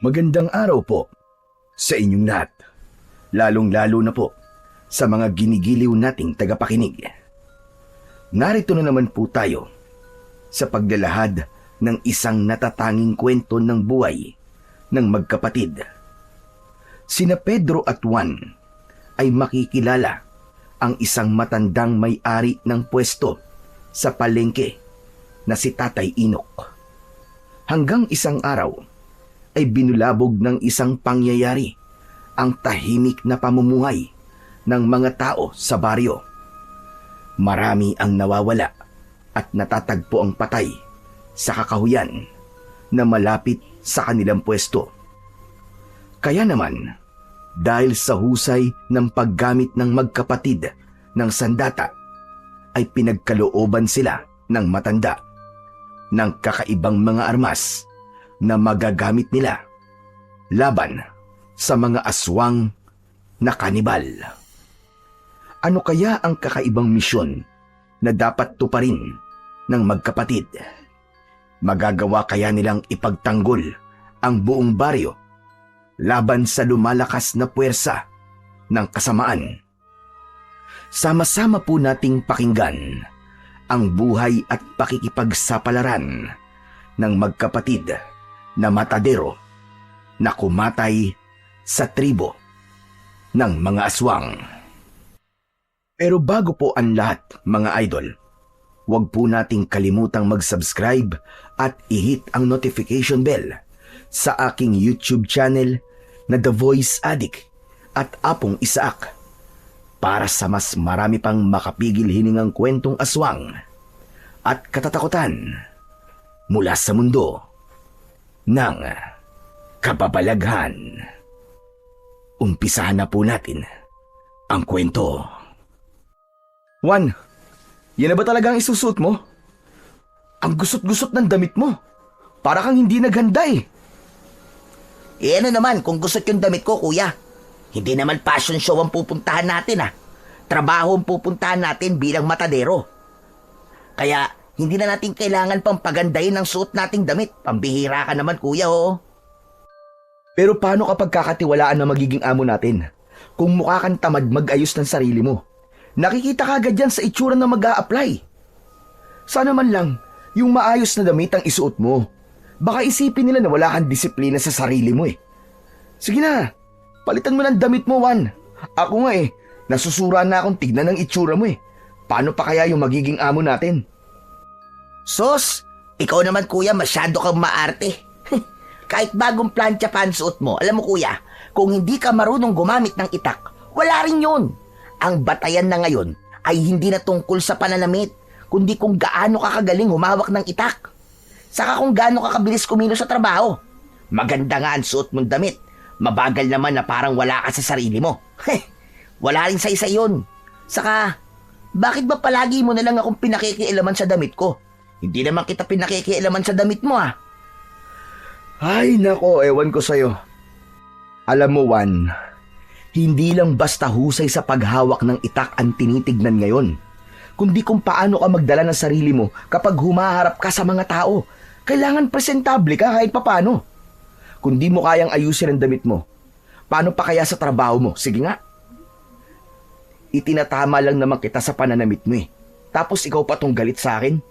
Magandang araw po sa inyong lahat, lalong-lalo na po sa mga ginigiliw nating tagapakinig. Narito na naman po tayo sa paglalahad ng isang natatanging kwento ng buhay ng magkapatid. Sina Pedro at Juan ay makikilala ang isang matandang may-ari ng pwesto sa palengke na si Tatay Inok. Hanggang isang araw ay binulabog ng isang pangyayari ang tahimik na pamumuhay ng mga tao sa baryo. Marami ang nawawala at natatagpo ang patay sa kakahuyan na malapit sa kanilang pwesto. Kaya naman, dahil sa husay ng paggamit ng magkapatid ng sandata, ay pinagkalooban sila ng matanda ng kakaibang mga armas na magagamit nila laban sa mga aswang na kanibal. Ano kaya ang kakaibang misyon na dapat tuparin ng magkapatid? Magagawa kaya nilang ipagtanggol ang buong baryo laban sa lumalakas na puwersa ng kasamaan? Sama-sama po nating pakinggan ang buhay at pakikipagsapalaran ng magkapatid na matadero na kumatay sa tribo ng mga aswang. Pero bago po ang lahat, mga idol, huwag po nating kalimutang mag-subscribe at i-hit ang notification bell sa aking YouTube channel na The Voice Addict at Apong Isaak para sa mas marami pang makapigil hiningang kwentong aswang at katatakutan mula sa mundo ng kababalaghan. Umpisahan na po natin ang kwento. Juan, yan na ba talaga ang isusuot mo? Ang gusot-gusot ng damit mo. Para kang hindi naghanda eh. Ano naman kung gusot yung damit ko, kuya? Hindi naman fashion show ang pupuntahan natin Trabaho ang pupuntahan natin bilang matadero. Kaya hindi na natin kailangan pang pagandahin ang suot nating damit. Pambihira ka naman, kuya, oo. Pero paano kapag kakatiwalaan na magiging amo natin? Kung mukha kang tamad mag-ayos ng sarili mo, nakikita ka agad yan sa itsura na mag-a-apply. Sana man lang, yung maayos na damit ang isuot mo. Baka isipin nila na wala kang disiplina sa sarili mo eh. Sige na, palitan mo ng damit mo, Juan. Ako nga nasusura na akong tignan ng itsura mo eh. Paano pa kaya yung magiging amo natin? Sos, ikaw naman, kuya, masyado kang maarte. Kahit bagong plancha pa ang suot mo, alam mo, kuya, kung hindi ka marunong gumamit ng itak, wala rin yun. Ang batayan na ngayon ay hindi na tungkol sa pananamit, kundi kung gaano ka kagaling humawak ng itak. Saka kung gaano ka kabilis kumilos sa trabaho. Maganda nga ang suot mong damit. Mabagal naman na parang wala ka sa sarili mo. Wala rin sa isa yun. Saka, bakit ba palagi mo na lang akong pinakikialaman sa damit ko? Hindi naman kita pinakikialaman sa damit mo Ay nako, ewan ko sa'yo. Alam mo, Juan, hindi lang basta husay sa paghawak ng itak ang tinitignan ngayon, kundi kung paano ka magdala ng sarili mo kapag humaharap ka sa mga tao. Kailangan presentable ka kahit papano. Kung di mo kayang ayusin ang damit mo, paano pa kaya sa trabaho mo? Sige nga. Itinatama lang naman kita sa pananamit mo Tapos ikaw pa tong galit sa akin?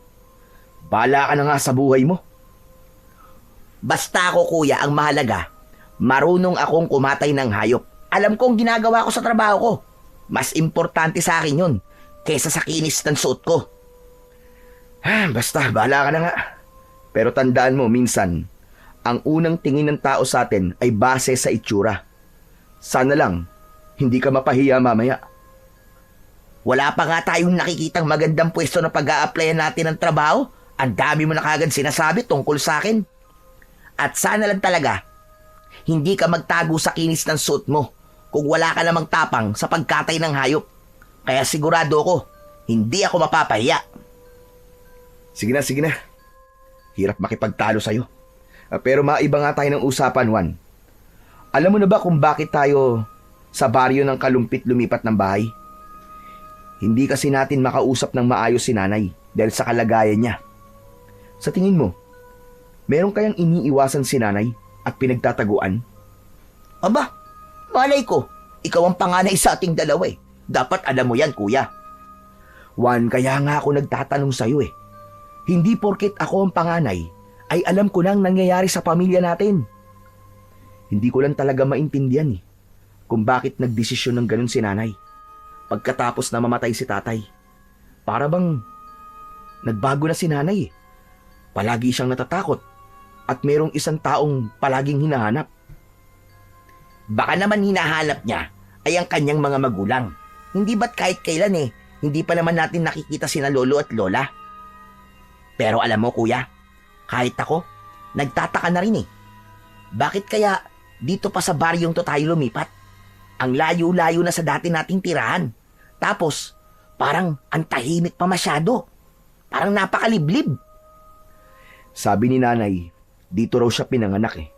Bahala ka na nga sa buhay mo. Basta ako, kuya, ang mahalaga, marunong akong kumatay ng hayop. Alam ko ang ginagawa ko sa trabaho ko. Mas importante sa akin yun kaysa sa kinis ng suot ko. Basta, bahala ka na nga. Pero tandaan mo, minsan, ang unang tingin ng tao sa atin ay base sa itsura. Sana lang, hindi ka mapahiya mamaya. Wala pa nga tayong nakikitang magandang pwesto na pag-a-applyan natin ng trabaho. Ang dami mo na kagad sinasabi tungkol sa akin. At sana lang talaga, hindi ka magtago sa kinis ng suot mo kung wala ka namang tapang sa pagkatay ng hayop. Kaya sigurado ko, hindi ako mapapahiya. Sige na. Hirap makipagtalo sa'yo. Pero maiba nga tayo ng usapan, Juan. Alam mo na ba kung bakit tayo sa baryo ng Kalumpit lumipat ng bahay? Hindi kasi natin makausap ng maayos si nanay dahil sa kalagayan niya. Sa tingin mo, meron kayang iniiwasan si nanay at pinagtataguan? Aba, malay ko. Ikaw ang panganay sa ating dalawa eh. Dapat alam mo yan, kuya. Juan, kaya nga ako nagtatanong sa'yo eh. Hindi porket ako ang panganay, ay alam ko nang nangyayari sa pamilya natin. Hindi ko lang talaga maintindihan eh, kung bakit nagdesisyon ng ganun si nanay. Pagkatapos na mamatay si tatay, para bang nagbago na si nanay eh. Palagi siyang natatakot at merong isang taong palaging hinahanap. Baka naman hinahanap niya ay ang kanyang mga magulang. Hindi ba't kahit kailan eh, hindi pa naman natin nakikita sina lolo at lola? Pero alam mo kuya, kahit ako, nagtataka na rin eh. Bakit kaya dito pa sa baryong to tayo lumipat? Ang layo-layo na sa dati nating tirahan. Tapos, parang ang tahimik pa masyado. Parang napakaliblib. Sabi ni nanay, dito raw siya pinanganak eh.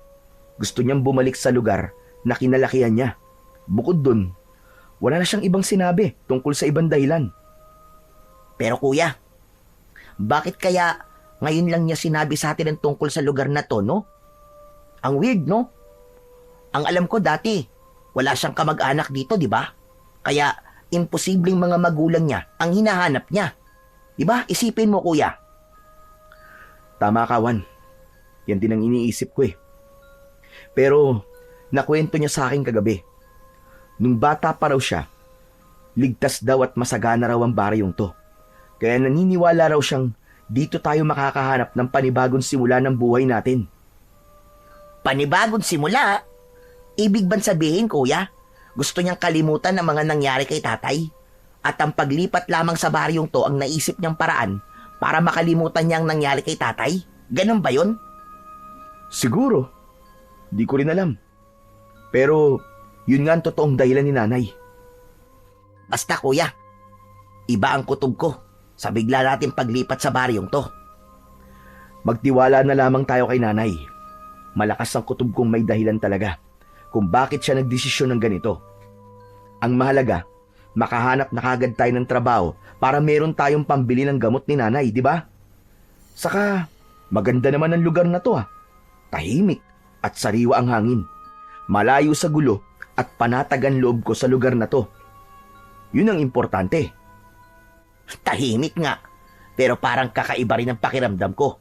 Gusto niyang bumalik sa lugar na kinalakihan niya. Bukod dun, wala na siyang ibang sinabi tungkol sa ibang dahilan. Pero kuya, bakit kaya ngayon lang niya sinabi sa atin ang tungkol sa lugar na to, no? Ang weird, no? Ang alam ko dati, wala siyang kamag-anak dito, di ba? Kaya, imposibleng mga magulang niya ang hinahanap niya. Di ba? Isipin mo, kuya. Tama ka, Juan. Yan din ang iniisip ko eh. Pero, nakwento niya sa akin kagabi. Nung bata pa raw siya, ligtas daw at masagana raw ang baryong to. Kaya naniniwala raw siyang dito tayo makakahanap ng panibagong simula ng buhay natin. Panibagong simula? Ibig bang sabihin, kuya? Gusto niyang kalimutan ang mga nangyari kay tatay? At ang paglipat lamang sa baryong to ang naisip niyang paraan para makalimutan niya ang nangyari kay tatay? Ganun ba yun? Siguro. Di ko rin alam. Pero, yun nga ang totoong dahilan ni nanay. Basta kuya, iba ang kutob ko sa bigla natin paglipat sa baryong to. Magtiwala na lamang tayo kay nanay. Malakas ang kutob kong may dahilan talaga kung bakit siya nagdesisyon ng ganito. Ang mahalaga, makahanap na kagad tayo ng trabaho para meron tayong pambili ng gamot ni nanay, di ba? Saka, maganda naman ang lugar na to ah. Tahimik at sariwa ang hangin. Malayo sa gulo at panatagan loob ko sa lugar na to. Yun ang importante. Tahimik nga, pero parang kakaiba rin ang pakiramdam ko.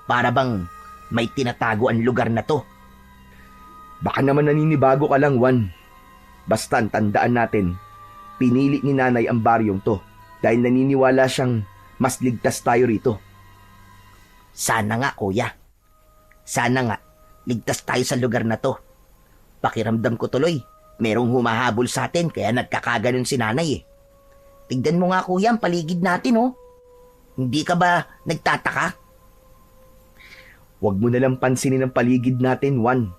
Para bang may tinatago ang lugar na to. Baka naman naninibago ka lang, Juan. Basta tandaan natin, pinili ni nanay ang baryong to dahil naniniwala siyang mas ligtas tayo rito. Sana nga, kuya. Sana nga, ligtas tayo sa lugar na to. Pakiramdam ko tuloy, merong humahabol sa atin kaya nagkakaganon si nanay eh. Tignan mo nga kuya ang paligid natin oh. Hindi ka ba nagtataka? Huwag mo nalang pansinin ang paligid natin, Juan.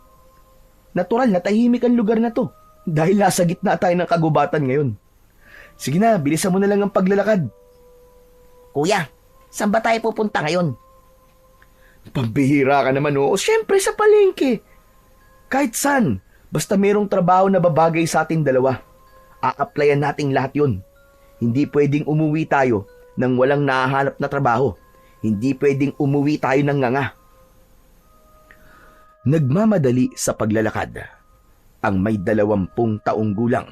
Natural na tahimik ang lugar na to dahil nasa gitna tayo ng kagubatan ngayon. Sige na, bilisan mo na lang ang paglalakad. Kuya, saan ba tayo pupunta ngayon? Pambihira ka naman oo. Siyempre sa palengke. Kahit saan, basta merong trabaho na babagay sa ating dalawa. A-applyan nating lahat yun. Hindi pwedeng umuwi tayo nang walang nahahanap na trabaho. Hindi pwedeng umuwi tayo ng nganga. Nagmamadali sa paglalakad ang may 20 taong gulang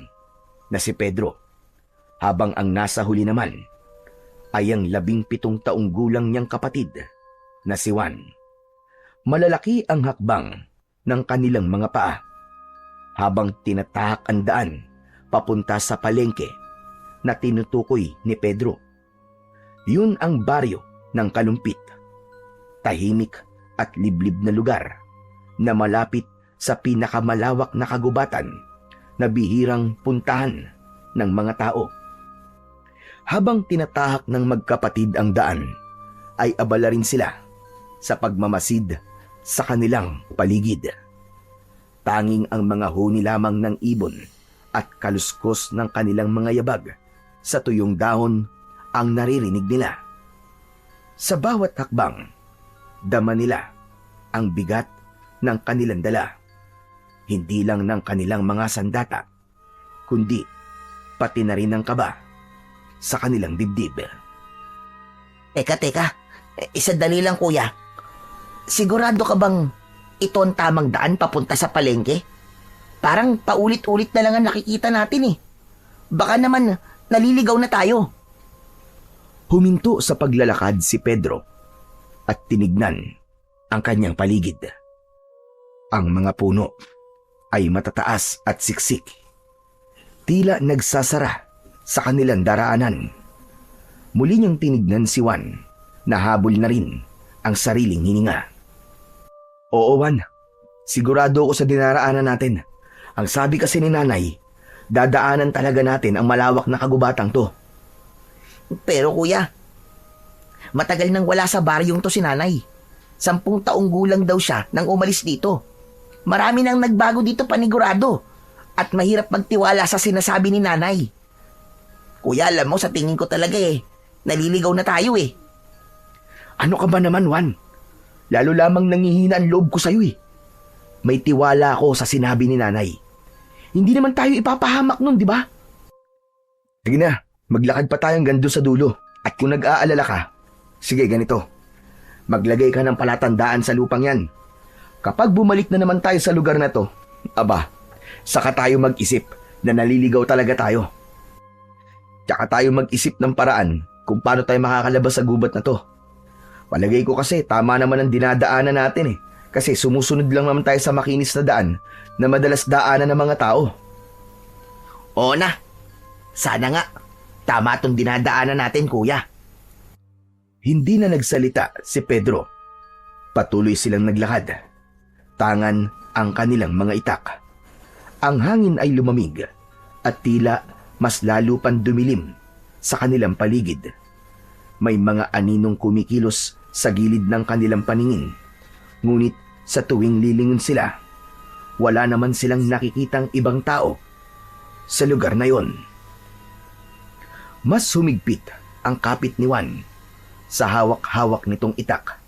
na si Pedro, habang ang nasa huli naman ay ang 17 taong gulang niyang kapatid na si Juan. Malalaki ang hakbang ng kanilang mga paa habang tinatahak ang daan papunta sa palengke na tinutukoy ni Pedro. Yun ang baryo ng Kalumpit, tahimik at liblib na lugar na malapit sa pinakamalawak na kagubatan na bihirang puntahan ng mga tao. Habang tinatahak ng magkapatid ang daan, ay abala rin sila sa pagmamasid sa kanilang paligid. Tanging ang mga huni lamang ng ibon at kaluskos ng kanilang mga yabag sa tuyong dahon ang naririnig nila. Sa bawat hakbang, dama nila ang bigat ng kanilang dala. Hindi lang ng kanilang mga sandata, kundi pati na rin ang kaba sa kanilang dibdib. Teka, isadali lang kuya. Sigurado ka bang ito ang tamang daan papunta sa palengke? Parang paulit-ulit na lang ang nakikita natin eh. Baka naman naliligaw na tayo. Huminto sa paglalakad si Pedro at tinignan ang kanyang paligid. Ang mga puno ay matataas at siksik. Tila nagsasara sa kanilang daraanan. Muli niyang tinignan si Juan na habol na rin ang sariling hininga. Oo, Juan. Sigurado ako sa dinaraanan natin. Ang sabi kasi ni Nanay, dadaanan talaga natin ang malawak na kagubatang to. Pero kuya, matagal nang wala sa baryong to si Nanay. 10 taong gulang daw siya nang umalis dito. Marami nang nagbago dito panigurado at mahirap magtiwala sa sinasabi ni Nanay. Kuya, alam mo, sa tingin ko talaga naliligaw na tayo eh. Ano ka ba naman, Juan? Lalo lamang nangihina ang loob ko sa'yo eh. May tiwala ako sa sinabi ni Nanay. Hindi naman tayo ipapahamak nun, di ba? Sige na, maglakad pa tayong gando sa dulo. At kung nag-aalala ka, sige ganito. Maglagay ka ng palatandaan sa lupang yan. Kapag bumalik na naman tayo sa lugar na to, aba, saka tayo mag-isip na naliligaw talaga tayo. Tsaka tayo mag-isip ng paraan kung paano tayo makakalabas sa gubat na to. Palagay ko kasi tama naman ang dinadaanan natin eh. Kasi sumusunod lang naman tayo sa makinis na daan na madalas daanan ng mga tao. Oo na. Sana nga. Tama itong dinadaanan natin, kuya. Hindi na nagsalita si Pedro. Patuloy silang naglakad. Tangan ang kanilang mga itak. Ang hangin ay lumamig at tila mas lalo pang dumilim sa kanilang paligid. May mga aninong kumikilos sa gilid ng kanilang paningin. Ngunit sa tuwing lilingon sila, wala naman silang nakikitang ibang tao sa lugar na yon. Mas humigpit ang kapit ni Juan sa hawak-hawak nitong itak.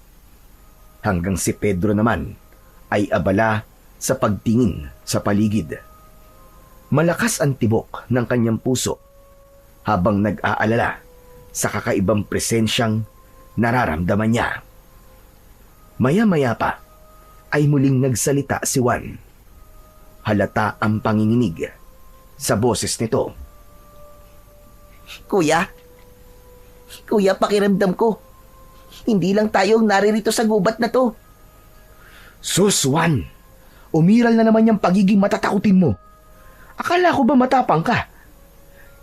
Hanggang si Pedro naman ay abala sa pagtingin sa paligid. Malakas ang tibok ng kanyang puso habang nag-aalala sa kakaibang presensyang nararamdaman niya. Maya-maya pa ay muling nagsalita si Juan. Halata ang panginginig sa boses nito. Kuya, pakiramdam ko. Hindi lang tayo naririto sa gubat na to. Sus, Juan! Umiral na naman yung pagiging matatakutin mo. Akala ko ba matapang ka?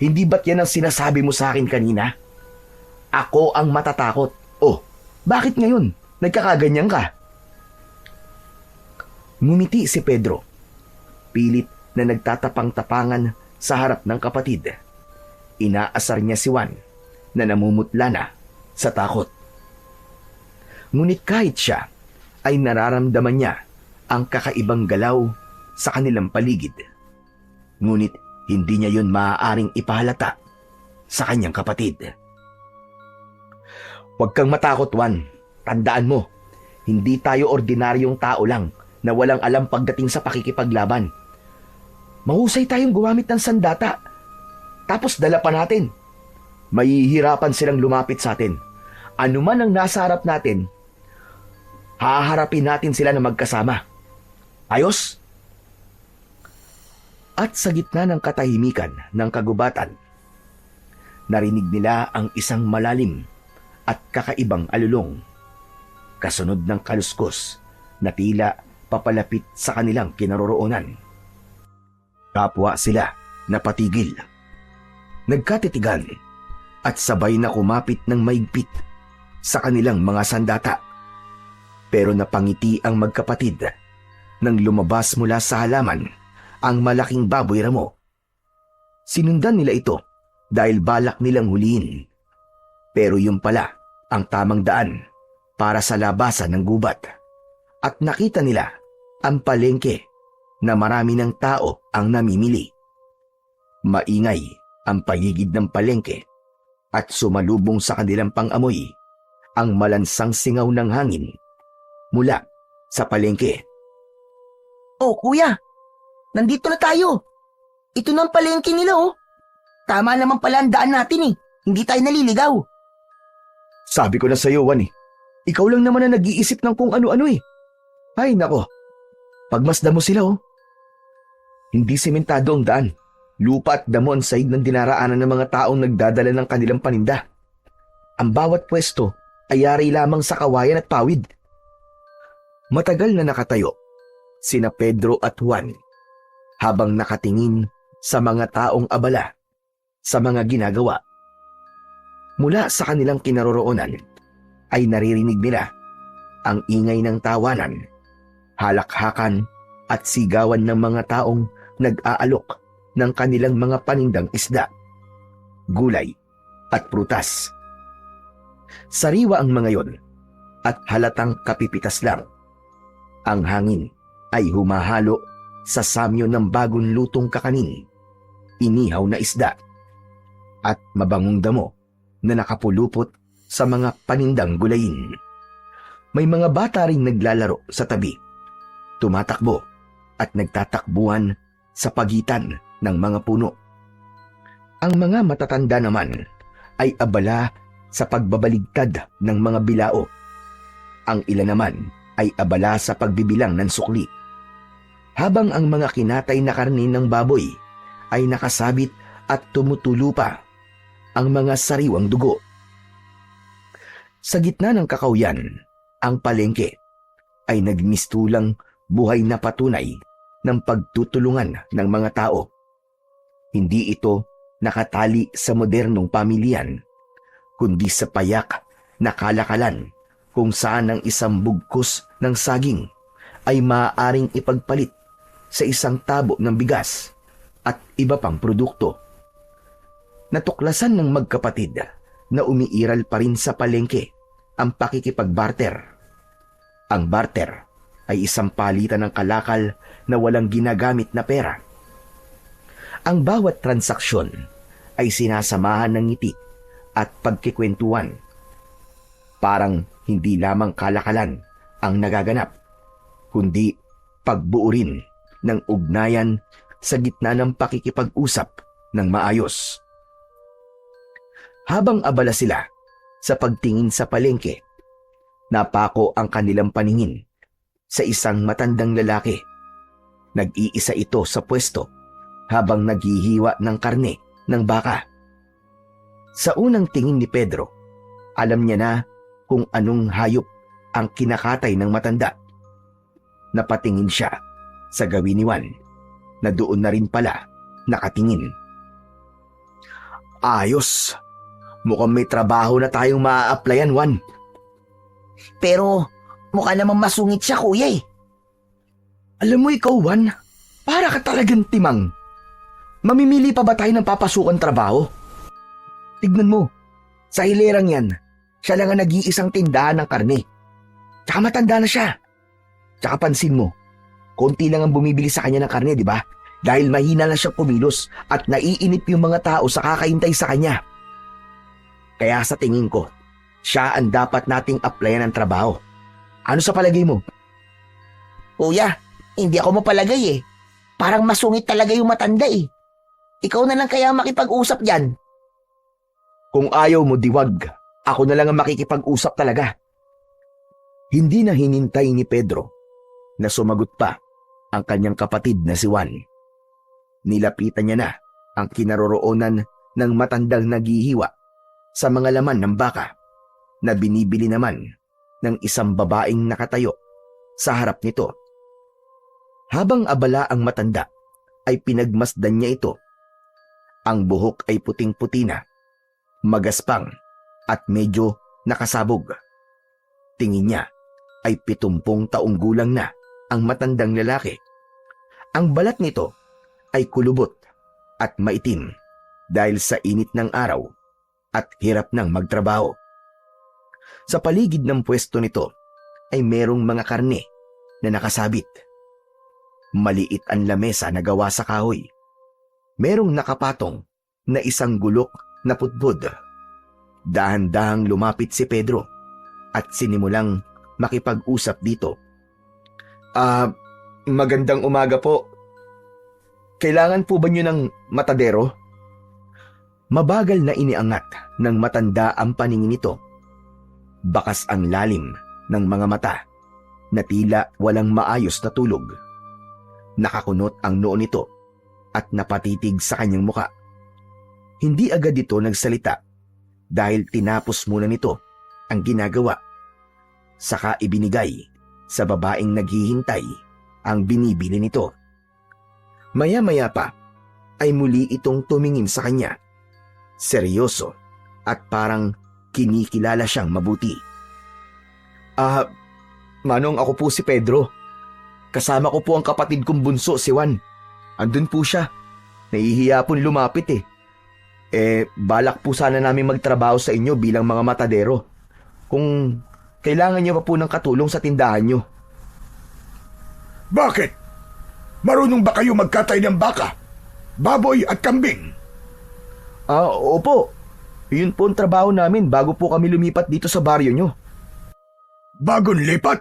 Hindi ba't yan ang sinasabi mo sa akin kanina? Ako ang matatakot. Oh, bakit ngayon? Nagkakaganyan ka? Ngumiti si Pedro. Pilit na nagtatapang-tapangan sa harap ng kapatid. Inaasar niya si Juan na namumutla na sa takot. Ngunit kahit siya ay nararamdaman niya ang kakaibang galaw sa kanilang paligid. Ngunit hindi niya yun maaaring ipahalata sa kanyang kapatid. Huwag kang matakot, Juan. Tandaan mo, hindi tayo ordinaryong tao lang na walang alam pagdating sa pakikipaglaban. Mahusay tayong gumamit ng sandata. Tapos dala pa natin. Mahihirapan silang lumapit sa atin. Ano man ang nasa harap natin, haharapin natin sila na magkasama. Ayos? At sa gitna ng katahimikan ng kagubatan, narinig nila ang isang malalim at kakaibang alulong. Kasunod ng kaluskos na tila papalapit sa kanilang kinaroroonan. Kapwa sila napatigil. Nagkatitigan at sabay na kumapit ng maigpit sa kanilang mga sandata. Pero napangiti ang magkapatid nang lumabas mula sa halaman ang malaking baboy ramo. Sinundan nila ito dahil balak nilang huliin. Pero yun pala ang tamang daan para sa labasan ng gubat. At nakita nila ang palengke na marami ng tao ang namimili. Maingay ang paligid ng palengke at sumalubong sa kanilang pang-amoy ang malansang singaw ng hangin mula sa palengke. Oh, kuya, nandito na tayo. Ito na ang palengke nila, oh. Tama naman pala ang daan natin eh. Hindi tayo naliligaw. Sabi ko na sa'yo, Juan eh. Ikaw lang naman na nag-iisip ng kung ano-ano eh. Ay nako, Pagmasdan mo sila, oh. Hindi sementado ang daan. Lupa at damo ang sahig ng dinaraanan ng mga taong nagdadala ng kanilang paninda. Ang bawat pwesto ay yari lamang sa kawayan at pawid. Matagal na nakatayo sina Pedro at Juan habang nakatingin sa mga taong abala sa mga ginagawa. Mula sa kanilang kinaroroonan ay naririnig nila ang ingay ng tawanan, halakhakan at sigawan ng mga taong nag-aalok ng kanilang mga panindang isda, gulay at prutas. Sariwa ang mga yon at halatang kapipitas lang. Ang hangin ay humahalo sa samyo ng bagong lutong kakanin, inihaw na isda, at mabangong damo na nakapulupot sa mga panindang gulayin. May mga bata ring naglalaro sa tabi, tumatakbo at nagtatakbuhan sa pagitan ng mga puno. Ang mga matatanda naman ay abala sa pagbabaligtad ng mga bilao. Ang ilan naman ay abala sa pagbibilang ng sukli. Habang ang mga kinatay na karne ng baboy ay nakasabit at tumutulo pa ang mga sariwang dugo. Sa gitna ng kakauyan, ang palengke ay nagmistulang buhay na patunay ng pagtutulungan ng mga tao. Hindi ito nakatali sa modernong pamilyan, kundi sa payak na kalakalan kung saan ang isang bugkos ng saging ay maaaring ipagpalit sa isang tabo ng bigas at iba pang produkto. Natuklasan ng magkapatid na umiiral pa rin sa palengke ang pakikipagbarter. Ang barter ay isang palitan ng kalakal na walang ginagamit na pera. Ang bawat transaksyon ay sinasamahan ng ngiti at pagkikwentuhan. Parang hindi lamang kalakalan ang nagaganap, kundi pagbuo rin ng ugnayan sa gitna ng pakikipag-usap ng maayos. Habang abala sila sa pagtingin sa palengke, napako ang kanilang paningin sa isang matandang lalaki. Nag-iisa ito sa pwesto habang naghihiwa ng karne ng baka. Sa unang tingin ni Pedro, alam niya na kung anong hayop ang kinakatay ng matanda. Napatingin siya sa gawin ni Juan na doon na rin pala nakatingin. Ayos! Mukhang may trabaho na tayong maa-applyan, Juan. Pero mukha namang masungit siya, kuya eh. Alam mo ikaw, Juan, para ka talagang timang. Mamimili pa ba tayo ng papasukan trabaho? Tignan mo, sa hilerang yan, siya lang ang nag-iisang tindahan ng karne. Tsaka matanda na siya. Tsaka pansin mo, konti lang ang bumibili sa kanya ng karne, di ba? Dahil mahina na siyang kumilos at naiinip yung mga tao sa kakaintay sa kanya. Kaya sa tingin ko, siya ang dapat nating applyan ng trabaho. Ano sa palagay mo? Kuya, hindi ako mapalagay eh. Parang masungit talaga yung matanda eh. Ikaw na lang kaya makipag-usap dyan. Kung ayaw mo, diwag. Ako na lang ang makikipag-usap talaga. Hindi na hinintay ni Pedro na sumagot pa ang kanyang kapatid na si Juan. Nilapitan niya na ang kinaroroonan ng matandang naghihiwa sa mga laman ng baka na binibili naman ng isang babaeng nakatayo sa harap nito. Habang abala ang matanda, ay pinagmasdan niya ito. Ang buhok ay puting-puti na, magaspang at medyo nakasabog. Tingin niya ay 70 taong gulang na ang matandang lalaki. Ang balat nito ay kulubot at maitim dahil sa init ng araw at hirap ng magtrabaho. Sa paligid ng pwesto nito ay merong mga karne na nakasabit. Maliit ang lamesa na gawa sa kahoy. Merong nakapatong na isang gulok na putbod. Dahan-dahang lumapit si Pedro at sinimulang makipag-usap dito. Magandang umaga po. Kailangan po ba niyo ng matadero? Mabagal na iniangat ng matanda ang paningin nito. Bakas ang lalim ng mga mata na tila walang maayos na tulog. Nakakunot ang noo nito at napatitig sa kanyang muka. Hindi agad ito nagsalita dahil tinapos muna nito ang ginagawa. Saka ibinigay sa babaeng naghihintay ang binibili nito. Maya-maya pa ay muli itong tumingin sa kanya. Seryoso at parang kinikilala siyang mabuti. Manong, ako po si Pedro. Kasama ko po ang kapatid kong bunso, si Juan. Andun po siya. Nahihiya po lumapit eh. Balak po sana namin magtrabaho sa inyo bilang mga matadero. Kung kailangan niyo pa po ng katulong sa tindahan niyo. Bakit? Marunong ba kayo magkatay ng baka, baboy at kambing? Opo. Yun po ang trabaho namin bago po kami lumipat dito sa baryo niyo. Bagong lipat?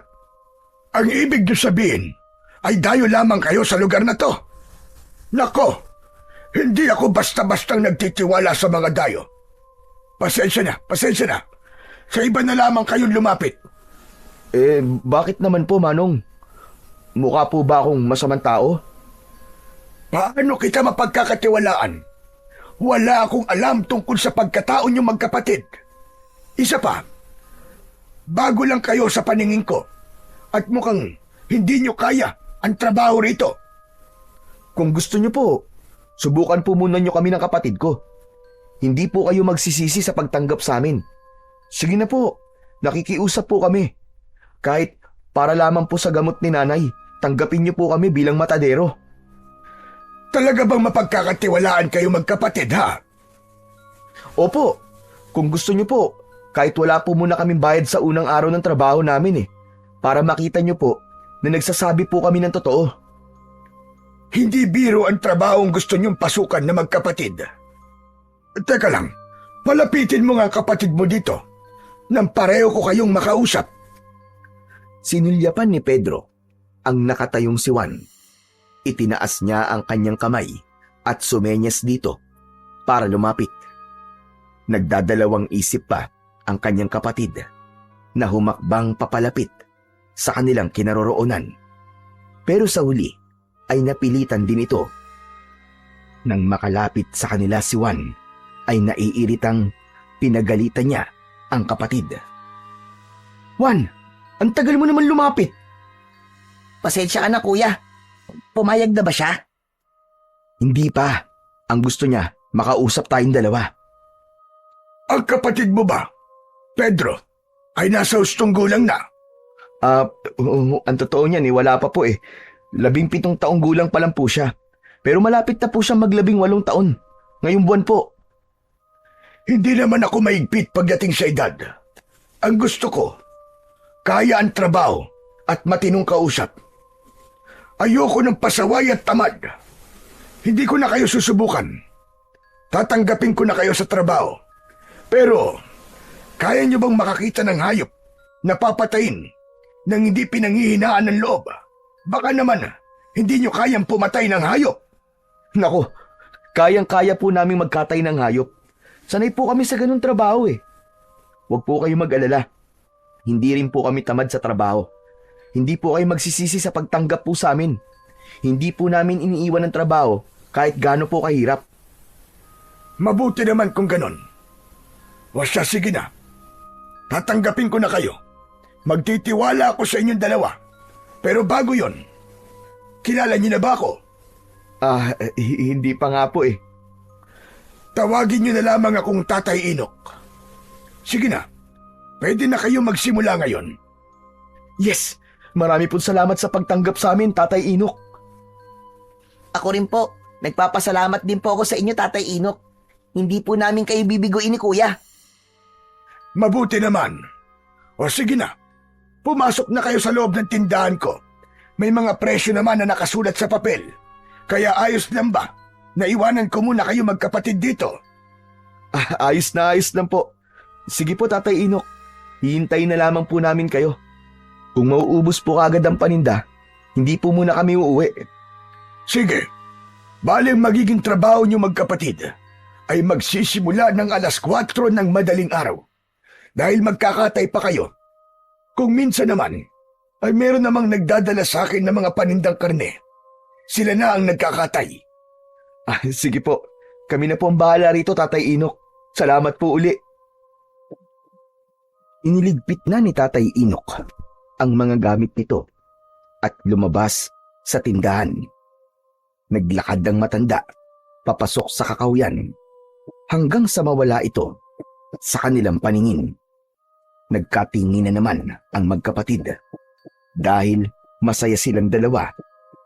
Ang ibig niyo sabihin ay dayo lamang kayo sa lugar na to. Nako, hindi ako basta-bastang nagtitiwala sa mga dayo. Pasensya na. Sa iba na lamang kayong lumapit. Bakit naman po, Manong? Mukha po ba akong masamang tao? Paano kita mapagkakatiwalaan? Wala akong alam tungkol sa pagkatao niyo magkapatid. Isa pa, bago lang kayo sa paningin ko at mukhang hindi niyo kaya ang trabaho rito. Kung gusto niyo po, subukan po muna niyo kami ng kapatid ko. Hindi po kayo magsisisi sa pagtanggap sa amin. Sige na po, nakikiusap po kami. Kahit para lamang po sa gamot ni nanay, tanggapin niyo po kami bilang matadero. Talaga bang mapagkakatiwalaan kayo magkapatid, ha? Opo, kung gusto niyo po, kahit wala po muna kaming bayad sa unang araw ng trabaho namin para makita niyo po na nagsasabi po kami ng totoo. Hindi biro ang trabahong gusto niyong pasukan na magkapatid. Teka lang, palapitin mo nga kapatid mo dito nang pareho ko kayong makausap. Sinulyapan ni Pedro ang nakatayong si Juan. Itinaas niya ang kanyang kamay at sumenyas dito para lumapit. Nagdadalawang isip pa ang kanyang kapatid na humakbang papalapit sa kanilang kinaroroonan. Pero sa huli ay napilitan din ito. Nang makalapit sa kanila si Juan ay naiiritang pinagalitan niya ang kapatid. Juan, ang tagal mo naman lumapit. Pasensya ka na, kuya. Pumayag na ba siya? Hindi pa. Ang gusto niya, makausap tayong dalawa. Ang kapatid mo ba, Pedro, ay nasa hustong gulang na? Ang totoo niyan wala pa po 17 taong gulang pa lang po siya. Pero malapit na po siya mag-18 taon. Ngayong buwan po. Hindi naman ako maigpit pagdating sa edad. Ang gusto ko, kaya ang trabaho at matinong kausap. Ayoko ng pasaway at tamad. Hindi ko na kayo susubukan. Tatanggapin ko na kayo sa trabaho. Pero, kaya niyo bang makakita ng hayop na papatayin nang hindi pinanghihinaan ng loob? Baka naman, hindi niyo kayang pumatay ng hayop. Nako, kayang-kaya po namin magkatay ng hayop. Sanay po kami sa ganung trabaho Huwag po kayo mag-alala. Hindi rin po kami tamad sa trabaho. Hindi po kayo magsisisi sa pagtanggap po sa amin. Hindi po namin iniiwan ng trabaho kahit gaano po kahirap. Mabuti naman kung ganon. O siya, sige na. Tatanggapin ko na kayo. Magtitiwala ako sa inyong dalawa. Pero bago yon, kilala niyo na ba ako? Hindi pa nga po Tawagin niyo na lamang akong Tatay Inok. Sige na, pwede na kayo magsimula ngayon. Yes! Marami pong salamat sa pagtanggap sa amin, Tatay Inok. Ako rin po. Nagpapasalamat din po ako sa inyo, Tatay Inok. Hindi po namin kayo bibiguin ni Kuya. Mabuti naman. O sige na, pumasok na kayo sa loob ng tindahan ko. May mga presyo naman na nakasulat sa papel. Kaya ayos lang ba? Naiwanan ko muna kayo magkapatid dito. Ayos lang po. Sige po, Tatay Inok. Hihintayin na lamang po namin kayo. Kung mauubos po kagad ang paninda, hindi po muna kami uuwi. Sige. Bale magiging trabaho niyo magkapatid ay magsisimula ng 4:00 ng madaling araw. Dahil magkakatay pa kayo. Kung minsan naman, ay meron namang nagdadala sa akin ng mga panindang karne. Sila na ang nagkakatay. Sige po. Kami na po ang bahala rito, Tatay Inok. Salamat po uli. Iniligpit na ni Tatay Inok ang mga gamit nito at lumabas sa tindahan. Naglakad ang matanda, papasok sa kakawyan, hanggang sa mawala ito sa kanilang paningin. Nagkatingin na naman ang magkapatid dahil masaya silang dalawa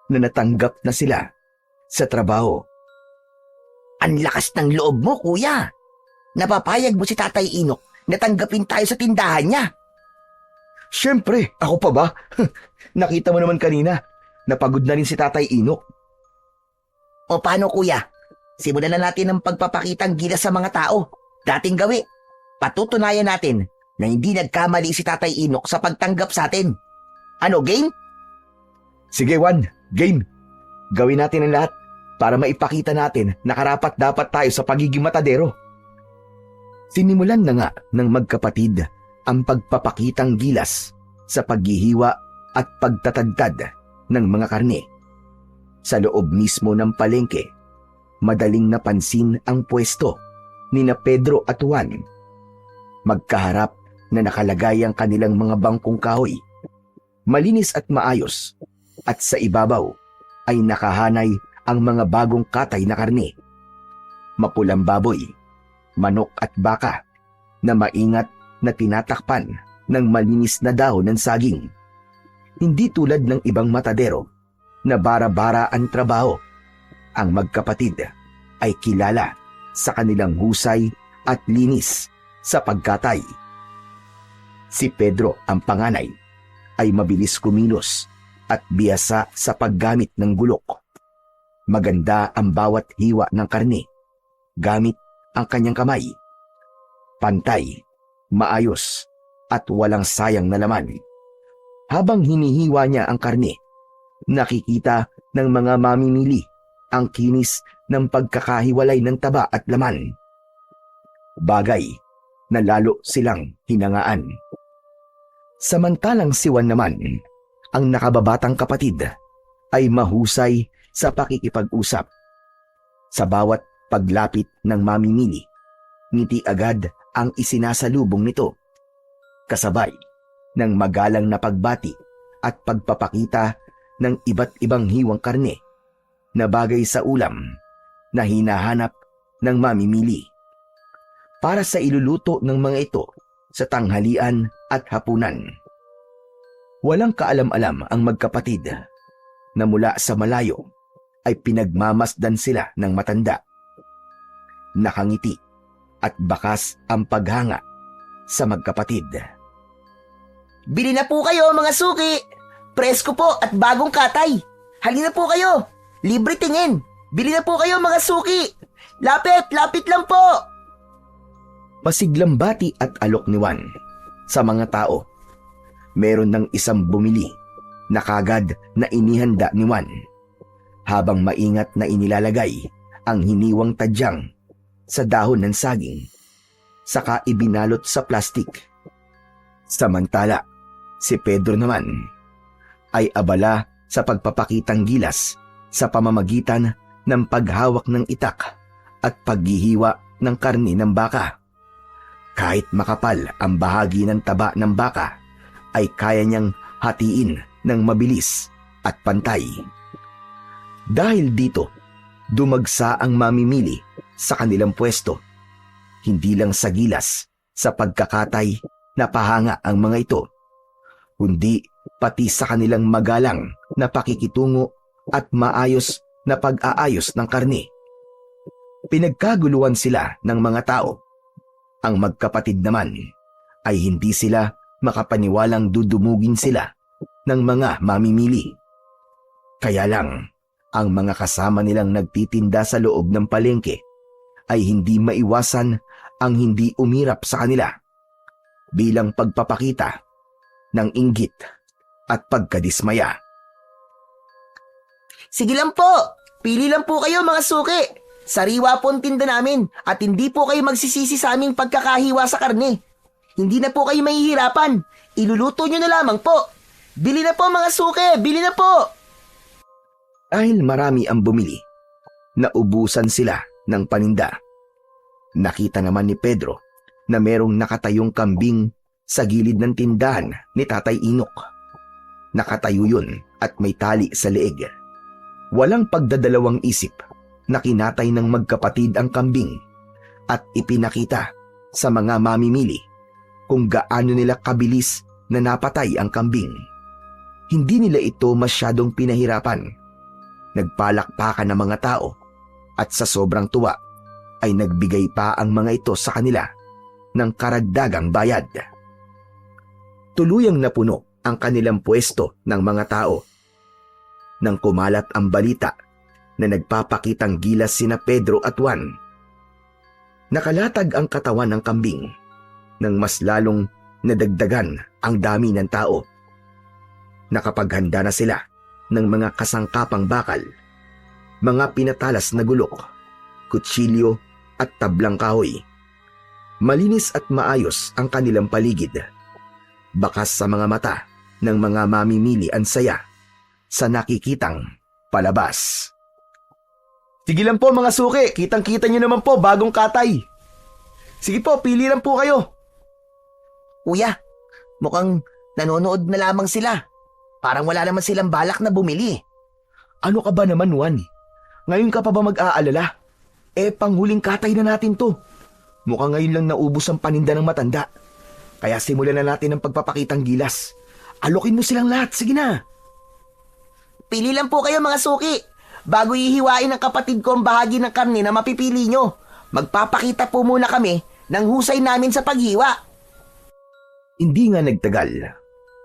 na natanggap na sila sa trabaho. Ang lakas ng loob mo, kuya. Napapayag mo si Tatay Inok na tanggapin tayo sa tindahan niya. Siyempre, ako pa ba? Nakita mo naman kanina, napagod na rin si Tatay Inok. O paano, kuya? Simulan na natin ang pagpapakitang gilas sa mga tao. Dating gawi. Patutunayan natin na hindi nagkamali si Tatay Inok sa pagtanggap sa atin. Ano, game? Sige, Juan, game. Gawin natin ang lahat para maipakita natin na karapat dapat tayo sa pagiging matadero. Sinimulan na nga ng magkapatid ang pagpapakitang gilas sa paghihiwa at pagtatadtad ng mga karne. Sa loob mismo ng palengke, madaling napansin ang pwesto ni na Pedro at Juan. Magkaharap na nakalagay ang kanilang mga bangkong kahoy. Malinis at maayos, at sa ibabaw ay nakahanay ang mga bagong katay na karne. Mapulang baboy, manok at baka na maingat na tinatakpan ng malinis na dahon ng saging. Hindi tulad ng ibang matadero na bara-bara ang trabaho. Ang magkapatid ay kilala sa kanilang husay at linis sa pagkatay. Si Pedro, ang panganay, ay mabilis kumilos at biyasa sa paggamit ng gulok. Maganda ang bawat hiwa ng karne gamit ang kanyang kamay. Pantay, maayos at walang sayang na laman. Habang hinihiwa niya ang karne, nakikita ng mga mamimili ang kinis ng pagkakahiwalay ng taba at laman. Bagay na lalo silang hinangaan. Samantalang si Juan naman, ang nakababatang kapatid, ay mahusay sa pakikipag-usap. Sa bawat paglapit ng mamimili, ngiti agad ang isinasalubong nito, kasabay ng magalang na pagbati at pagpapakita ng iba't ibang hiwang karne na bagay sa ulam na hinahanap ng mamimili para sa iluluto ng mga ito sa tanghalian at hapunan. Walang kaalam-alam ang magkapatid na mula sa malayo ay pinagmamasdan sila ng matanda. Nakangiti at bakas ang paghanga sa magkapatid. Bili na po kayo, mga suki. Presko po at bagong katay. Halina po kayo. Libre tingin. Bili na po kayo, mga suki. Lapit lang po. Masiglang bati at alok ni Juan sa mga tao. Meron ng isang bumili na kagad na inihanda ni Juan, habang maingat na inilalagay ang hiniwang tadyang sa dahon ng saging, saka ibinalot sa plastik. Samantala, si Pedro naman ay abala sa pagpapakitang gilas sa pamamagitan ng paghawak ng itak at paghihiwa ng karne ng baka. Kahit makapal ang bahagi ng taba ng baka, ay kaya niyang hatiin ng mabilis at pantay. Dahil dito, dumagsa ang mamimili sa kanilang pwesto. Hindi lang sa gilas, sa pagkakatay na pahanga ang mga ito, kundi pati sa kanilang magalang na pakikitungo at maayos na pag-aayos ng karne. Pinagkaguluhan sila ng mga tao. Ang magkapatid naman ay hindi sila makapaniwalang dudumugin sila ng mga mamimili. Kaya lang, ang mga kasama nilang nagtitinda sa loob ng palengke ay hindi maiwasan ang hindi umirap sa kanila bilang pagpapakita ng inggit at pagkadismaya. Sige lang po. Pili lang po kayo, mga suki. Sariwa po ang tinda namin at hindi po kayo magsisisi sa aming pagkakahiwa sa karne. Hindi na po kayo mahihirapan. Iluluto nyo na lamang po. Bili na po, mga suki. Bili na po. Dahil marami ang bumili, naubusan sila ng paninda. Nakita naman ni Pedro na merong nakatayong kambing sa gilid ng tindahan ni Tatay Inok. Nakatayo yun at may tali sa leeg. Walang pagdadalawang isip na kinatay ng magkapatid ang kambing at ipinakita sa mga mamimili kung gaano nila kabilis na napatay ang kambing. Hindi nila ito masyadong pinahirapan. Nagpalakpakan ng mga tao at sa sobrang tuwa ay nagbigay pa ang mga ito sa kanila ng karagdagang bayad. Tuluyang napuno ang kanilang pwesto ng mga tao. Nang kumalat ang balita na nagpapakitang gilas sina Pedro at Juan, nakalatag ang katawan ng kambing nang mas lalong nadagdagan ang dami ng tao. Nakapaghanda na sila ng mga kasangkapang bakal, mga pinatalas na gulok, kutsilyo at tablang kahoy. Malinis at maayos ang kanilang paligid. Bakas sa mga mata ng mga mamimili ang saya sa nakikitang palabas. Sige lang po mga suki, kitang-kita nyo naman po bagong katay. Sige po, pili lang po kayo. Kuya, mukhang nanonood na lamang sila. Parang wala naman silang balak na bumili. Ano ka ba naman, Juan? Ngayon ka pa ba mag-aalala? Panghuling katay na natin to. Mukhang ngayon lang naubos ang paninda ng matanda. Kaya simulan na natin ang pagpapakitang gilas. Alokin mo silang lahat, sige na. Pili lang po kayo mga suki. Bago ihiwain ng kapatid ko ang bahagi ng karne na mapipili nyo, magpapakita po muna kami ng husay namin sa paghiwa. Hindi nga nagtagal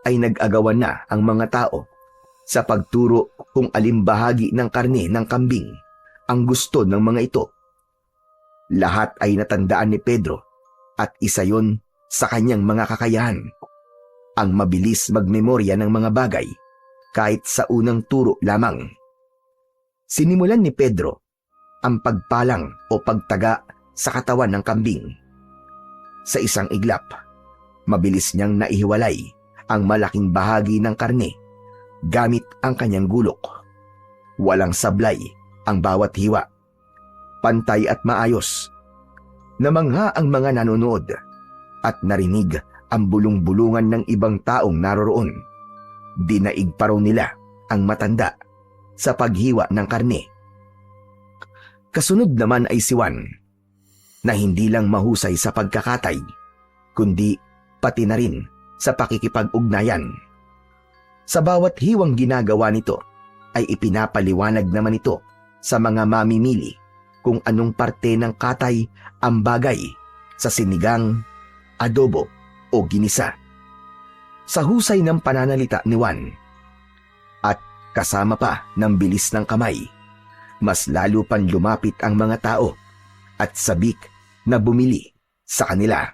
ay nag-agawan na ang mga tao sa pagturo kung alin bahagi ng karne ng kambing ang gusto ng mga ito. Lahat ay natandaan ni Pedro at isa yon sa kanyang mga kakayahan, ang mabilis magmemorya ng mga bagay kahit sa unang turo lamang. Sinimulan ni Pedro ang pagpalang o pagtaga sa katawan ng kambing. Sa isang iglap, mabilis niyang naihiwalay ang malaking bahagi ng karne gamit ang kanyang gulok. Walang sablay ang bawat hiwa. Pantay at maayos. Namangha ang mga nanonood at narinig ang bulong-bulungan ng ibang taong naroroon. Dinaig pa raw nila ang matanda sa paghiwa ng karne. Kasunod naman ay si Juan, na hindi lang mahusay sa pagkakatay, kundi pati na rin sa pakikipag-ugnayan. Sa bawat hiwang ginagawa nito ay ipinapaliwanag naman ito sa mga mamimili kung anong parte ng katay ang bagay sa sinigang, adobo o ginisa. Sa husay ng pananalita ni Juan at kasama pa ng bilis ng kamay, mas lalo pang lumapit ang mga tao at sabik na bumili sa kanila.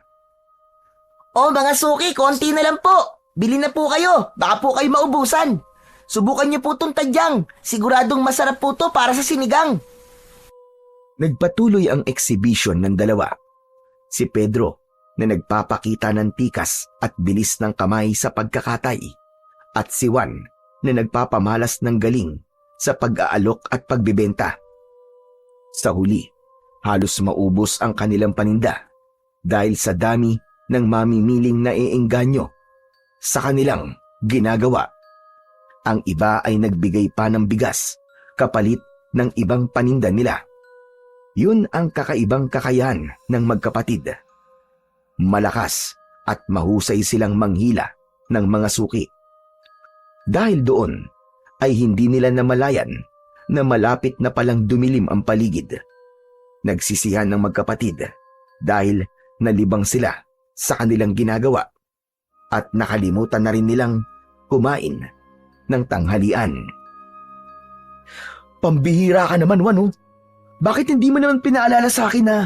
Oh mga suki, konti na lang po. Bili na po kayo, baka po kayo maubusan. Subukan niyo po itong tadyang. Siguradong masarap po to para sa sinigang. Nagpatuloy ang exhibition ng dalawa. Si Pedro na nagpapakita ng tikas at bilis ng kamay sa pagkakatay at si Juan na nagpapamalas ng galing sa pag-aalok at pagbebenta. Sa huli, halos maubos ang kanilang paninda dahil sa dami ng mamimiling naiengganyo sa kanilang ginagawa. Ang iba ay nagbigay pa ng bigas kapalit ng ibang paninda nila. Yun ang kakaibang kakayahan ng magkapatid. Malakas at mahusay silang manghila ng mga suki. Dahil doon ay hindi nila namalayan na malapit na palang dumilim ang paligid. Nagsisihan ng magkapatid dahil nalibang sila sa kanilang ginagawa at nakalimutan na rin nilang kumain ng tanghalian. Pambihira ka naman, Juan, oh. Bakit hindi mo naman pinaalala sa akin na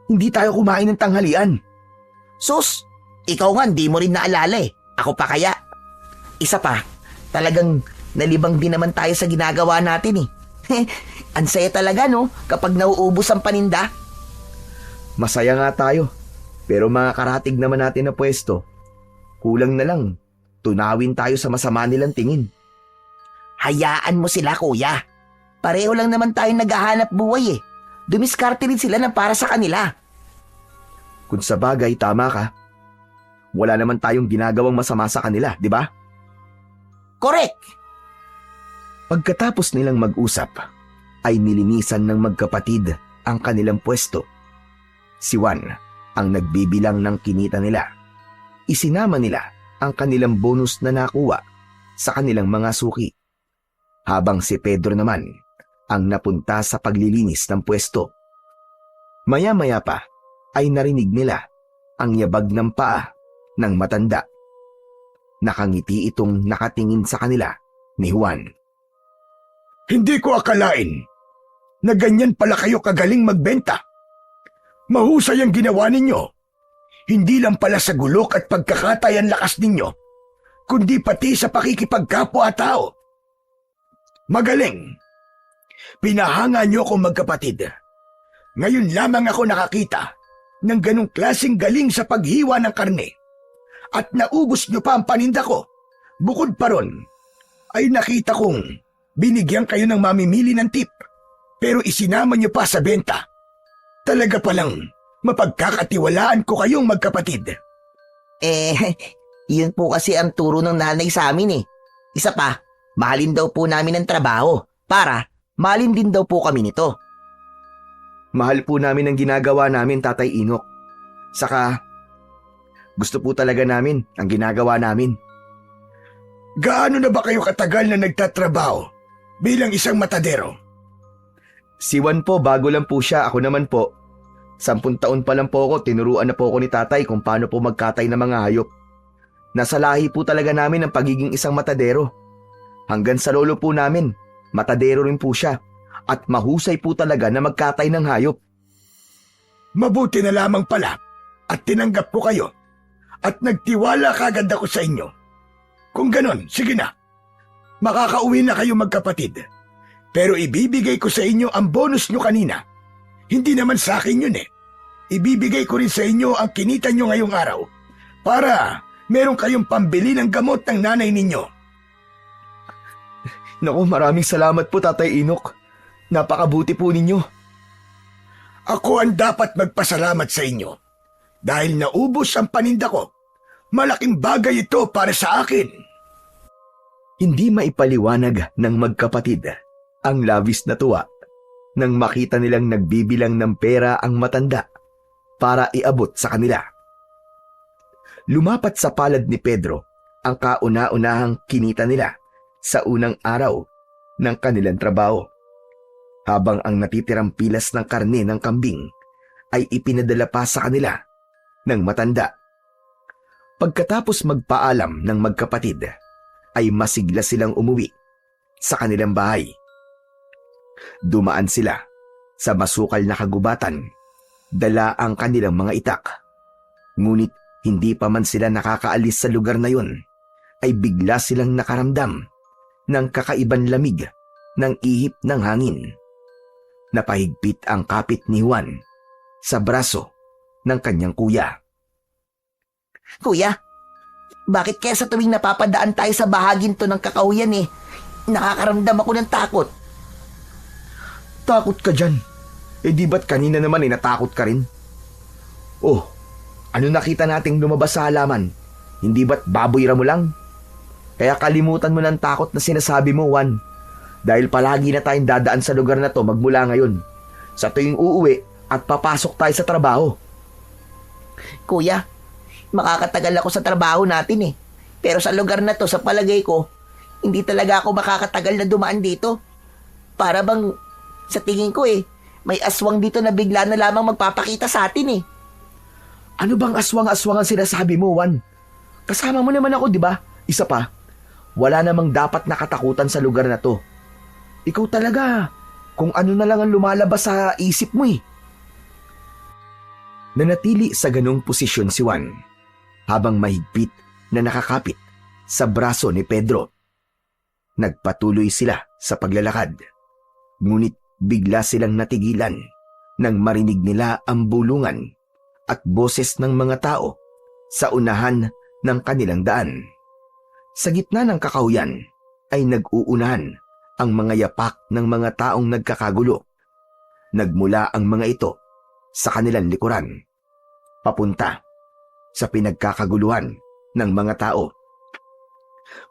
hindi tayo kumain ng tanghalian? Sus, ikaw nga di mo rin naalala eh. Ako pa kaya. Isa pa, talagang nalibang din naman tayo sa ginagawa natin eh. Ang saya talaga no, kapag nauubos ang paninda. Masaya nga tayo, pero mga karatig naman natin na pwesto, kulang na lang, tunawin tayo sa masama nilang tingin. Hayaan mo sila kuya. Pareho lang naman tayo naghahanap buhay eh. Dumiskarte rin sila ng para sa kanila. Kung sa bagay, tama ka. Wala naman tayong ginagawang masama sa kanila, di ba? Correct! Pagkatapos nilang mag-usap, ay nilinisan ng magkapatid ang kanilang pwesto. Si Juan ang nagbibilang ng kinita nila. Isinama nila ang kanilang bonus na nakuha sa kanilang mga suki. Habang si Pedro naman ang napunta sa paglilinis ng pwesto. Maya-maya pa ay narinig nila ang yabag ng paa ng matanda. Nakangiti itong nakatingin sa kanila ni Juan. Hindi ko akalain na ganyan pala kayo kagaling magbenta. Mahusay ang ginawa ninyo. Hindi lang pala sa gulok at pagkakatay ang lakas ninyo, kundi pati sa pakikipagkapwa-tao. Magaling. Pinahanga niyo akong magkapatid. Ngayon lamang ako nakakita ng ganong klaseng galing sa paghiwa ng karne. At naubos niyo pa ang paninda ko. Bukod pa ron, ay nakita kong binigyan kayo ng mamimili ng tip. Pero isinama niyo pa sa benta. Talaga palang mapagkakatiwalaan ko kayong magkapatid. Yun po kasi ang turo ng nanay sa amin eh. Isa pa, mahalin daw po namin ang trabaho para mahalin din daw po kami nito. Mahal po namin ang ginagawa namin, Tatay Inok. Saka, gusto po talaga namin ang ginagawa namin. Gaano na ba kayo katagal na nagtatrabaho bilang isang matadero? Si Juan po, bago lang po siya. Ako naman po, 10 taon pa lang po ako, tinuruan na po ako ni Tatay kung paano po magkatay ng mga hayop. Nasa lahi po talaga namin ang pagiging isang matadero. Hanggang sa lolo po namin, matadero rin po siya. At mahusay po talaga na magkatay ng hayop. Mabuti na lamang pala at tinanggap ko kayo at nagtiwala kagad ako sa inyo. Kung ganon, sige na. Makakauwi na kayo magkapatid. Pero ibibigay ko sa inyo ang bonus nyo kanina. Hindi naman sa akin yun eh. Ibibigay ko rin sa inyo ang kinita nyo ngayong araw para meron kayong pambili ng gamot ng nanay ninyo. Naku, maraming salamat po, Tatay Inok. Napakabuti po ninyo. Ako ang dapat magpasalamat sa inyo. Dahil naubos ang paninda ko. Malaking bagay ito para sa akin. Hindi maipaliwanag ng magkapatid ang labis na tuwa nang makita nilang nagbibilang ng pera ang matanda para iabot sa kanila. Lumapat sa palad ni Pedro ang kauna-unahang kinita nila sa unang araw ng kanilang trabaho. Habang ang natitirang pilas ng karne ng kambing ay ipinadala pa sa kanila ng matanda. Pagkatapos magpaalam ng magkapatid, ay masigla silang umuwi sa kanilang bahay. Dumaan sila sa masukal na kagubatan, dala ang kanilang mga itak. Ngunit hindi pa man sila nakakaalis sa lugar na yun, ay bigla silang nakaramdam ng kakaibang lamig ng ihip ng hangin. Napahigpit ang kapit ni Juan sa braso ng kanyang kuya. Kuya, bakit kaya sa tuwing napapadaan tayo sa bahagin to ng kakahuyan nakakaramdam ako ng takot? Takot ka dyan? Di ba't kanina naman natakot ka rin? Oh, ano nakita nating lumabas sa halaman? Hindi ba't baboy mo lang? Kaya kalimutan mo ng takot na sinasabi mo, Juan. Dahil palagi na tayong dadaan sa lugar na to magmula ngayon. Sa tuwing uuwi at papasok tayo sa trabaho. Kuya, makakatagal ako sa trabaho natin Pero sa lugar na to, sa palagay ko, hindi talaga ako makakatagal na dumaan dito. Para bang, sa tingin ko may aswang dito na bigla na lamang magpapakita sa atin Ano bang aswang-aswang ang sinasabi mo, Juan? Kasama mo naman ako, di ba? Isa pa, wala namang dapat nakatakutan sa lugar na to. Ikaw talaga, kung ano na lang ang lumalabas sa isip mo Nanatili sa ganong posisyon si Juan, habang mahigpit na nakakapit sa braso ni Pedro. Nagpatuloy sila sa paglalakad, ngunit bigla silang natigilan nang marinig nila ang bulungan at boses ng mga tao sa unahan ng kanilang daan. Sa gitna ng kakahuyan ay nag-uunahan ang mga yapak ng mga taong nagkakagulo. Nagmula ang mga ito sa kanilang likuran, papunta sa pinagkakaguluhan ng mga tao.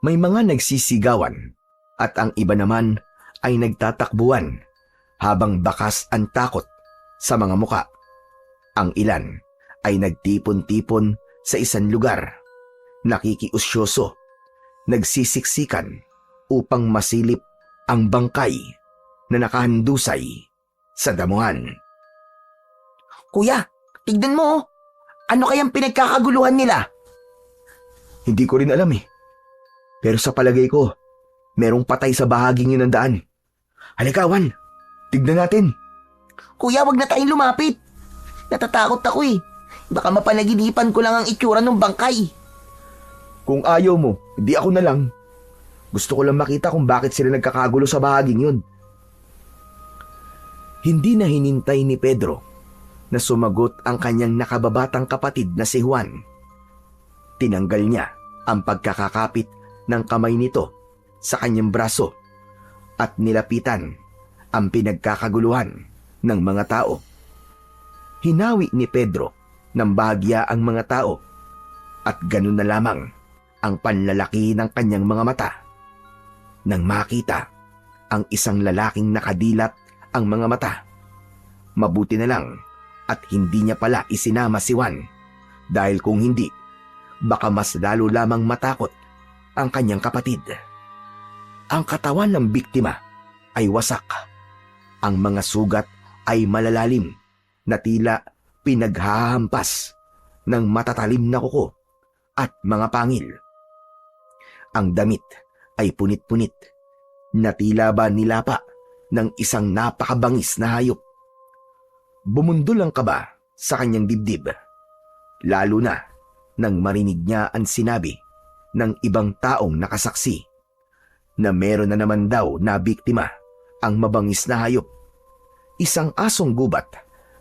May mga nagsisigawan at ang iba naman ay nagtatakbuhan habang bakas ang takot sa mga muka. Ang ilan ay nagtipon-tipon sa isang lugar, nakikiusyoso, nagsisiksikan upang masilip ang bangkay na nakahandusay sa damuhan. Kuya, tignan mo oh. Ano kayang pinagkakaguluhan nila? Hindi ko rin alam eh. Pero sa palagay ko, merong patay sa bahaging yun ng daan. Halika, Juan. Tignan natin. Kuya, wag na tayong lumapit. Natatakot ako eh. Baka mapanaginipan ko lang ang itsura ng bangkay. Kung ayaw mo, hindi ako na lang. Gusto ko lang makita kung bakit sila nagkakagulo sa bahaging yun. Hindi na hinintay ni Pedro na sumagot ang kanyang nakababatang kapatid na si Juan. Tinanggal niya ang pagkakakapit ng kamay nito sa kanyang braso at nilapitan ang pinagkakaguluhan ng mga tao. Hinawi ni Pedro ng bahagya ang mga tao at ganun na lamang ang panlalaki ng kanyang mga mata nang makita ang isang lalaking nakadilat ang mga mata. Mabuti na lang at hindi niya pala isinama si Juan dahil kung hindi, baka mas lalo lamang matakot ang kanyang kapatid. Ang katawan ng biktima ay wasak. Ang mga sugat ay malalalim na tila pinaghahampas ng matatalim na kuko at mga pangil. Ang damit ay punit-punit na tila ba nilapa ng isang napakabangis na hayop. Bumundol ang kaba sa kanyang dibdib, lalo na nang marinig niya ang sinabi ng ibang taong nakasaksi na meron na naman daw na biktima ang mabangis na hayop. Isang asong gubat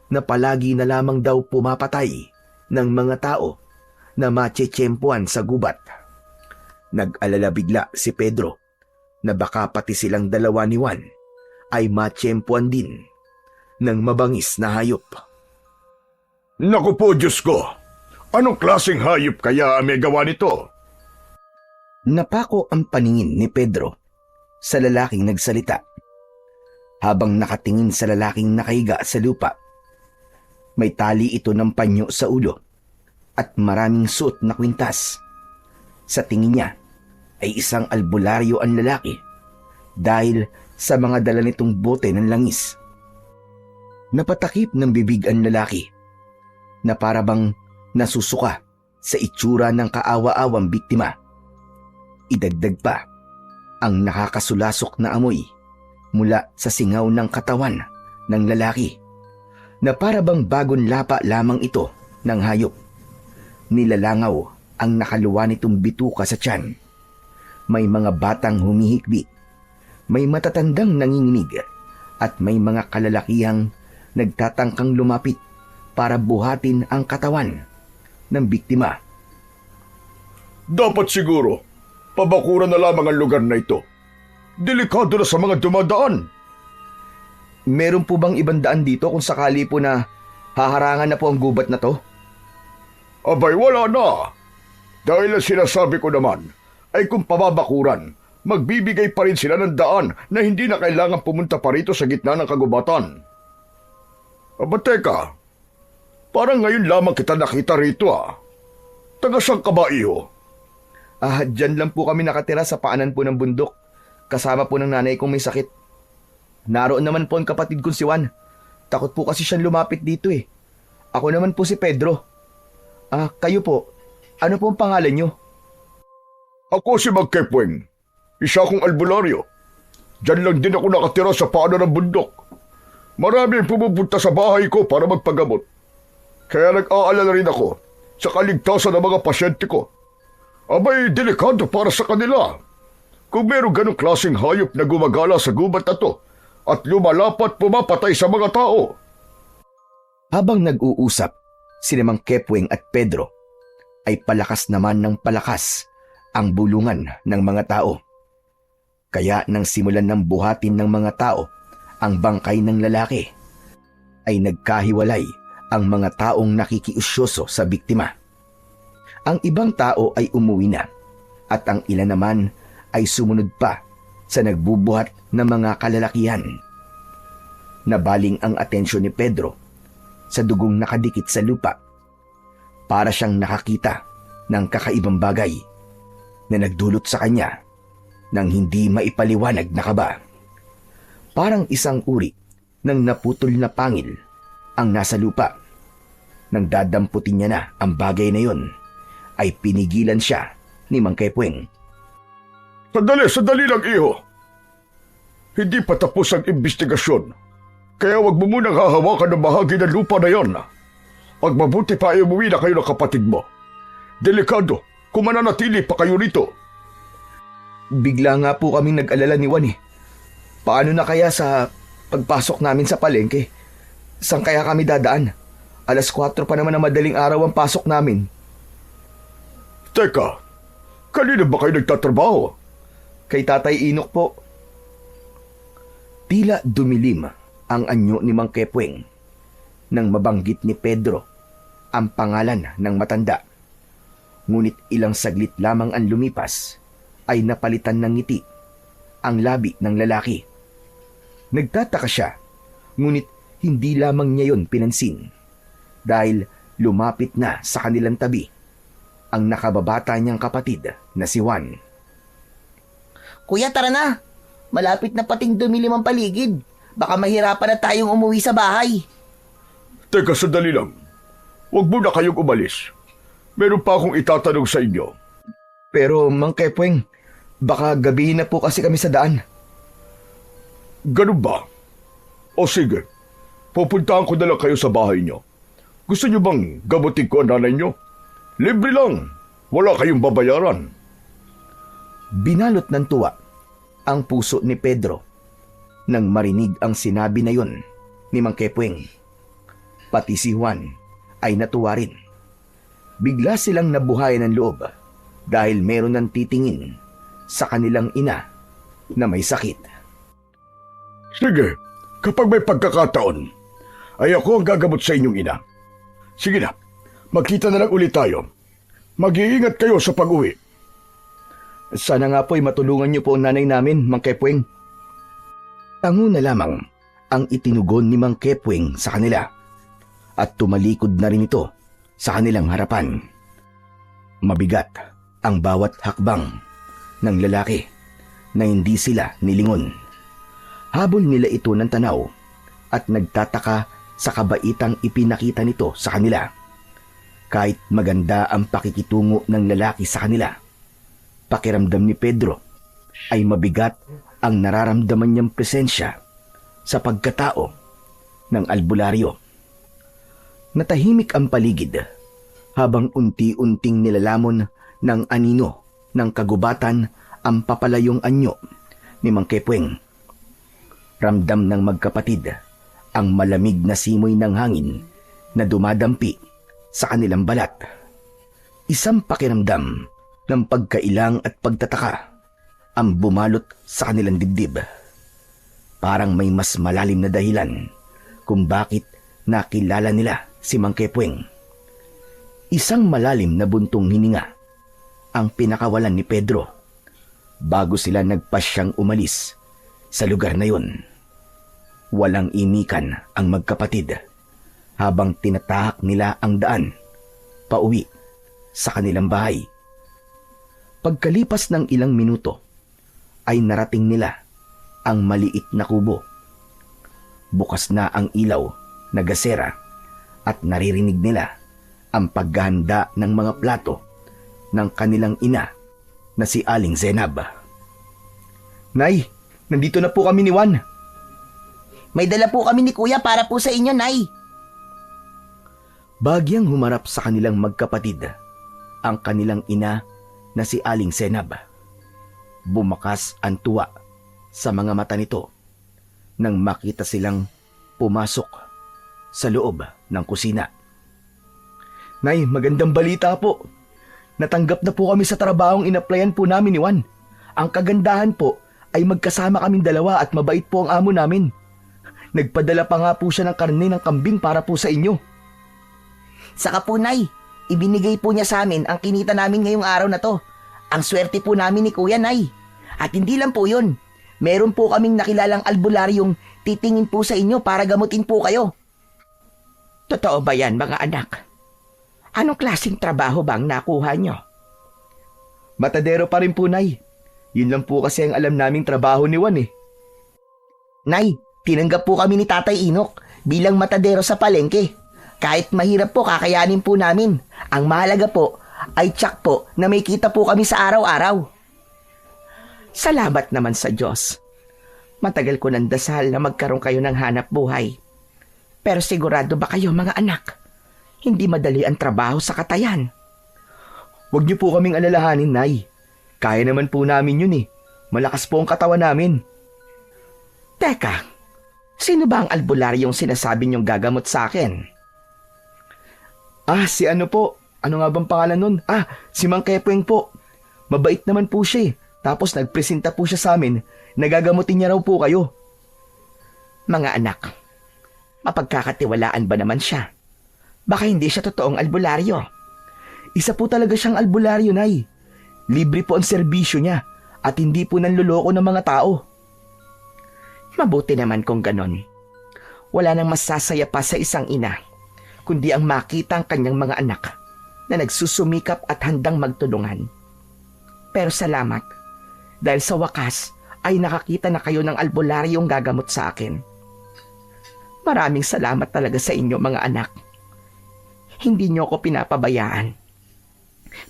na palagi na lamang daw pumapatay ng mga tao na matsetsempuan sa gubat. Nag-alala bigla si Pedro na baka pati silang dalawa ni Juan ay matsempuan din ng mabangis na hayop. Naku po, Diyos ko! Anong klaseng hayop kaya ang may gawa nito? Napako ang paningin ni Pedro sa lalaking nagsalita. Habang nakatingin sa lalaking nakahiga sa lupa, may tali ito ng panyo sa ulo at maraming suot na kwintas. Sa tingin niya ay isang albularyo ang lalaki dahil sa mga dala nitong bote ng langis. Napatakip ng bibig ang lalaki na parabang nasusuka sa itsura ng kaawa-awang biktima. Idagdag pa ang nakakasulasok na amoy mula sa singaw ng katawan ng lalaki na parabang bagong lapa lamang ito ng hayop. Nilalangaw ang nakaluwa nitong bituka sa tiyan. May mga batang humihikbi, may matatandang nanginginig at may mga kalalakihang nagtatangkang lumapit para buhatin ang katawan ng biktima. Dapat siguro, pabakuran na lamang ang lugar na ito. Delikado na sa mga dumadaan. Meron po bang ibang daan dito kung sakali po na haharangan na po ang gubat na to? Abay, wala na. Dahil ang sinasabi ko naman ay kung pababakuran, magbibigay pa rin sila ng daan na hindi na kailangan pumunta pa rito sa gitna ng kagubatan. Aba teka, parang ngayon lamang kita nakita rito ah. Taga saan ka ba, iho? Dyan lang po kami nakatira sa paanan po ng bundok. Kasama po ng nanay kong may sakit. Naroon naman po ang kapatid kong si Juan. Takot po kasi siyang lumapit dito eh. Ako naman po si Pedro. Kayo po, ano po ang pangalan niyo? Ako si Magkepweng. Isa akong albularyo. Diyan lang din ako nakatira sa paanan ng bundok. Maraming pumupunta sa bahay ko para magpagamot. Kaya nag-aalala rin ako sa kaligtasan ng mga pasyente ko. Abay, delikado para sa kanila. Kung meron ganong klaseng hayop na gumagala sa gubat na to at lumalapat pumapatay sa mga tao. Habang nag-uusap, sina Mang Kepweng at Pedro ay palakas naman ng palakas ang bulungan ng mga tao. Kaya nang simulan ng buhatin ng mga tao ang bangkay ng lalaki, ay nagkahiwalay ang mga taong nakikiusyoso sa biktima. Ang ibang tao ay umuwi na at ang ilan naman ay sumunod pa sa nagbubuhat ng mga kalalakihan. Nabaling ang atensyon ni Pedro sa dugong nakadikit sa lupa. Para siyang nakakita ng kakaibang bagay na nagdulot sa kanya ng hindi maipaliwanag na kaba. Parang isang uri ng naputol na pangil ang nasa lupa. Nang dadamputin niya na ang bagay na yon, ay pinigilan siya ni Mang Kepweng. Sandali lang, iho. Hindi pa tapos ang investigasyon. Kaya wag mo munang hahawakan ng bahagi ng lupa na yon. Ang mabuti pa ay umuwi na kayo ng kapatid mo. Delikado kung mananatili pa kayo rito. Bigla nga po kaming nag-alala ni Juan eh. Paano na kaya sa pagpasok namin sa palengke? Saan kaya kami dadaan? 4:00 pa naman na madaling araw ang pasok namin. Teka, kanina ba kayo nagtatrabaho? Kay Tatay Inok po. Tila dumilim ang anyo ni Mang Kepweng nang mabanggit ni Pedro ang pangalan ng matanda. Ngunit ilang saglit lamang ang lumipas ay napalitan ng ngiti ang labi ng lalaki. Nagtataka siya, ngunit hindi lamang niya yon pinansin dahil lumapit na sa kanilang tabi ang nakababata niyang kapatid na si Juan. Kuya, tara na. Malapit na pating dumilim ang paligid. Baka mahirapan na tayong umuwi sa bahay. Teka, sandali lang. Huwag muna kayong umalis. Meron pa akong itatanong sa inyo. Pero Mang Kepweng, baka gabihin na po kasi kami sa daan. Ganun ba? O sige, pupuntahan ko na lang kayo sa bahay nyo. Gusto nyo bang gamutin ko ang nanay nyo? Libre lang. Wala kayong babayaran. Binalot ng tuwa ang puso ni Pedro nang marinig ang sinabi na yon ni Mang Kepweng. Pati si Juan ay natuwa rin. Bigla silang nabuhayan ng loob dahil meron ng titingin sa kanilang ina na may sakit. Sige, kapag may pagkakataon, ay ako ang gagamot sa inyong ina. Sige na, magkita na lang ulit tayo. Mag-iingat kayo sa pag-uwi. Sana nga po'y matulungan niyo po ang nanay namin, Mang Kepweng. Tango na lamang ang itinugon ni Mang Kepweng sa kanila at tumalikod na rin ito sa kanilang harapan. Mabigat ang bawat hakbang ng lalaki na hindi sila nilingon. Habol nila ito ng tanaw at nagtataka sa kabaitang ipinakita nito sa kanila. Kahit maganda ang pakikitungo ng lalaki sa kanila, pakiramdam ni Pedro ay mabigat ang nararamdaman niyang presensya sa pagkatao ng albularyo. Natahimik ang paligid habang unti-unting nilalamon ng anino ng kagubatan ang papalayong anyo ni Mang Kepweng. Ramdam ng magkapatid ang malamig na simoy ng hangin na dumadampi sa kanilang balat. Isang pakiramdam ng pagkailang at pagtataka ang bumalot sa kanilang dibdib. Parang may mas malalim na dahilan kung bakit nakilala nila si Mang Kepweng. Isang malalim na buntong hininga ang pinakawalan ni Pedro bago sila nagpasyang umalis sa lugar na yun. Walang imikan ang magkapatid habang tinatahak nila ang daan pauwi sa kanilang bahay. Pagkalipas ng ilang minuto ay narating nila ang maliit na kubo. Bukas na ang ilaw na gasera at naririnig nila ang paghahanda ng mga plato ng kanilang ina na si Aling Zenab. Nay, nandito na po kami ni Juan. May dala po kami ni Kuya para po sa inyo, Nay. Bagyang humarap sa kanilang magkapatid ang kanilang ina na si Aling Zenab. Bumakas ang tuwa sa mga mata nito nang makita silang pumasok sa loob ng kusina. Nay, magandang balita po. Natanggap na po kami sa trabahong inaplayan po namin ni Juan. Ang kagandahan po ay magkasama kaming dalawa at mabait po ang amo namin. Nagpadala pa nga po siya ng karne ng kambing para po sa inyo. Saka po, Nay, ibinigay po niya sa amin ang kinita namin ngayong araw na to. Ang swerte po namin ni Kuya, Nay. At hindi lang po yun. Meron po kaming nakilalang albularyong titingin po sa inyo para gamutin po kayo. Totoo ba yan, mga anak? Anong klaseng trabaho bang nakuha nyo? Matadero pa rin po, Nay. Yun lang po kasi ang alam naming trabaho ni Juan eh. Nay, tinanggap po kami ni Tatay Inok bilang matadero sa palengke. Kahit mahirap po, kakayanin po namin. Ang mahalaga po ay tiyak po na may kita po kami sa araw-araw. Salamat naman sa Diyos. Matagal ko nang dasal na magkaroon kayo ng hanap buhay. Pero sigurado ba kayo, mga anak? Hindi madali ang trabaho sa katayan. Huwag niyo po kaming alalahanin, Nay. Kaya naman po namin yun eh. Malakas po ang katawan namin. Teka, sino ba ang albularyong sinasabi niyong gagamot sa akin? Si ano po? Ano nga bang pangalan nun? Si Mang Kepweng po. Mabait naman po siya eh. Tapos nagpresenta po siya sa amin na gagamutin niya raw po kayo. Mga anak, mapagkakatiwalaan ba naman siya? Baka hindi siya totoong albularyo. Isa po talaga siyang albularyo, Nay. Libre po ang serbisyo niya at hindi po nanloloko ng mga tao. Mabuti naman kung ganon. Wala nang masasaya pa sa isang ina, kundi ang makita ang kanyang mga anak na nagsusumikap at handang magtulungan. Pero salamat, dahil sa wakas ay nakakita na kayo ng albularyong gagamot sa akin. Maraming salamat talaga sa inyo, mga anak. Hindi niyo ako pinapabayaan.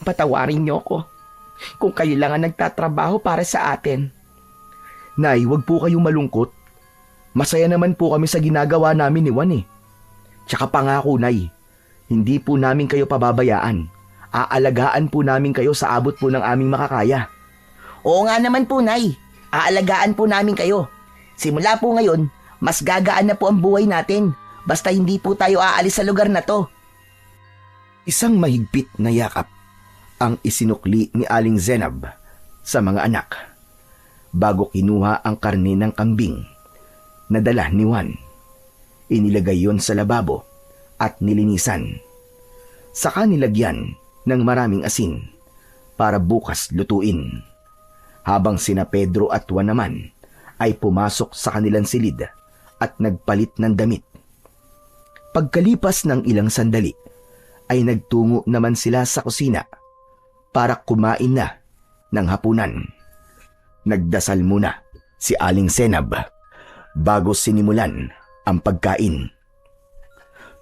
Patawarin niyo ako kung kayo lang ang nagtatrabaho para sa atin. Nay, wag po kayong malungkot. Masaya naman po kami sa ginagawa namin ni Juan eh. Tsaka pangako, Nay, hindi po namin kayo pababayaan. Aalagaan po namin kayo sa abot po ng aming makakaya. Oo nga naman po, Nay. Aalagaan po namin kayo. Simula po ngayon, mas gagaan na po ang buhay natin. Basta hindi po tayo aalis sa lugar na to. Isang mahigpit na yakap ang isinukli ni Aling Zenab sa mga anak bago kinuha ang karne ng kambing na dala ni Juan. Inilagay yon sa lababo at nilinisan. Saka nilagyan ng maraming asin para bukas lutuin. Habang sina Pedro at Juan naman ay pumasok sa kanilang silid at nagpalit ng damit. Pagkalipas ng ilang sandali ay nagtungo naman sila sa kusina para kumain na ng hapunan. Nagdasal muna si Aling Zenab bago sinimulan ang pagkain.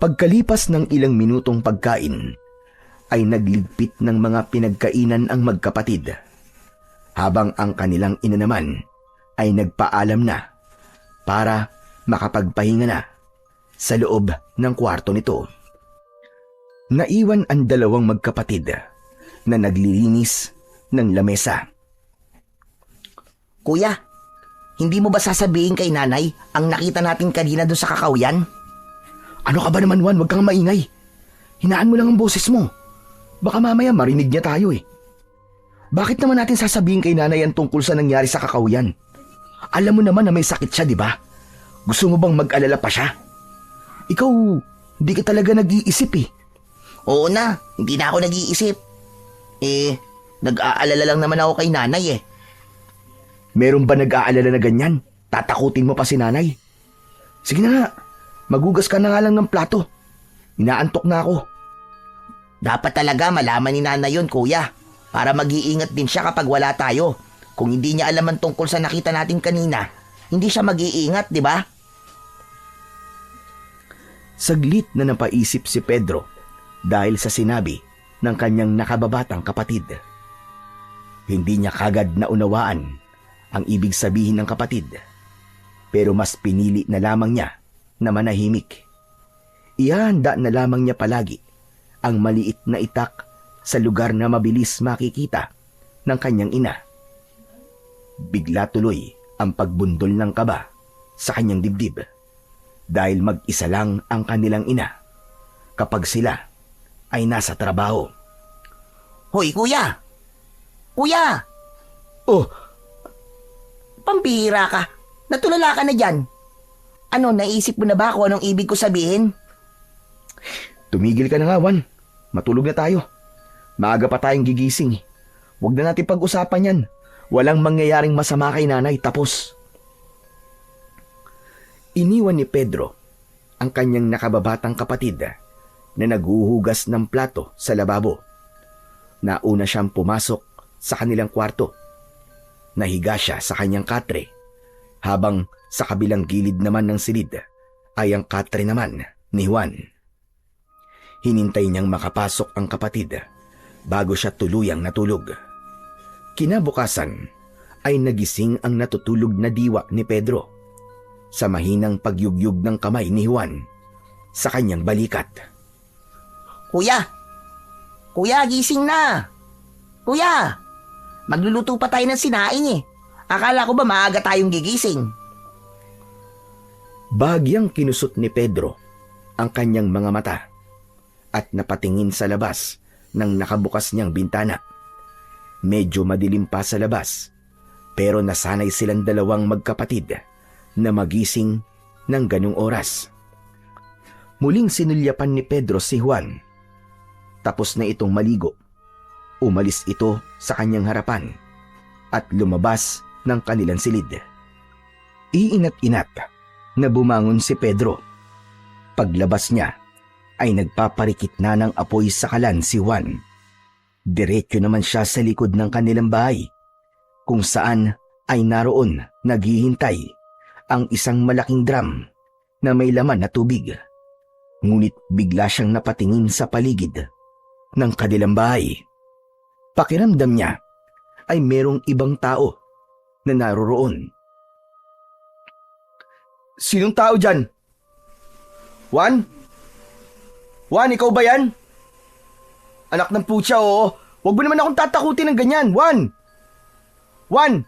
Pagkalipas ng ilang minutong pagkain ay nagligpit ng mga pinagkainan ang magkapatid, habang ang kanilang ina naman ay nagpaalam na para makapagpahinga na sa loob ng kwarto nito. Naiwan ang dalawang magkapatid na naglilinis ng lamesa. Kuya, hindi mo ba sasabihin kay nanay ang nakita natin kanina doon sa kakawyan? Ano ka ba naman, Juan? Huwag kang maingay. Hinaan mo lang ang boses mo. Baka mamaya marinig niya tayo eh. Bakit naman natin sasabihin kay nanay ang tungkol sa nangyari sa kakawyan? Alam mo naman na may sakit siya, di ba? Gusto mo bang mag-alala pa siya? Ikaw, hindi ka talaga nag-iisip eh. Oo na, hindi na ako nag-iisip. Nag-aalala lang naman ako kay nanay eh. Meron ba nag-aalala na ganyan? Tatakutin mo pa si nanay? Sige na nga, magugas ka na nga lang ng plato. Inaantok na ako. Dapat talaga malaman ni nanay yun, kuya. Para mag-iingat din siya kapag wala tayo. Kung hindi niya alam ang tungkol sa nakita natin kanina, hindi siya mag-iingat, di ba? Saglit na napaisip si Pedro dahil sa sinabi ng kanyang nakababatang kapatid. Hindi niya kagad naunawaan ang ibig sabihin ng kapatid, pero mas pinili na lamang niya na manahimik. Ihahanda na lamang niya palagi ang maliit na itak sa lugar na mabilis makikita ng kanyang ina. Bigla tuloy ang pagbundol ng kaba sa kanyang dibdib dahil mag-isa lang ang kanilang ina kapag sila ay nasa trabaho. Hoy, kuya! Kuya! Oh, Pambihira ka. Natulala ka na dyan. Ano, naisip mo na ba kung anong ibig ko sabihin? Tumigil ka na nga, Juan. Matulog na tayo. Maaga pa tayong gigising. Huwag na natin pag-usapan yan. Walang mangyayaring masama kay nanay, tapos. Iniwan ni Pedro ang kanyang nakababatang kapatid na naghuhugas ng plato sa lababo. Nauna siyang pumasok sa kanilang kwarto. Nahiga siya sa kanyang katre, habang sa kabilang gilid naman ng silid ay ang katre naman ni Juan. Hinintay niyang makapasok ang kapatid bago siya tuluyang natulog. Kinabukasan ay nagising ang natutulog na diwa ni Pedro sa mahinang pagyugyug ng kamay ni Juan sa kanyang balikat. Kuya! Kuya, gising na! Kuya! Magluluto pa tayo ng sinaing eh. Akala ko ba maaga tayong gigising? Bahagyang kinusot ni Pedro ang kanyang mga mata at napatingin sa labas ng nakabukas niyang bintana. Medyo madilim pa sa labas, pero nasanay silang dalawang magkapatid na magising ng ganong oras. Muling sinulyapan ni Pedro si Juan. Tapos na itong maligo. Umalis ito sa kanyang harapan at lumabas ng kanilang silid. Iinat-inat na bumangon si Pedro. Paglabas niya ay nagpaparikit na ng apoy sa kalan si Juan. Diretso naman siya sa likod ng kanilang bahay, kung saan ay naroon naghihintay ang isang malaking drum na may laman na tubig. Ngunit bigla siyang napatingin sa paligid ng kanilang bahay. Pakiramdam niya ay merong ibang tao na naroroon. Sinong tao dyan? Juan? Juan, ikaw ba yan? Anak ng putya, oo. Huwag mo naman akong tatakutin ng ganyan, Juan. Juan,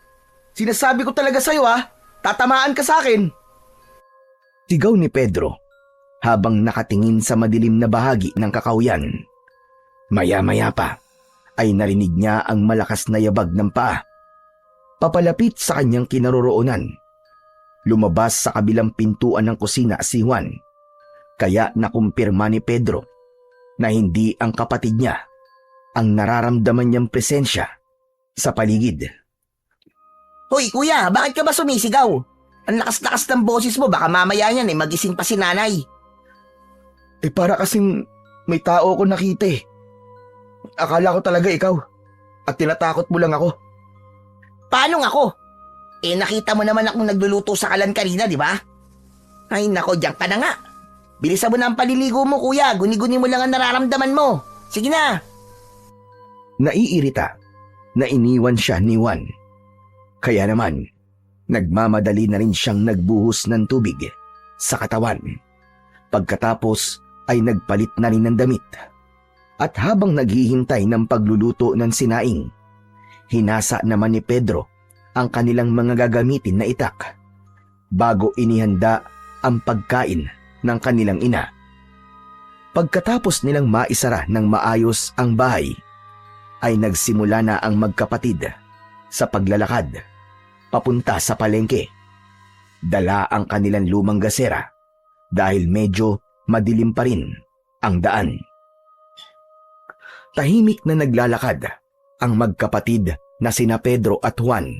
sinasabi ko talaga sa'yo tatamaan ka sa akin. Sigaw ni Pedro habang nakatingin sa madilim na bahagi ng kakawyan. Maya-maya pa ay narinig niya ang malakas na yabag ng paa. Papalapit sa kanyang kinaroroonan. Lumabas sa kabilang pintuan ng kusina si Juan. Kaya nakumpirma ni Pedro na hindi ang kapatid niya ang nararamdaman niyang presensya sa paligid. Hoy kuya, bakit ka ba sumisigaw? Ang lakas-lakas ng boses mo, baka mamaya niyan magising pa si nanay. Para kasing may tao ko nakita eh. Akala ko talaga ikaw at tinatakot mo lang ako. Paano ako? Nakita mo naman akong nagluluto sa kalan kanina, di ba? Ay nako, diyan ka na nga. Bilisan mo na ang paliligo mo, kuya. Guni-guni mo lang ang nararamdaman mo. Sige na. Naiirita na iniwan siya ni Juan. Kaya naman, nagmamadali na rin siyang nagbuhos ng tubig sa katawan. Pagkatapos ay nagpalit na rin ng damit. At habang naghihintay ng pagluluto ng sinaing, hinasa naman ni Pedro ang kanilang mga gagamitin na itak bago inihanda ang pagkain ng kanilang ina. Pagkatapos nilang maisara ng maayos ang bahay, ay nagsimula na ang magkapatid sa paglalakad papunta sa palengke. Dala ang kanilang lumang gasera dahil medyo madilim pa rin ang daan. Tahimik na naglalakad ang magkapatid na sina Pedro at Juan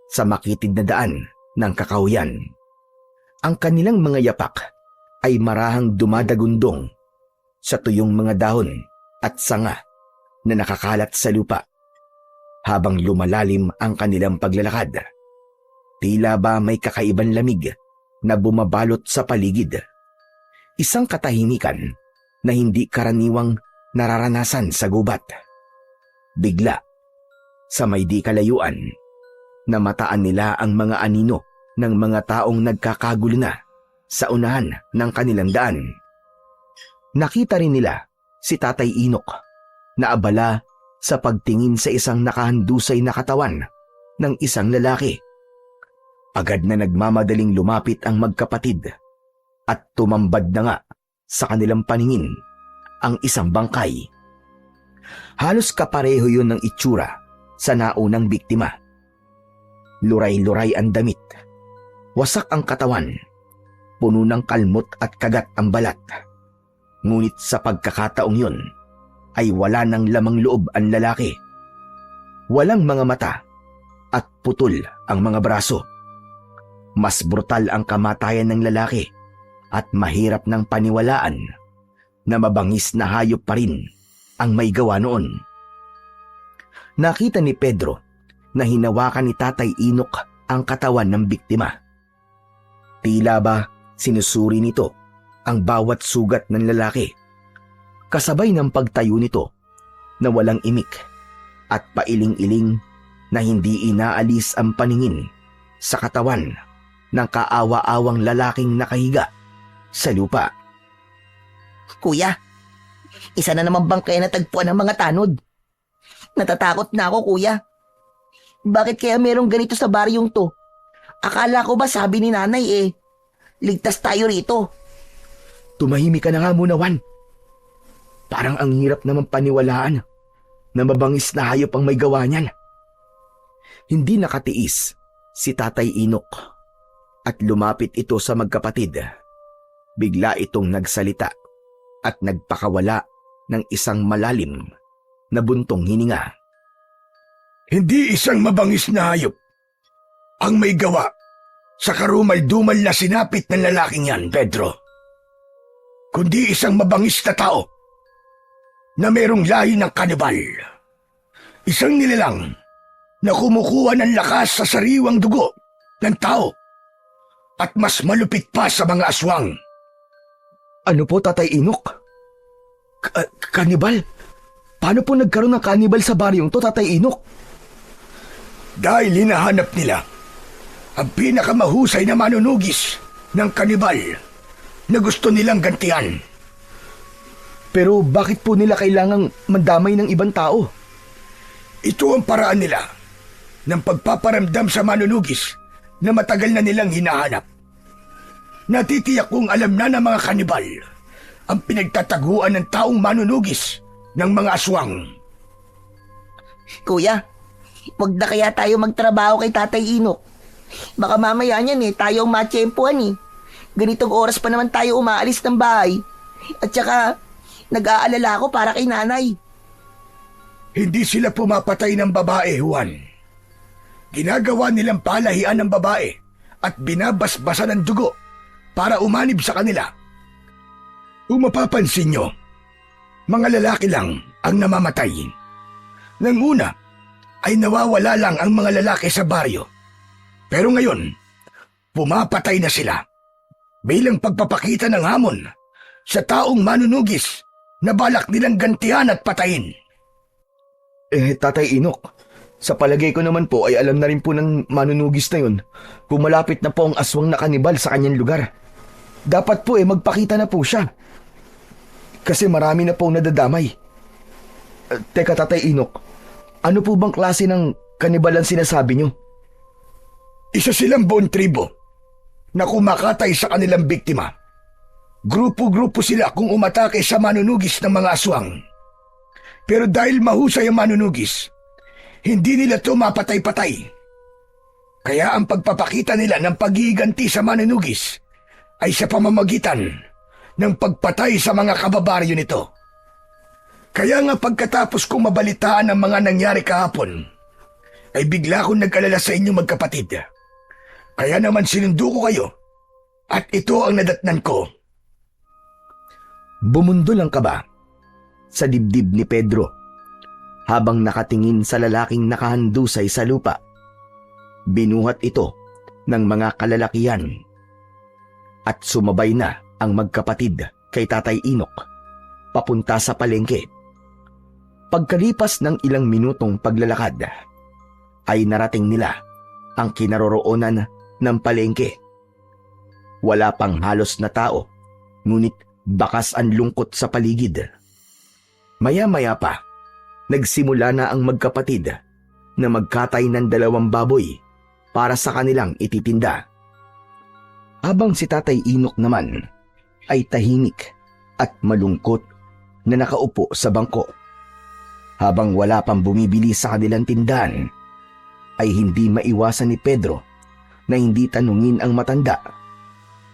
sa makitid na daan ng kakawyan. Ang kanilang mga yapak ay marahang dumadagundong sa tuyong mga dahon at sanga na nakakalat sa lupa. Habang lumalalim ang kanilang paglalakad, tila ba may kakaibang lamig na bumabalot sa paligid. Isang katahimikan na hindi karaniwang nararanasan sa gubat. Bigla, sa may di kalayuan, namataan nila ang mga anino ng mga taong nagkakagulo na sa unahan ng kanilang daan. Nakita rin nila si Tatay Inok na abala sa pagtingin sa isang nakahandusay na katawan ng isang lalaki. Agad na nagmamadaling lumapit ang magkapatid at tumambad na nga sa kanilang paningin ang isang bangkay. Halos kapareho yun ng itsura sa naunang biktima. Luray-luray ang damit. Wasak ang katawan. Puno ng kalmot at kagat ang balat. Ngunit sa pagkakataong yun, ay wala ng lamang loob ang lalaki. Walang mga mata at putol ang mga braso. Mas brutal ang kamatayan ng lalaki at mahirap ng paniwalaan na mabangis na hayop pa rin ang may gawa noon. Nakita ni Pedro na hinawakan ni Tatay Inok ang katawan ng biktima. Tila ba sinusuri nito ang bawat sugat ng lalaki, kasabay ng pagtayo nito na walang imik at pailing-iling na hindi inaalis ang paningin sa katawan ng kaawa-awang lalaking nakahiga sa lupa. Kuya, isa na naman bang kayo natagpuan ng mga tanod? Natatakot na ako, kuya. Bakit kaya merong ganito sa baryong to? Akala ko ba sabi ni nanay ligtas tayo rito. Tumahimik ka na nga muna, Juan. Parang ang hirap naman paniwalaan na mabangis na hayop ang may gawa niyan. Hindi nakatiis si Tatay Inok at lumapit ito sa magkapatid. Bigla itong nagsalita at nagpakawala ng isang malalim na buntong hininga. Hindi isang mabangis na hayop ang may gawa sa karumal-dumal na sinapit ng lalaking yan, Pedro. Kundi isang mabangis na tao na merong lahi ng kanibal. Isang nilalang na kumukuha ng lakas sa sariwang dugo ng tao at mas malupit pa sa mga aswang. Ano po, Tatay Inok? Kanibal? Paano po nagkaroon ng kanibal sa baryong to, Tatay Inok? Dahil hinahanap nila ang pinakamahusay na manunugis ng kanibal na gusto nilang gantian. Pero bakit po nila kailangang mandamay ng ibang tao? Ito ang paraan nila ng pagpaparamdam sa manunugis na matagal na nilang hinahanap. Natitiyak kong alam na ng mga kanibal ang pinagtataguan ng taong manunugis ng mga aswang. Kuya, wag na kaya tayo magtrabaho kay Tatay Inok. Baka mamaya niyan tayo ang matsyempuhan Ganitong oras pa naman tayo umaalis ng bahay. At saka, nag-aalala ako para kay nanay. Hindi sila pumapatay ng babae, Juan. Ginagawa nilang palahian ng babae at binabasbasan ng dugo para umanib sa kanila. Kung mapapansin nyo, mga lalaki lang ang namamatay. Nang una, ay nawawala lang ang mga lalaki sa baryo. Pero ngayon, pumapatay na sila bilang pagpapakita ng hamon sa taong manunugis na balak nilang gantihan at patayin. Tatay Inok, sa palagay ko naman po ay alam na rin po ng manunugis na yun kung malapit na po ang aswang na kanibal sa kanyang lugar. Dapat po magpakita na po siya. Kasi marami na po nadadamay. Teka, Tatay Inok, ano po bang klase ng kanibal ang sinasabi nyo? Isa silang buong tribo na kumakatay sa kanilang biktima. Grupo-grupo sila kung umatake sa manunugis ng mga aswang. Pero dahil mahusay ang manunugis, hindi nila ito mapatay-patay. Kaya ang pagpapakita nila ng pag-iiganti sa manunugis ay sa pamamagitan ng pagpatay sa mga kababaryo nito. Kaya nga pagkatapos kong mabalitaan ang mga nangyari kahapon, ay bigla akong nag-alala sa inyo magkapatid. Kaya naman sinundo ko kayo at ito ang nadatnan ko. Bumundol ang kaba sa dibdib ni Pedro habang nakatingin sa lalaking nakahandusay sa lupa. Binuhat ito ng mga kalalakihan at sumabay na ang magkapatid kay Tatay Inok papunta sa palengke. Pagkalipas ng ilang minutong paglalakad, ay narating nila ang kinaroroonan ng palengke. Wala pang halos na tao, ngunit bakas ang lungkot sa paligid. Maya-maya pa, nagsimula na ang magkapatid na magkatay ng 2 baboy para sa kanilang ititinda. Habang si Tatay Inok naman ay tahimik at malungkot na nakaupo sa bangko. Habang wala pang bumibili sa kanilang tindahan, ay hindi maiwasan ni Pedro na hindi tanungin ang matanda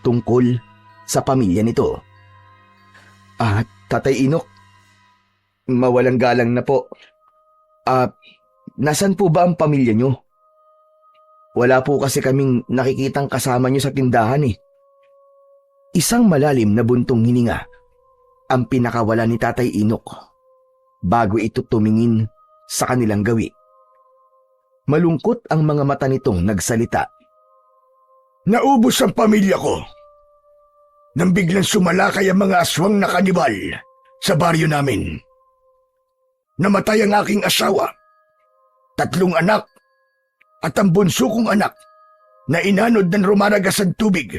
tungkol sa pamilya nito. Tatay Inok, mawalang galang na po. Nasan po ba ang pamilya nyo? Wala po kasi kaming nakikitang kasama nyo sa tindahan eh. Isang malalim na buntong hininga ang pinakawala ni Tatay Inok bago ito tumingin sa kanilang gawi. Malungkot ang mga mata nitong nagsalita. Naubos ang pamilya ko nang biglang sumalakay ang mga aswang na kanibal sa baryo namin. Namatay ang aking asawa, 3 anak, at ang bunso kong anak na inanod ng rumaragas ang tubig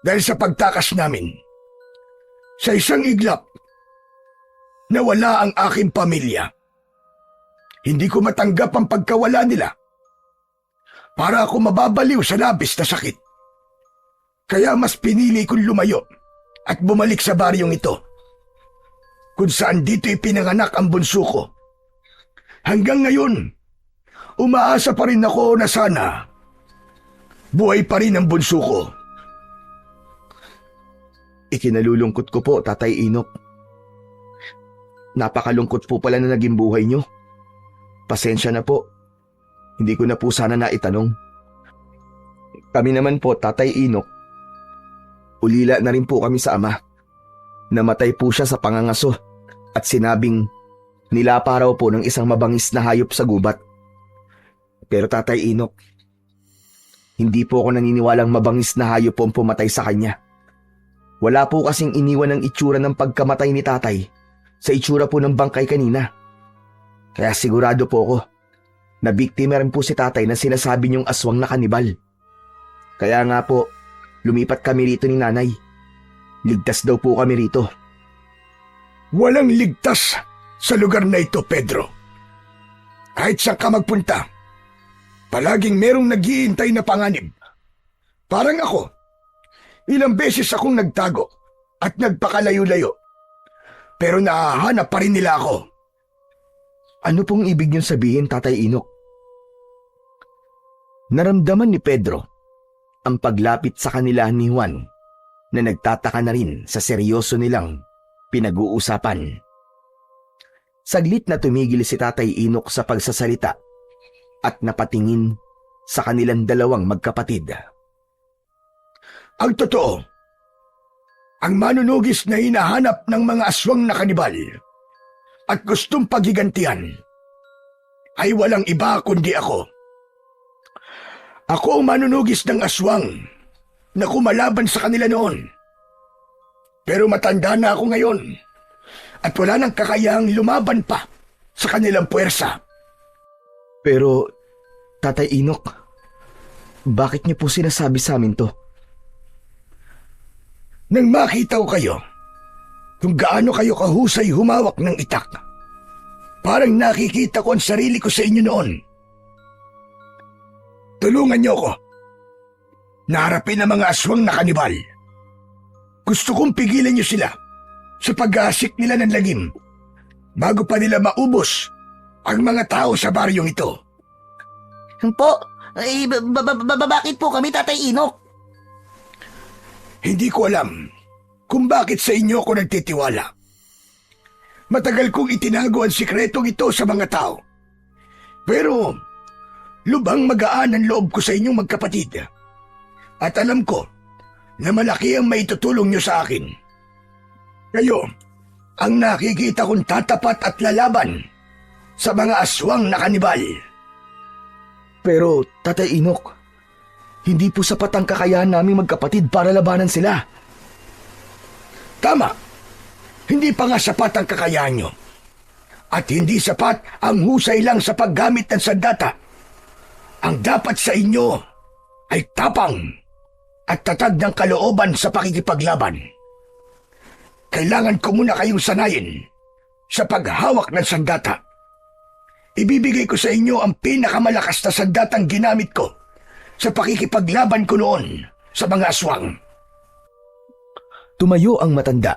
dahil sa pagtakas namin. Sa isang iglap, nawala ang aking pamilya. Hindi ko matanggap ang pagkawala nila. Para ako mababaliw sa labis na sakit. Kaya mas pinili kong lumayo at bumalik sa baryong ito, kung saan dito ipinanganak ang bunso ko. Hanggang ngayon, umaasa pa rin ako na sana buhay pa rin ang bunso ko. Ikinalulungkot ko po, Tatay Inok. Napakalungkot po pala na naging buhay nyo. Pasensya na po. Hindi ko na po sana naitanong. Kami naman po, Tatay Inok, ulila na rin po kami sa ama. Namatay po siya sa pangangaso at sinabing nilapa raw po ng isang mabangis na hayop sa gubat. Pero Tatay Inok, hindi po ako naniniwalang mabangis na hayop po ang pumatay sa kanya. Wala po kasing iniwan ng itsura ng pagkamatay ni tatay sa itsura po ng bangkay kanina. Kaya sigurado po ako na biktima rin po si tatay na sinasabi niyong aswang na kanibal. Kaya nga po, lumipat kami rito ni nanay. Ligtas daw po kami rito. Walang ligtas sa lugar na ito, Pedro. Kahit saan ka magpunta, palaging merong nag-iintay na panganib. Parang ako, ilang beses akong nagtago at nagpakalayo-layo. Pero nahahanap pa rin nila ako. Ano pong ibig niyong sabihin, Tatay Inok? Naramdaman ni Pedro ang paglapit sa kanila ni Juan na nagtataka na rin sa seryoso nilang pinag-uusapan. Saglit na tumigil si Tatay Inok sa pagsasalita at napatingin sa kanilang dalawang magkapatid. Ang totoo, ang manunugis na hinahanap ng mga aswang na kanibal at gustong paghigantihan ay walang iba kundi ako. Ako ang manunugis ng aswang na kumalaban sa kanila noon. Pero matanda na ako ngayon at wala nang kakayahang lumaban pa sa kanilang puwersa. Pero, Tatay Inok, bakit niyo po sinasabi sa amin to? Nang makita ko kayo, kung gaano kayo kahusay humawak ng itak, parang nakikita ko ang sarili ko sa inyo noon. Tulungan niyo ako. Naharapin ang mga aswang na kanibal. Gusto kong pigilan niyo sila sa pag-aasik nila ng lagim bago pa nila maubos ang mga tao sa baryong ito. Po, bakit po kami, Tatay Inok? Hindi ko alam kung bakit sa inyo ako nagtitiwala. Matagal kong itinago ang sikretong ito sa mga tao. Pero lubhang magaan ang loob ko sa inyong magkapatid. At alam ko na malaki ang maitutulong niyo sa akin. Kayo ang nakikita kong tatapat at lalaban sa mga aswang na kanibal. Pero, Tatay Inok, hindi po sapat ang kakayahan naming magkapatid para labanan sila. Tama. Hindi pa nga sapat ang kakayahan nyo. At hindi sapat ang husay lang sa paggamit ng sandata. Ang dapat sa inyo ay tapang at tatag ng kalooban sa pakikipaglaban. Kailangan ko muna kayong sanayin sa paghawak ng sandata. Ibibigay ko sa inyo ang pinakamalakas na sandatang ginamit ko sa pakikipaglaban ko noon sa mga aswang. Tumayo ang matanda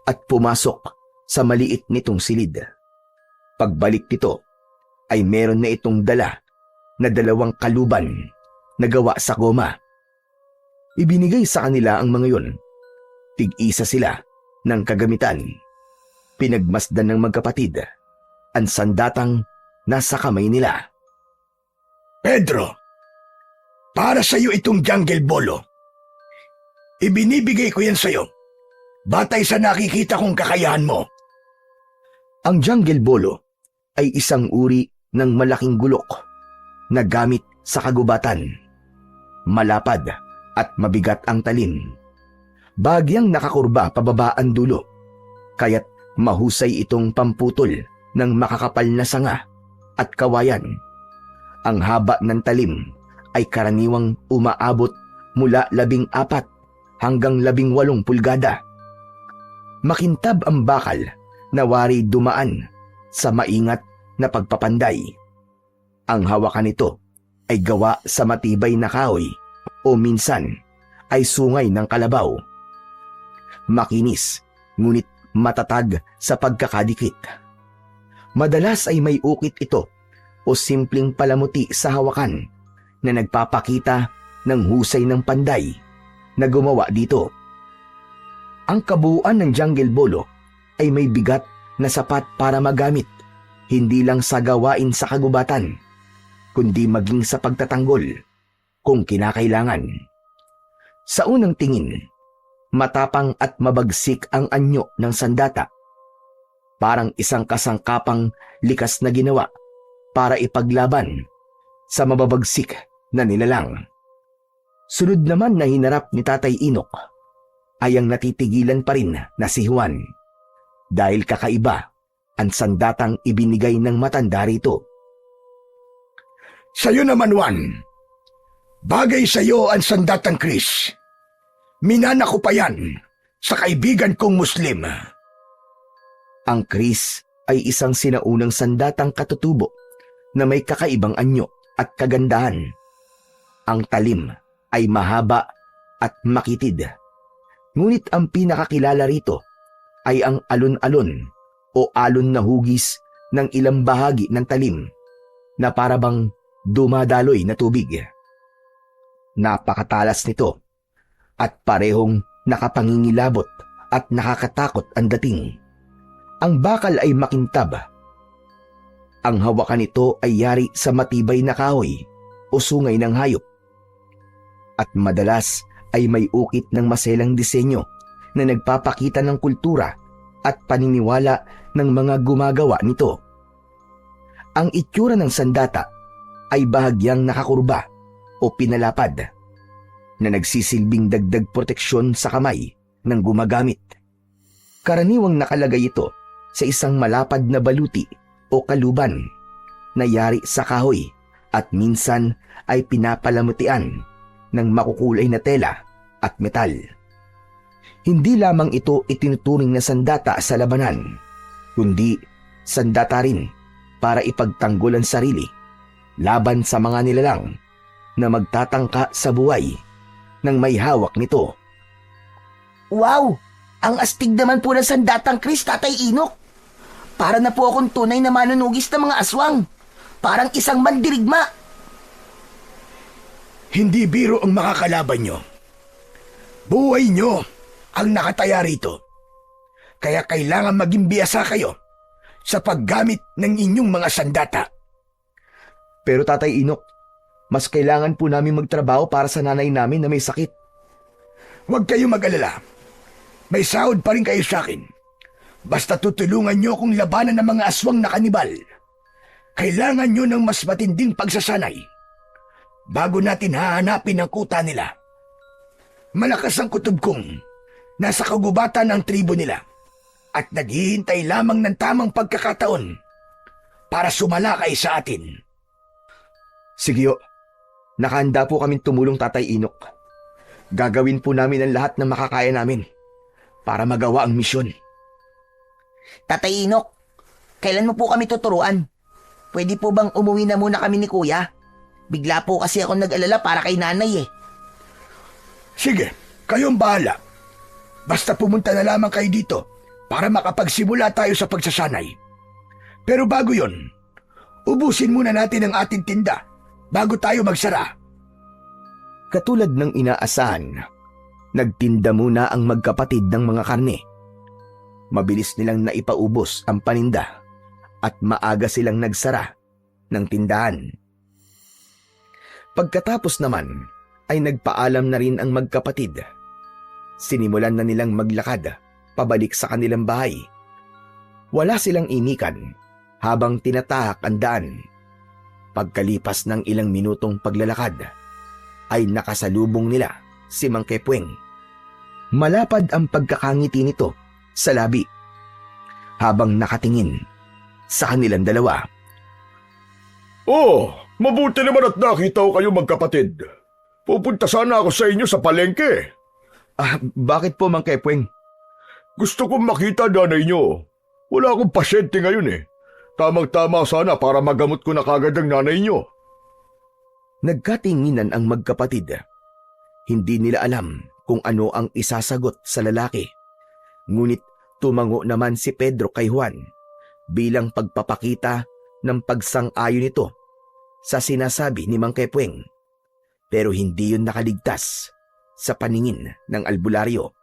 at pumasok sa maliit nitong silid. Pagbalik nito ay meron na itong dala na 2 kaluban na gawa sa goma. Ibinigay sa kanila ang mga yon. Tig-isa sila ng kagamitan. Pinagmasdan ng magkapatid ang sandatang nasa kamay nila. Pedro, para sa iyo itong jungle bolo. Ibinibigay ko yan sa iyo. Batay sa nakikita kong kakayahan mo. Ang jungle bolo ay isang uri ng malaking gulok na gamit sa kagubatan. Malapad at mabigat ang talim. Bagyang nakakurba pababa ang dulo, kaya't mahusay itong pamputol ng makakapal na sanga at kawayan. Ang haba ng talim ay karaniwang umaabot mula 14 hanggang 18 pulgada. Makintab ang bakal na wari dumaan sa maingat na pagpapanday. Ang hawakan nito ay gawa sa matibay na kahoy o minsan ay sungay ng kalabaw. Makinis ngunit matatag sa pagkakadikit. Madalas ay may ukit ito o simpleng palamuti sa hawakan na nagpapakita ng husay ng panday na gumawa dito. Ang kabuuan ng jungle bolo ay may bigat na sapat para magamit hindi lang sa gawain sa kagubatan, kundi maging sa pagtatanggol kung kinakailangan. Sa unang tingin, matapang at mabagsik ang anyo ng sandata. Parang isang kasangkapang likas na ginawa para ipaglaban sa mababagsik na nilalang. Sunod naman na hinarap ni Tatay Inok ay ang natitigilan pa rin na si Juan dahil kakaiba ang sandatang ibinigay ng matanda rito. Sa'yo naman, Juan. Bagay sa'yo ang sandatang Chris. Minana ko pa yan sa kaibigan kong Muslim. Ang Chris ay isang sinaunang sandatang katutubo na may kakaibang anyo at kagandahan. Ang talim ay mahaba at makitid. Ngunit ang pinakakilala rito ay ang alon-alon o alon na hugis ng ilang bahagi ng talim na parabang dumadaloy na tubig. Napakatalas nito at parehong nakapangingilabot at nakakatakot ang dating. Ang bakal ay makintab. Ang hawakan nito ay yari sa matibay na kahoy o sungay ng hayop. At madalas ay may ukit ng maselang disenyo na nagpapakita ng kultura at paniniwala ng mga gumagawa nito. Ang itsura ng sandata ay bahagyang nakakurba o pinalapad na nagsisilbing dagdag proteksyon sa kamay ng gumagamit. Karaniwang nakalagay ito sa isang malapad na baluti o kaluban na yari sa kahoy at minsan ay pinapalamutian ng makukulay na tela at metal. Hindi lamang ito itinuturing na sandata sa labanan, kundi sandata rin para ipagtanggol ang sarili laban sa mga nilalang na magtatangka sa buhay ng may hawak nito. Wow! Ang astig naman po ng sandatang Chris, Tatay Inok. Para na po akong tunay na manunugis ng mga aswang. Parang isang mandirigma. Hindi biro ang makakalaban nyo. Buhay nyo ang nakataya rito. Kaya kailangan maging biyasa kayo sa paggamit ng inyong mga sandata. Pero Tatay Inok, mas kailangan po namin magtrabaho para sa nanay namin na may sakit. Huwag kayong mag-alala. May sahod pa rin kayo sa akin. Basta tutulungan nyo akong labanan ng mga aswang na kanibal. Kailangan nyo ng mas matinding pagsasanay bago natin hahanapin ang kuta nila. Malakas ang kutob kong nasa kagubatan ng tribo nila at naghihintay lamang ng tamang pagkakataon para sumalakay sa atin. Sige, nakahanda po kaming tumulong, Tatay Inok. Gagawin po namin ang lahat na makakaya namin para magawa ang misyon. Tatay Inok, kailan mo po kami tuturuan? Pwede po bang umuwi na muna kami ni Kuya? Bigla po kasi ako nag-alala para kay nanay eh. Sige, kayong bahala. Basta pumunta na lamang kayo dito para makapagsimula tayo sa pagsasanay. Pero bago yon, ubusin muna natin ang ating tinda bago tayo magsara. Katulad ng inaasahan, nagtinda muna ang magkapatid ng mga karne. Mabilis nilang naipaubos ang paninda at maaga silang nagsara ng tindahan. Pagkatapos naman ay nagpaalam na rin ang magkapatid. Sinimulan na nilang maglakad pabalik sa kanilang bahay. Wala silang inikan habang tinatahak ang daan. Pagkalipas ng ilang minutong paglalakad, ay nakasalubong nila si Mang Kepweng. Malapad ang pagkakangiti nito sa labi habang nakatingin sa kanilang dalawa. Oh, mabuti naman at nakita ko kayo magkapatid. Pupunta sana ako sa inyo sa palengke. Bakit po, Mang Kepweng? Gusto kong makita nanay niyo. Wala akong pasyente ngayon eh. Tamang-tama sana para magamot ko na kagad ang nanay niyo. Nagkatinginan ang magkapatid. Hindi nila alam kung ano ang isasagot sa lalaki. Ngunit tumango naman si Pedro kay Juan bilang pagpapakita ng pagsang-ayon nito sa sinasabi ni Mang Kepweng. Pero hindi yun nakaligtas sa paningin ng albularyo.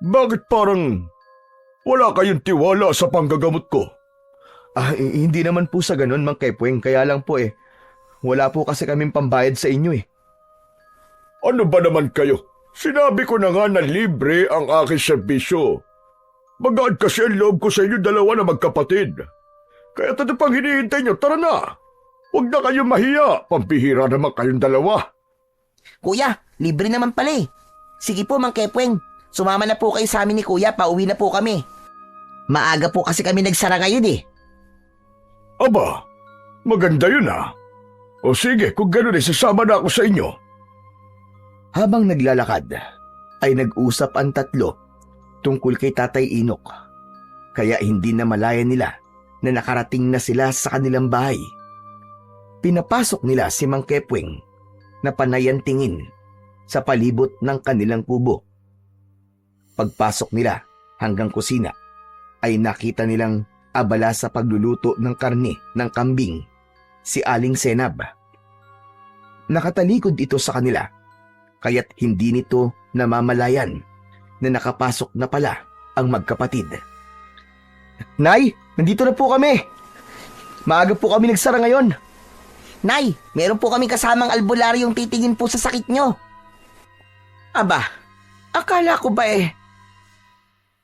Bakit parang wala kayong tiwala sa panggagamot ko? Hindi naman po sa ganun, Mang Kepweng. Kaya lang po wala po kasi kaming pambayad sa inyo eh. Ano ba naman kayo? Sinabi ko na nga na libre ang aking serbisyo. Magaan kasi ang loob ko sa inyo dalawa na magkapatid. Kaya ano pang hinihintay nyo? Tara na! Huwag na kayong mahiya. Pampihira naman kayong dalawa. Kuya, libre naman pala eh. Sige po, Mang Kepweng. Sumama na po kayo sa amin ni Kuya, pauwi na po kami. Maaga po kasi kami nagsara ngayon eh. Aba, maganda yun ah. O sige, kung gano'n sasama na ako sa inyo. Habang naglalakad, ay nag-usap ang tatlo tungkol kay Tatay Inok. Kaya hindi na malaya nila na nakarating na sila sa kanilang bahay. Pinapasok nila si Mang Kepweng na panayan tingin sa palibot ng kanilang kubo. Pagpasok nila hanggang kusina ay nakita nilang abala sa pagluluto ng karne ng kambing si Aling Senab. Nakatalikod ito sa kanila kaya't hindi nito namamalayan na nakapasok na pala ang magkapatid. Nay, nandito na po kami. Maaga po kami nagsara ngayon. Nay, meron po kami kasamang albularyong titingin po sa sakit nyo. Aba, akala ko ba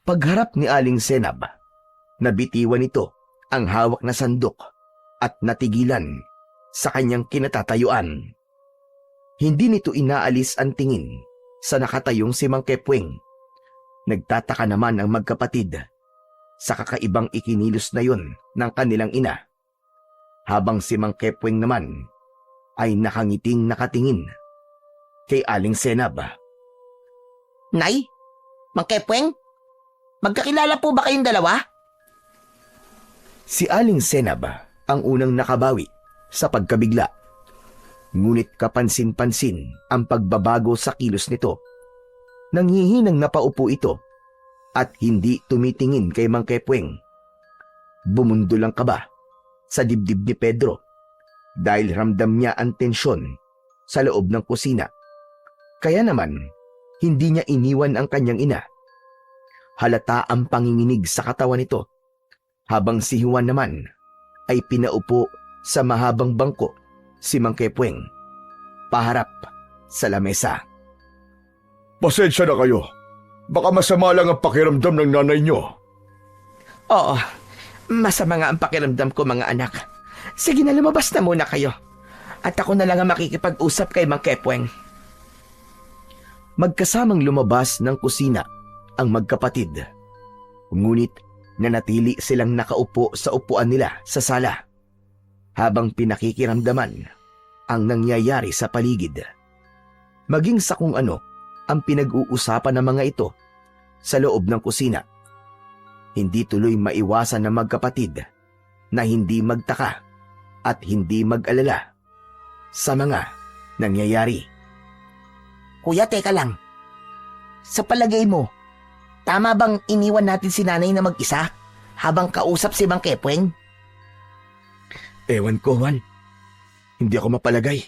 Pagharap ni Aling Senab, nabitiwan ito ang hawak na sandok at natigilan sa kanyang kinatatayuan. Hindi nito inaalis ang tingin sa nakatayong si Mang Kepweng. Nagtataka naman ang magkapatid sa kakaibang ikinilos na yon ng kanilang ina. Habang si Mang Kepweng naman ay nakangiting nakatingin kay Aling Senab. Nay, Mang Kepweng, magkakilala po ba kayong dalawa? Si Aling Senab ang unang nakabawi sa pagkabigla. Ngunit kapansin-pansin ang pagbabago sa kilos nito. Nanghihinang napaupo ito at hindi tumitingin kay Mang Kepweng. Bumundol ang kaba sa dibdib ni Pedro dahil ramdam niya ang tensyon sa loob ng kusina. Kaya naman, hindi niya iniwan ang kanyang ina. Halata ang panginginig sa katawan nito habang si Juan naman ay pinaupo sa mahabang bangko si Mang Kepweng paharap sa lamesa. Pasensya na kayo. Baka masama lang ang pakiramdam ng nanay nyo. Oo, masama nga ang pakiramdam ko mga anak. Sige na, lumabas na muna kayo. At ako na lang ang makikipag-usap kay Mang Kepweng. Magkasamang lumabas ng kusina ang magkapatid. Ngunit nanatili silang nakaupo sa upuan nila sa sala habang pinakikiramdaman ang nangyayari sa paligid. Maging sa kung ano ang pinag-uusapan ng mga ito sa loob ng kusina. Hindi tuloy maiwasan ng magkapatid na hindi magtaka at hindi mag-alala sa mga nangyayari. Kuya, teka lang. Sa palagay mo, tama bang iniwan natin si nanay na mag-isa habang kausap si Mang Kepweng? Ewan ko, Juan. Hindi ako mapalagay.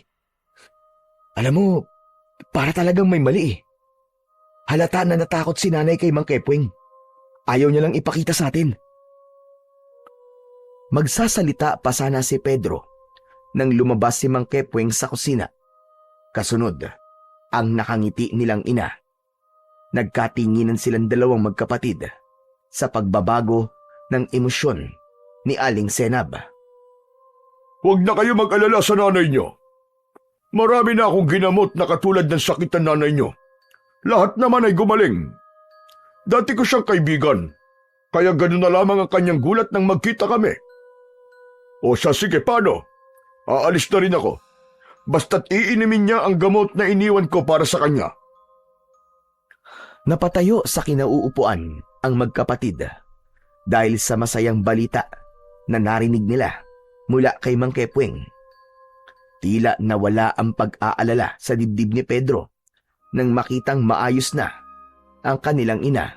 Alam mo, para talagang may mali eh. Halata na natakot si nanay kay Mang Kepweng. Ayaw niya lang ipakita sa atin. Magsasalita pa sana si Pedro nang lumabas si Mang Kepweng sa kusina. Kasunod, ang nakangiti nilang ina. Nagkatinginan silang dalawang magkapatid sa pagbabago ng emosyon ni Aling Senab. Huwag na kayo mag-alala sa nanay niyo. Marami na akong ginamot na katulad ng sakit ng nanay niyo. Lahat naman ay gumaling. Dati ko siyang kaibigan, kaya ganun na lamang ang kanyang gulat nang magkita kami. O siya, sige, paano? Aalis na rin ako. Basta't iinimin niya ang gamot na iniwan ko para sa kanya. Napatayo sa kinauupuan ang magkapatid dahil sa masayang balita na narinig nila mula kay Mang Kepweng. Tila nawala ang pag-aalala sa dibdib ni Pedro nang makitang maayos na ang kanilang ina.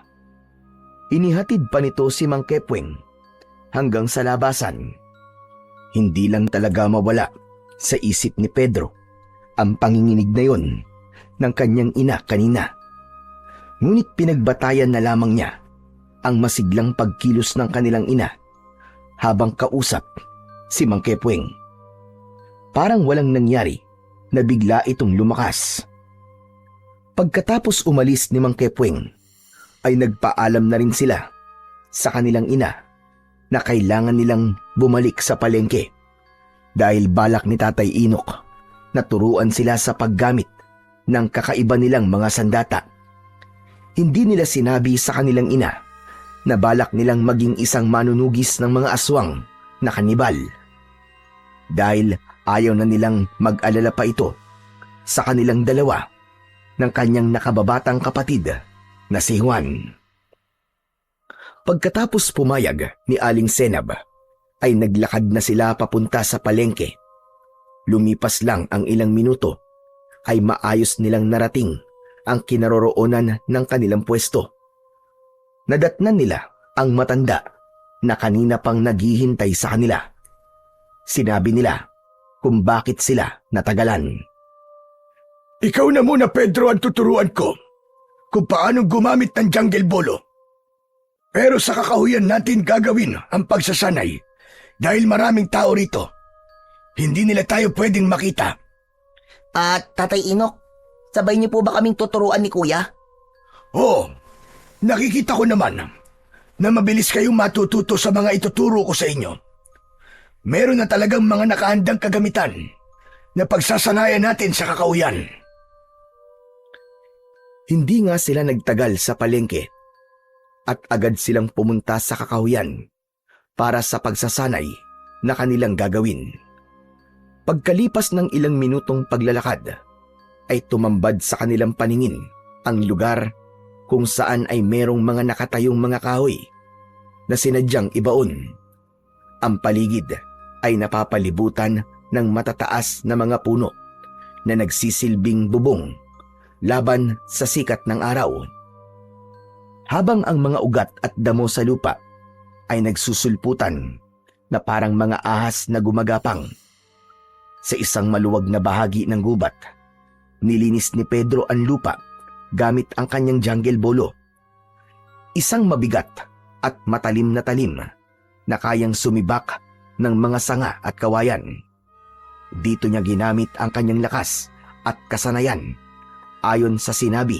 Inihatid pa nito si Mang Kepweng hanggang sa labasan. Hindi lang talaga mawala sa isip ni Pedro ang panginginig na yon ng kanyang ina kanina. Ngunit pinagbatayan na lamang niya ang masiglang pagkilos ng kanilang ina habang kausap si Mang Kepweng. Parang walang nangyari na bigla itong lumakas. Pagkatapos umalis ni Mang Kepweng, ay nagpaalam na rin sila sa kanilang ina na kailangan nilang bumalik sa palengke dahil balak ni Tatay Inok na turuan sila sa paggamit ng kakaiba nilang mga sandata. Hindi nila sinabi sa kanilang ina na balak nilang maging isang manunugis ng mga aswang na kanibal. Dahil ayaw na nilang mag-alala pa ito sa kanilang dalawa ng kanyang nakababatang kapatid na si Juan. Pagkatapos pumayag ni Aling Senab, ay naglakad na sila papunta sa palengke. Lumipas lang ang ilang minuto, ay maayos nilang narating ang kinaroroonan ng kanilang pwesto. Nadatnan nila ang matanda na kanina pang naghihintay sa kanila. Sinabi nila kung bakit sila natagalan. Ikaw na muna, Pedro, ang tuturuan ko kung paano gumamit ng jungle bolo. Pero sa kakahuyan natin gagawin ang pagsasanay dahil maraming tao rito. Hindi nila tayo pwedeng makita. Tatay Inok, sabay niyo po ba kaming tuturuan ni Kuya? Oo, nakikita ko naman na mabilis kayong matututo sa mga ituturo ko sa inyo. Meron na talagang mga nakahandang kagamitan na pagsasanayan natin sa kakahuyan. Hindi nga sila nagtagal sa palengke at agad silang pumunta sa kakahuyan para sa pagsasanay na kanilang gagawin. Pagkalipas ng ilang minutong paglalakad, ay tumambad sa kanilang paningin ang lugar kung saan ay merong mga nakatayong mga kahoy na sinadyang ibaon. Ang paligid ay napapalibutan ng matataas na mga puno na nagsisilbing bubong laban sa sikat ng araw. Habang ang mga ugat at damo sa lupa ay nagsusulputan na parang mga ahas na gumagapang. Sa isang maluwag na bahagi ng gubat, nilinis ni Pedro ang lupa gamit ang kanyang jungle bolo. Isang mabigat at matalim na talim na kayang sumibak ng mga sanga at kawayan. Dito niya ginamit ang kanyang lakas at kasanayan ayon sa sinabi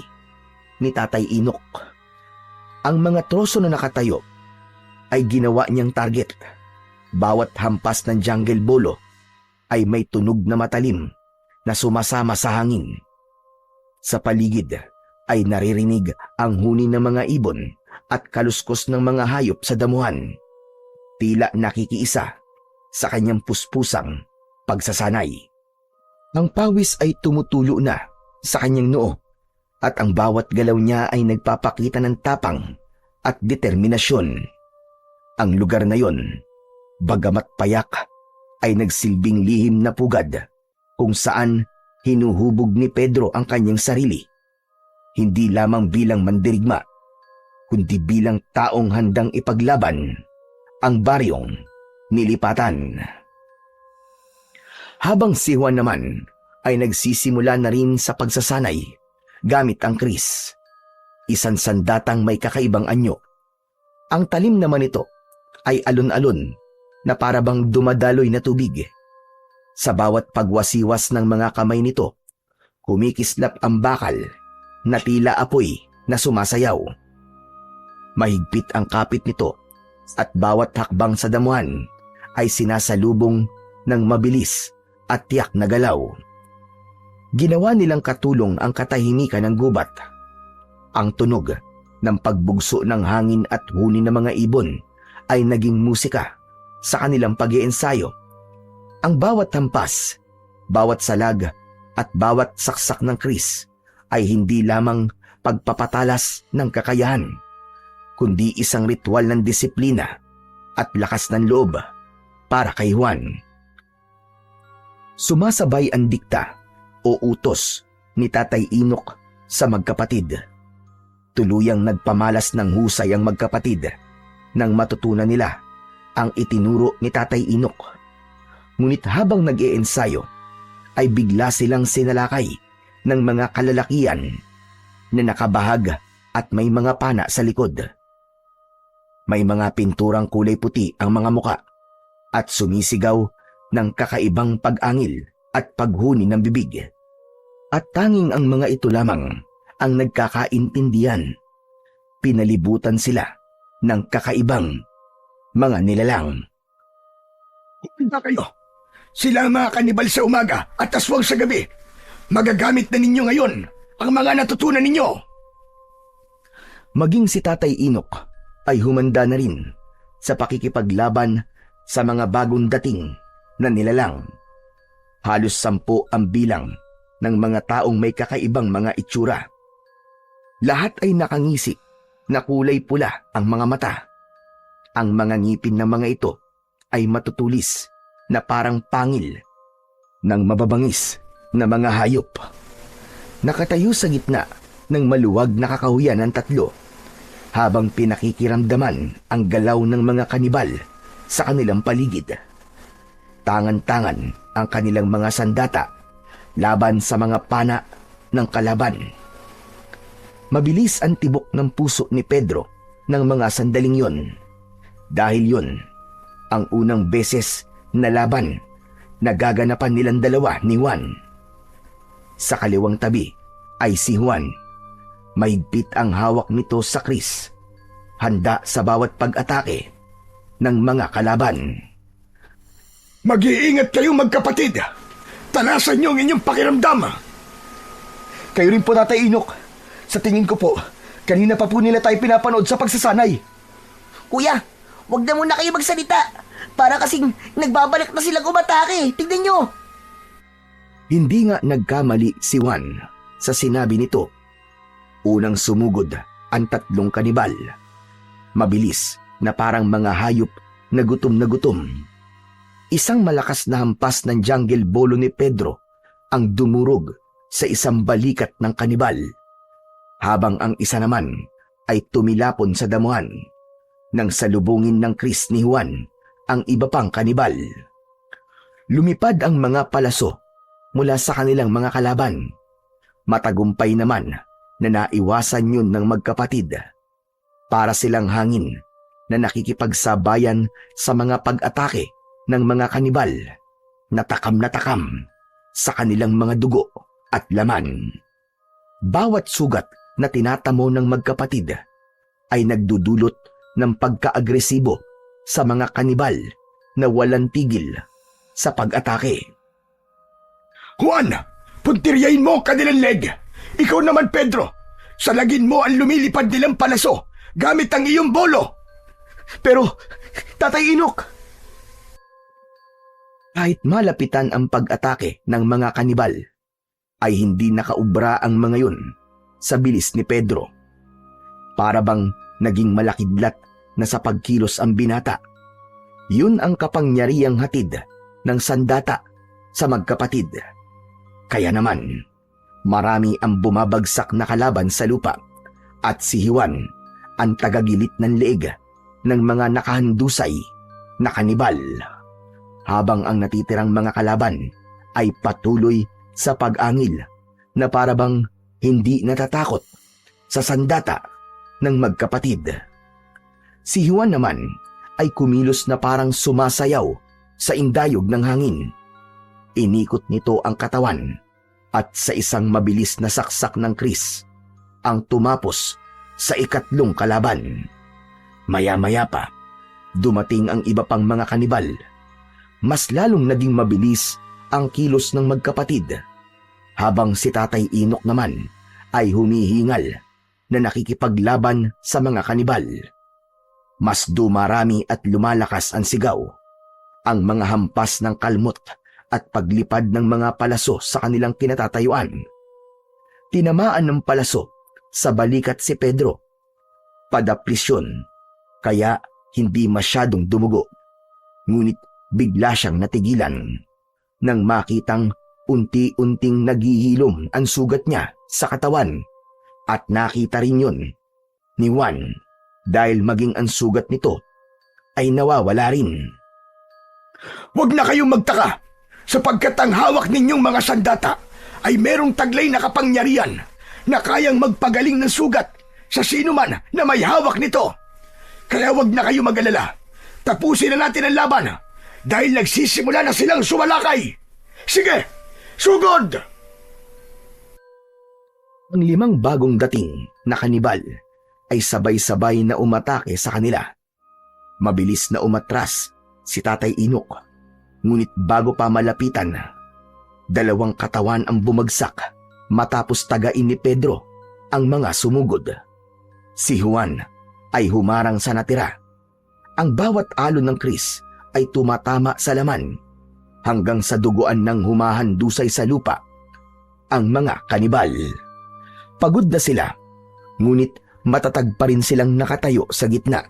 ni Tatay Inok. Ang mga troso na nakatayo ay ginawa niyang target. Bawat hampas ng jungle bolo ay may tunog na matalim na sumasama sa hangin. Sa paligid ay naririnig ang huni ng mga ibon at kaluskos ng mga hayop sa damuhan. Tila nakikiisa sa kanyang puspusang pagsasanay. Ang pawis ay tumutulo na sa kanyang noo at ang bawat galaw niya ay nagpapakita ng tapang at determinasyon. Ang lugar na yon, bagamat payak, ay nagsilbing lihim na pugad kung saan hinuhubog ni Pedro ang kanyang sarili. Hindi lamang bilang mandirigma, kundi bilang taong handang ipaglaban ang baryong nilipatan. Habang si Juan naman ay nagsisimula na rin sa pagsasanay gamit ang kris. Isang sandatang may kakaibang anyo. Ang talim naman nito ay alon-alon na parabang dumadaloy na tubig. Sa bawat pagwasiwas ng mga kamay nito, kumikislap ang bakal na tila apoy na sumasayaw. Mahigpit ang kapit nito at bawat hakbang sa damuhan ay sinasalubong ng mabilis at tiyak na galaw. Ginawa nilang katulong ang katahimikan ng gubat. Ang tunog ng pagbugso ng hangin at huni ng mga ibon ay naging musika sa kanilang pag-iensayo. Ang bawat hampas, bawat salag at bawat saksak ng kris ay hindi lamang pagpapatalas ng kakayahan, kundi isang ritual ng disiplina at lakas ng loob para kay Juan. Sumasabay ang dikta o utos ni Tatay Inok sa magkapatid. Tuluyang nagpamalas ng husay ang magkapatid nang matutunan nila ang itinuro ni Tatay Inok. Ngunit habang nag-iensayo ay bigla silang sinalakay ng mga kalalakian na nakabahag at may mga pana sa likod. May mga pinturang kulay puti ang mga muka at sumisigaw ng kakaibang pag-angil at paghuni ng bibig. At tanging ang mga ito lamang ang nagkakaintindihan. Pinalibutan sila ng kakaibang mga nilalang. Hindi kayo. Sila ang mga kanibal sa umaga at aswang sa gabi. Magagamit na ninyo ngayon ang mga natutunan ninyo. Maging si Tatay Inok ay humanda na rin sa pakikipaglaban sa mga bagong dating na nilalang. Halos 10 ang bilang ng mga taong may kakaibang mga itsura. Lahat ay nakangisi na kulay pula ang mga mata. Ang mga ngipin ng mga ito ay matutulis na parang pangil ng mababangis na mga hayop. Nakatayo sa gitna ng maluwag na kakahuyan ng 3 habang pinakikiramdaman ang galaw ng mga kanibal sa kanilang paligid. Tangan-tangan ang kanilang mga sandata laban sa mga pana ng kalaban. Mabilis ang tibok ng puso ni Pedro ng mga sandaling yon. Dahil yon ang unang beses na laban na gaganapan nilang dalawa ni Juan. Sa kaliwang tabi ay si Juan. Mahigpit ang hawak nito sa kris, handa sa bawat pag-atake ng mga kalaban. Mag-iingat kayo magkapatid. Talasan niyo ang inyong pakiramdam. Kayo rin po, Tatay Inok. Sa tingin ko po, kanina pa po nila tayo pinapanood sa pagsasanay. Kuya, wag na muna kayo magsalita. Para kasing nagbabalik na silang umatake. Tignan nyo. Hindi nga nagkamali si Juan sa sinabi nito. Unang sumugod ang 3 kanibal. Mabilis na parang mga hayop na gutom na gutom. Isang malakas na hampas ng jungle bolo ni Pedro ang dumurog sa isang balikat ng kanibal, habang ang isa naman ay tumilapon sa damuhan nang salubungin ng kris ni Juan ang iba pang kanibal. Lumipad ang mga palaso mula sa kanilang mga kalaban. Matagumpay naman na naiwasan yun ng magkapatid. Para silang hangin na nakikipagsabayan sa mga pag-atake ng mga kanibal na takam sa kanilang mga dugo at laman. Bawat sugat na tinatamo ng magkapatid ay nagdudulot ng pagka-agresibo sa mga kanibal na walang tigil sa pag-atake. Juan, puntiryahin mo ang kanilang leg. Ikaw naman, Pedro, salagin mo ang lumilipad nilang palaso gamit ang iyong bolo. Pero, Tatay Inok, kahit malapitan ang pag-atake ng mga kanibal, ay hindi nakaubra ang mga yun sa bilis ni Pedro. Para bang naging malakidlat na sa pagkilos ang binata. Yun ang kapangyarihang hatid ng sandata sa magkapatid. Kaya naman, marami ang bumabagsak na kalaban sa lupa at si Juan ang tagagilit ng leeg ng mga nakahandusay na kanibal. Habang ang natitirang mga kalaban ay patuloy sa pag-angil na parabang hindi natatakot sa sandata ng magkapatid. Si Juan naman ay kumilos na parang sumasayaw sa indayog ng hangin. Inikot nito ang katawan at sa isang mabilis na saksak ng Kris ang tumapos sa ikatlong kalaban. Maya-maya pa, dumating ang iba pang mga kanibal. Mas lalong naging mabilis ang kilos ng magkapatid, habang si Tatay Inok naman ay humihingal na nakikipaglaban sa mga kanibal. Mas dumarami at lumalakas ang sigaw, ang mga hampas ng kalmot at paglipad ng mga palaso sa kanilang kinatatayuan. Tinamaan ng palaso sa balikat si Pedro. Padaplisyon, kaya hindi masyadong dumugo. Ngunit bigla siyang natigilan nang makitang unti-unting naghihilom ang sugat niya sa katawan, at nakita rin yun ni Juan dahil maging ang sugat nito ay nawawala rin. Huwag na kayong magtaka, sapagkat ang hawak ninyong mga sandata ay merong taglay na kapangyarihan na kayang magpagaling ng sugat sa sino man na may hawak nito. Kaya huwag na kayo mag-alala. Tapusin na natin ang laban dahil nagsisimula na silang sumalakay. Sige, sugod! Ang 5 bagong dating na kanibal ay sabay-sabay na umatake sa kanila. Mabilis na umatras si Tatay Inok, ngunit bago pa malapitan, 2 katawan ang bumagsak matapos tagain ni Pedro ang mga sumugod. Si Juan ay humarang sa natira. Ang bawat alon ng Kris ay tumatama sa laman hanggang sa duguan ng humahandusay sa lupa ang mga kanibal. Pagod na sila, ngunit matatag pa rin silang nakatayo sa gitna.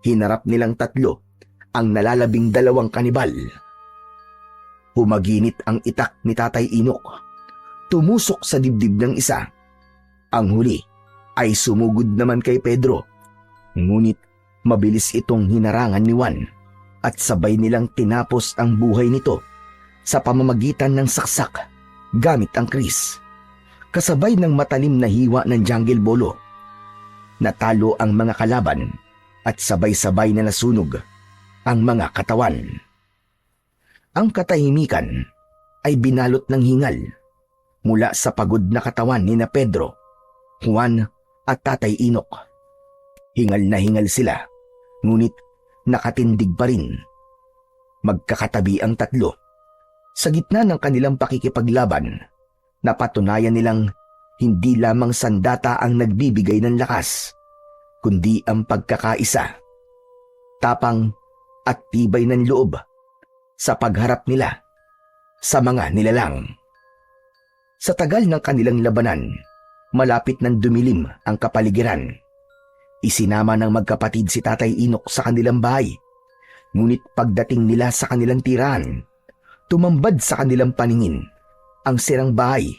Hinarap nilang 3 ang nalalabing 2 kanibal. Humaginit ang itak ni Tatay Inok. Tumusok sa dibdib ng isa. Ang huli ay sumugod naman kay Pedro. Ngunit mabilis itong hinarangan ni Juan at sabay nilang tinapos ang buhay nito sa pamamagitan ng saksak gamit ang Kris. Kasabay ng matalim na hiwa ng jungle bolo. Natalo ang mga kalaban at sabay-sabay na nasunog ang mga katawan. Ang katahimikan ay binalot ng hingal mula sa pagod na katawan ni na Pedro, Juan at Tatay Inok. Hingal na hingal sila, ngunit nakatindig pa rin. Magkakatabi ang 3. Sa gitna ng kanilang pakikipaglaban, napatunayan nilang hindi lamang sandata ang nagbibigay ng lakas, kundi ang pagkakaisa, tapang at tibay ng loob sa pagharap nila sa mga nilalang. Sa tagal ng kanilang labanan, malapit nang dumilim ang kapaligiran. Isinama ng magkapatid si Tatay Inok sa kanilang bahay, ngunit pagdating nila sa kanilang tirahan, tumambad sa kanilang paningin ang sirang bahay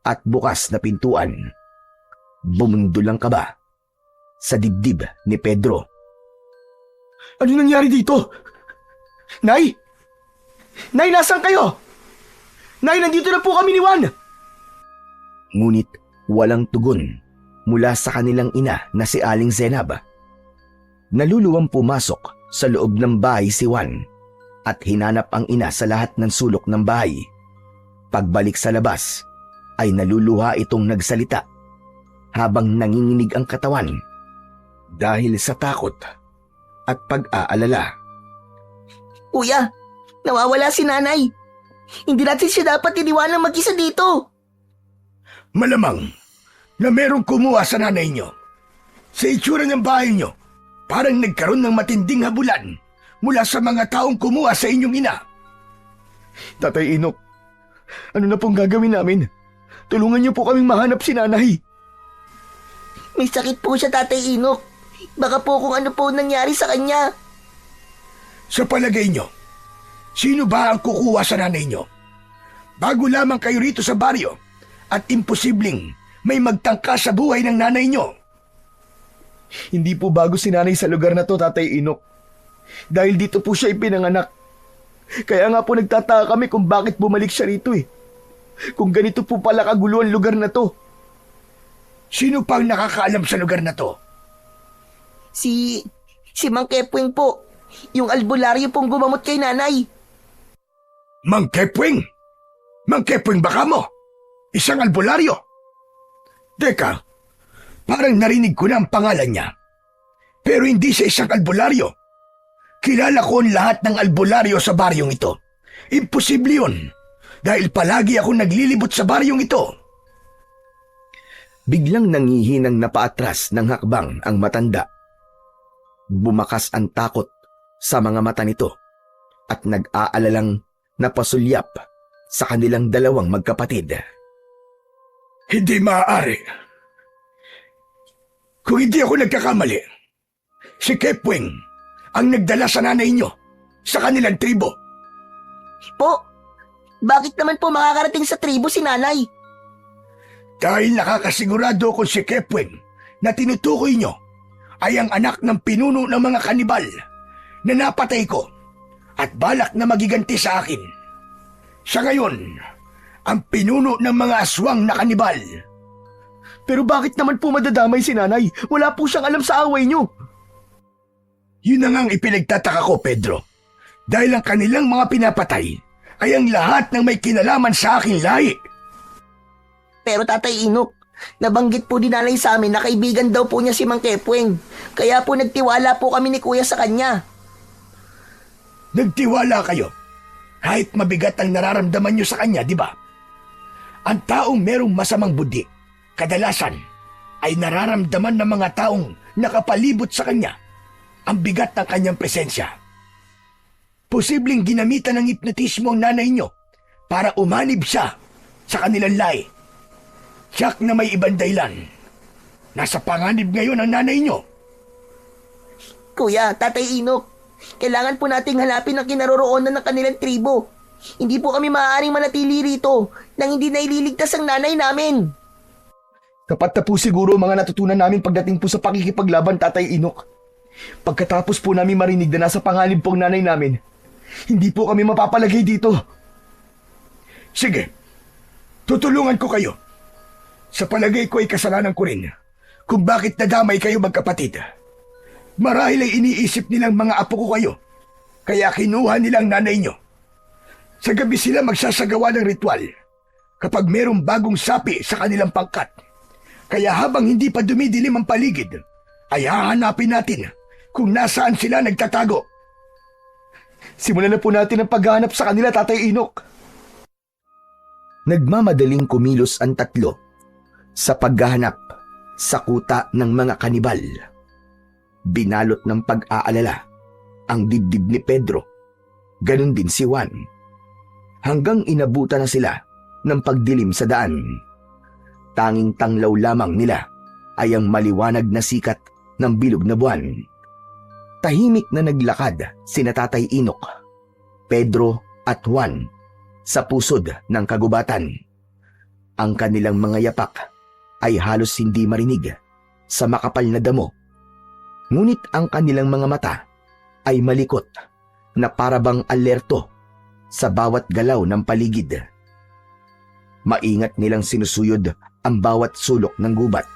at bukas na pintuan. Bumundol ang kaba sa dibdib ni Pedro. Ano nangyari dito? Nay! Nay, nasaan kayo? Nay, nandito na po kami ni Juan! Ngunit walang tugon mula sa kanilang ina na si Aling Zenab. Naluluwang pumasok sa loob ng bahay si Juan at hinanap ang ina sa lahat ng sulok ng bahay. Pagbalik sa labas ay naluluha itong nagsalita habang nanginginig ang katawan dahil sa takot at pag-aalala. Kuya, nawawala si nanay. Hindi natin siya dapat iniwanan mag-isa dito. Malamang na merong kumuha sa nanay nyo. Sa itsura ng bahay nyo, parang nagkaroon ng matinding habulan mula sa mga taong kumuha sa inyong ina. Tatay Inok, ano na pong gagawin namin? Tulungan niyo po kaming mahanap si nanay. May sakit po siya, Tatay Inok. Baka po kung ano po nangyari sa kanya. Sa palagay nyo, sino ba ang kukuha sa nanay nyo? Bago lamang kayo rito sa baryo at imposibleng may magtangka sa buhay ng nanay nyo. Hindi po bago si nanay sa lugar na to, Tatay Inok. Dahil dito po siya ipinanganak. Kaya nga po nagtataka kami kung bakit bumalik siya rito eh. Kung ganito po pala kagulo ang lugar na to. Sino pang nakakaalam sa lugar na to? Si Mang Kepwing po. Yung albularyo pong gumamot kay nanay. Mang Kepwing? Mang Kepwing baka mo? Isang albularyo? Teka, parang narinig ko na ang pangalan niya. Pero hindi sa isang albularyo. Kilala ko ang lahat ng albularyo sa baryong ito. Imposible yun. Dahil palagi ako naglilibot sa baryong ito. Biglang nangihinang napaatras ng hakbang ang matanda. Bumakas ang takot sa mga mata nito at nag-aalalang napasulyap sa kanilang dalawang magkapatid. Hindi maaari. Kung hindi ako nagkakamali, si Kepwing ang nagdala sa nanay niyo sa kanilang tribo. Po, bakit naman po makakarating sa tribo si nanay? Dahil nakakasigurado ko si Kepwing na tinutukoy niyo ay ang anak ng pinuno ng mga kanibal na napatay ko at balak na magiganti sa akin. Siya ngayon, ang pinuno ng mga aswang na kanibal. Pero bakit naman po madadamay si nanay? Wala po siyang alam sa away niyo. Yun na nga ang ipinagtataka ko, Pedro. Dahil ang kanilang mga pinapatay ay ang lahat ng may kinalaman sa aking lahi. Pero Tatay Inok, nabanggit po din nanay sa amin na kaibigan daw po niya si Mang Kepwing. Kaya po nagtiwala po kami ni Kuya sa kanya. Nagtiwala kayo. Kahit mabigat ang nararamdaman nyo sa kanya, di ba? Ang taong merong masamang budi, kadalasan, ay nararamdaman ng mga taong nakapalibot sa kanya ang bigat ng kanyang presensya. Posibleng ginamitan ng hipnotismo ang nanay nyo para umanib siya sa kanilang lahi. Tiyak na may ibang dahilan. Nasa panganib ngayon ang nanay nyo. Kuya, Tatay Inok, kailangan po nating hanapin ang kinaroroonan ng kanilang tribo. Hindi po kami maaaring manatili rito nang hindi naililigtas ang nanay namin. Tapat na po siguro mga natutunan namin pagdating po sa pakikipaglaban, Tatay Inok. Pagkatapos po namin marinig na nasa panganib po ang nanay namin, hindi po kami mapapalagay dito. Sige, tutulungan ko kayo. Sa palagay ko ay kasalanan ko rin kung bakit nadamay kayo magkapatid. Marahil ay iniisip nilang mga apo ko kayo, kaya kinuha nilang nanay nyo. Sa gabi sila magsasagawa ng ritual kapag merong bagong sapi sa kanilang pangkat. Kaya habang hindi pa dumidilim ang paligid, ay hahanapin natin kung nasaan sila nagtatago. Simulan na po natin ang paghahanap sa kanila, Tatay Inok. Nagmamadaling kumilos ang tatlo sa paghahanap sa kuta ng mga kanibal. Binalot ng pag-aalala ang dibdib ni Pedro. Ganon din si Juan. Hanggang inabutan na sila ng pagdilim sa daan. Tanging tanglaw lamang nila ay ang maliwanag na sikat ng bilog na buwan. Tahimik na naglakad sina Tatay Inok, Pedro at Juan sa pusod ng kagubatan. Ang kanilang mga yapak ay halos hindi marinig sa makapal na damo. Ngunit ang kanilang mga mata ay malikot na parabang alerto sa bawat galaw ng paligid. Maingat nilang sinusuyod ang bawat sulok ng gubat.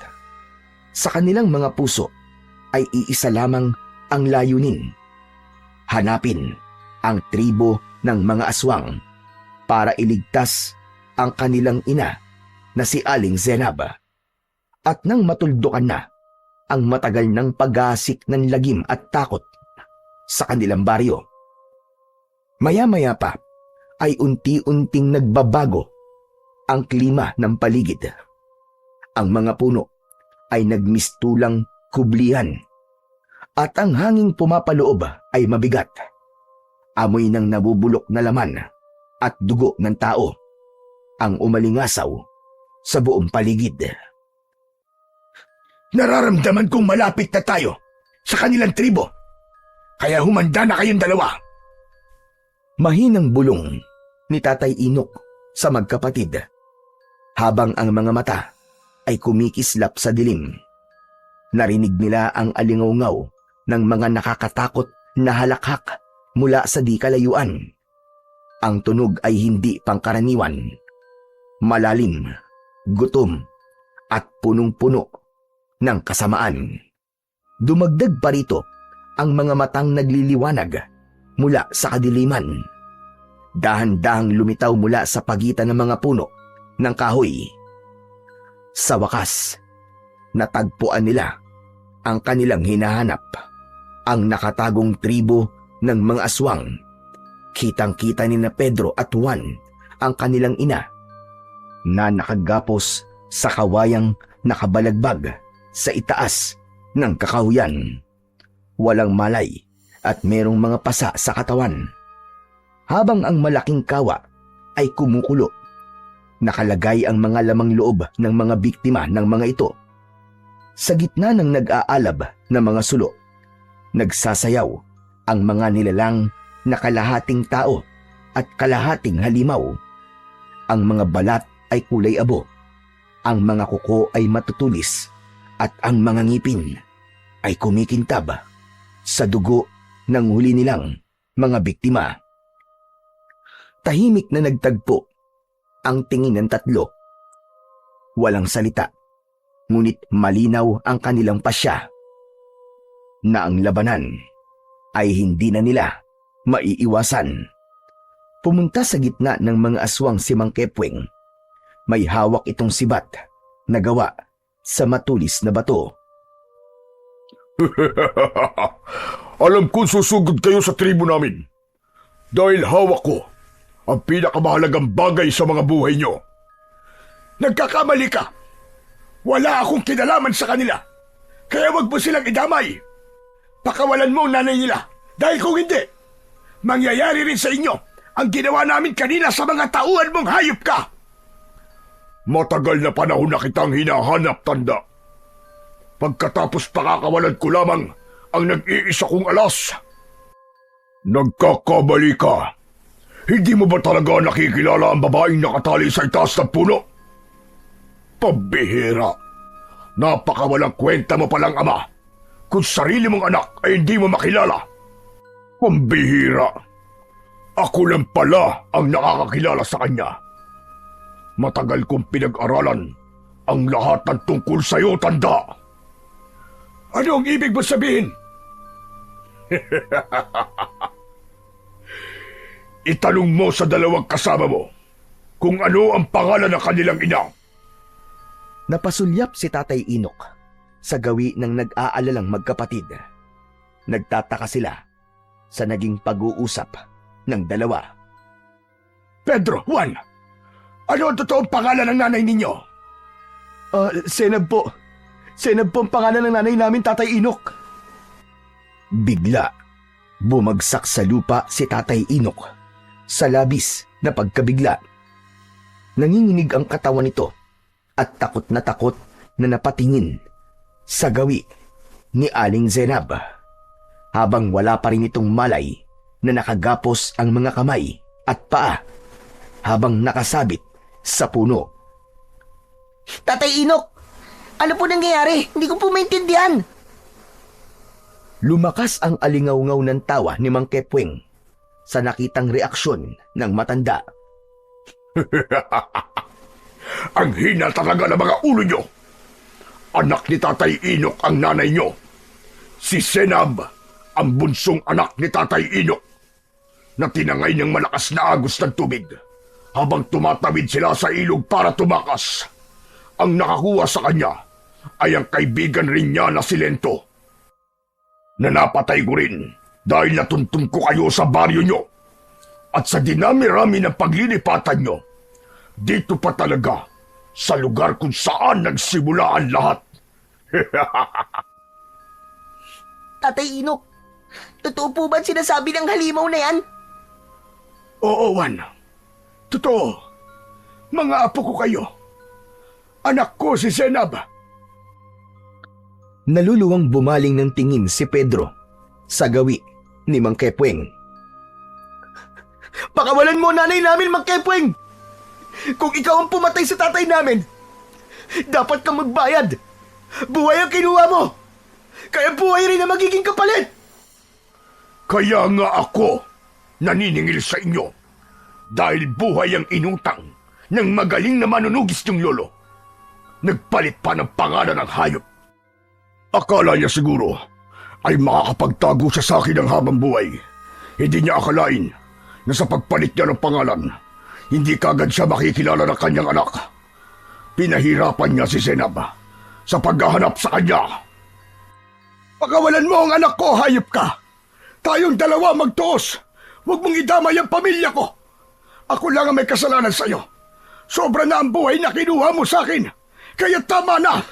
Sa kanilang mga puso ay iisa lamang ang layunin. Hanapin ang tribo ng mga aswang para iligtas ang kanilang ina na si Aling Zenab. At nang matuldukan na ang matagal ng paghasik ng lagim at takot sa kanilang baryo, maya-maya pa ay unti-unting nagbabago ang klima ng paligid. Ang mga puno ay nagmistulang kublihan at ang hanging pumapaloob ay mabigat. Amoy ng nabubulok na laman at dugo ng tao ang umalingasaw sa buong paligid. Nararamdaman kong malapit na tayo sa kanilang tribo. Kaya humanda na kayong dalawa. Mahinang bulong ni Tatay Inok sa magkapatid habang ang mga mata ay kumikislap sa dilim. Narinig nila ang alingaw ng mga nakakatakot na halakhak mula sa di kalayuan. Ang tunog ay hindi pangkaraniwan. Malalim, gutom, at punong-puno ng kasamaan. Dumagdag pa rito ang mga matang nagliliwanag mula sa kadiliman. Dahan-dahang lumitaw mula sa pagitan ng mga puno ng kahoy. Sa wakas, natagpuan nila ang kanilang hinahanap, ang nakatagong tribo ng mga aswang. Kitang-kita ni na Pedro at Juan ang kanilang ina na nakagapos sa kawayang nakabalagbag sa itaas ng kakahuyan. Walang malay at merong mga pasa sa katawan. Habang ang malaking kawa ay kumukulo, nakalagay ang mga lamang loob ng mga biktima ng mga ito. Sa gitna ng nag-aalab na mga sulo, nagsasayaw ang mga nilalang na kalahating tao at kalahating halimaw. Ang mga balat ay kulay abo, ang mga kuko ay matutulis, at ang mga ngipin ay kumikintab sa dugo ng huli nilang mga biktima. Tahimik na nagtagpo ang tingin ng tatlo. Walang salita, ngunit malinaw ang kanilang pasya na ang labanan ay hindi na nila maiiwasan. Pumunta sa gitna ng mga aswang si Mang Kepweng. May hawak itong sibat na gawa sa matulis na bato. Alam kong susugod kayo sa tribo namin. Dahil hawak ko ang pinakamahalagang bagay sa mga buhay nyo. Nagkakamali ka. Wala akong kinalaman sa kanila. Kaya wag mo silang idamay. Pakawalan mo ang nanay nila. Dahil kung hindi, mangyayari rin sa inyo ang ginawa namin kanina sa mga tauhan mong hayop ka. Matagal na panahon na kitang hinahanap, tanda. Pagkatapos pakakawalan ko lamang ang nag-iisa kong alas. Nagkakamali ka. Hindi mo ba talaga nakikilala ang babaeng nakatali sa itaas ng puno? Pambihira. Napakawalang kwenta mo palang ama. Kung sarili mong anak ay hindi mo makilala. Pambihira. Ako lang pala ang nakakakilala sa kanya. Matagal kong pinag-aralan ang lahat ng tungkol sa'yo, tanda. Ano ang ibig mo sabihin? Itanong mo sa dalawang kasama mo kung ano ang pangalan ng kanilang ina. Napasulyap si Tatay Inok sa gawi ng nag-aalalang magkapatid. Nagtataka sila sa naging pag-uusap ng dalawa. Pedro, Juan, ano ang totoong pangalan ng nanay ninyo? Senab po. Senab po ang pangalan ng nanay namin, Tatay Inok. Bigla, bumagsak sa lupa si Tatay Inok sa labis na pagkabigla. Nanginginig ang katawan nito at takot na napatingin sa gawi ni Aling Zenab. Habang wala pa rin itong malay na nakagapos ang mga kamay at paa habang nakasabit sa puno. Tatay Inok, ano po nangyayari? Hindi ko po maintindihan. Lumakas ang alingaw-ngaw ng tawa ni Mang Kepweng sa nakitang reaksyon ng matanda. Ang hina talaga ng mga ulo nyo. Anak ni Tatay Inok ang nanay nyo. Si Senab, ang bunsong anak ni Tatay Inok, na tinangay ng malakas na agos ng tubig habang tumatawid sila sa ilog para tumakas. Ang nakakuha sa kanya ay ang kaibigan rin niya na si Lento, na napatay ko rin dahil natuntun ko kayo sa baryo nyo. At sa dinami-rami ng paglilipatan nyo, dito pa talaga sa lugar kung saan nagsimula ang lahat. Tatay Inok, totoo po ba sinasabi ng halimaw na yan? Oo, Juan. Totoo. Mga apo ko kayo. Anak ko si Senab. Naluluwang bumaling ng tingin si Pedro sa gawi ni Mang Kepweng. Pakawalan mo nanay namin, Mang Kepweng! Kung ikaw ang pumatay sa tatay namin, dapat kang magbayad. Buhay ang kinuha mo. Kaya buhay rin ang magiging kapalit. Kaya nga ako naniningil sa inyo. Dahil buhay ang inutang ng magaling na manunugis niyong lolo. Nagpalit pa ng pangalan ng hayop. Akala niya siguro ay makakapagtago siya sa akin ng habang buhay. Hindi niya akalain na sa pagpalit niya ng pangalan, hindi kagad siya makikilala ng kanyang anak. Pinahirapan niya si Zenab sa paghahanap sa kanya. Pakawalan mo ang anak ko, hayop ka! Tayong dalawa magtuos! Huwag mong idamay ang pamilya ko! Ako lang ang may kasalanan sa'yo. Sobra na ang buhay na kinuha mo sa akin. Kaya tama na!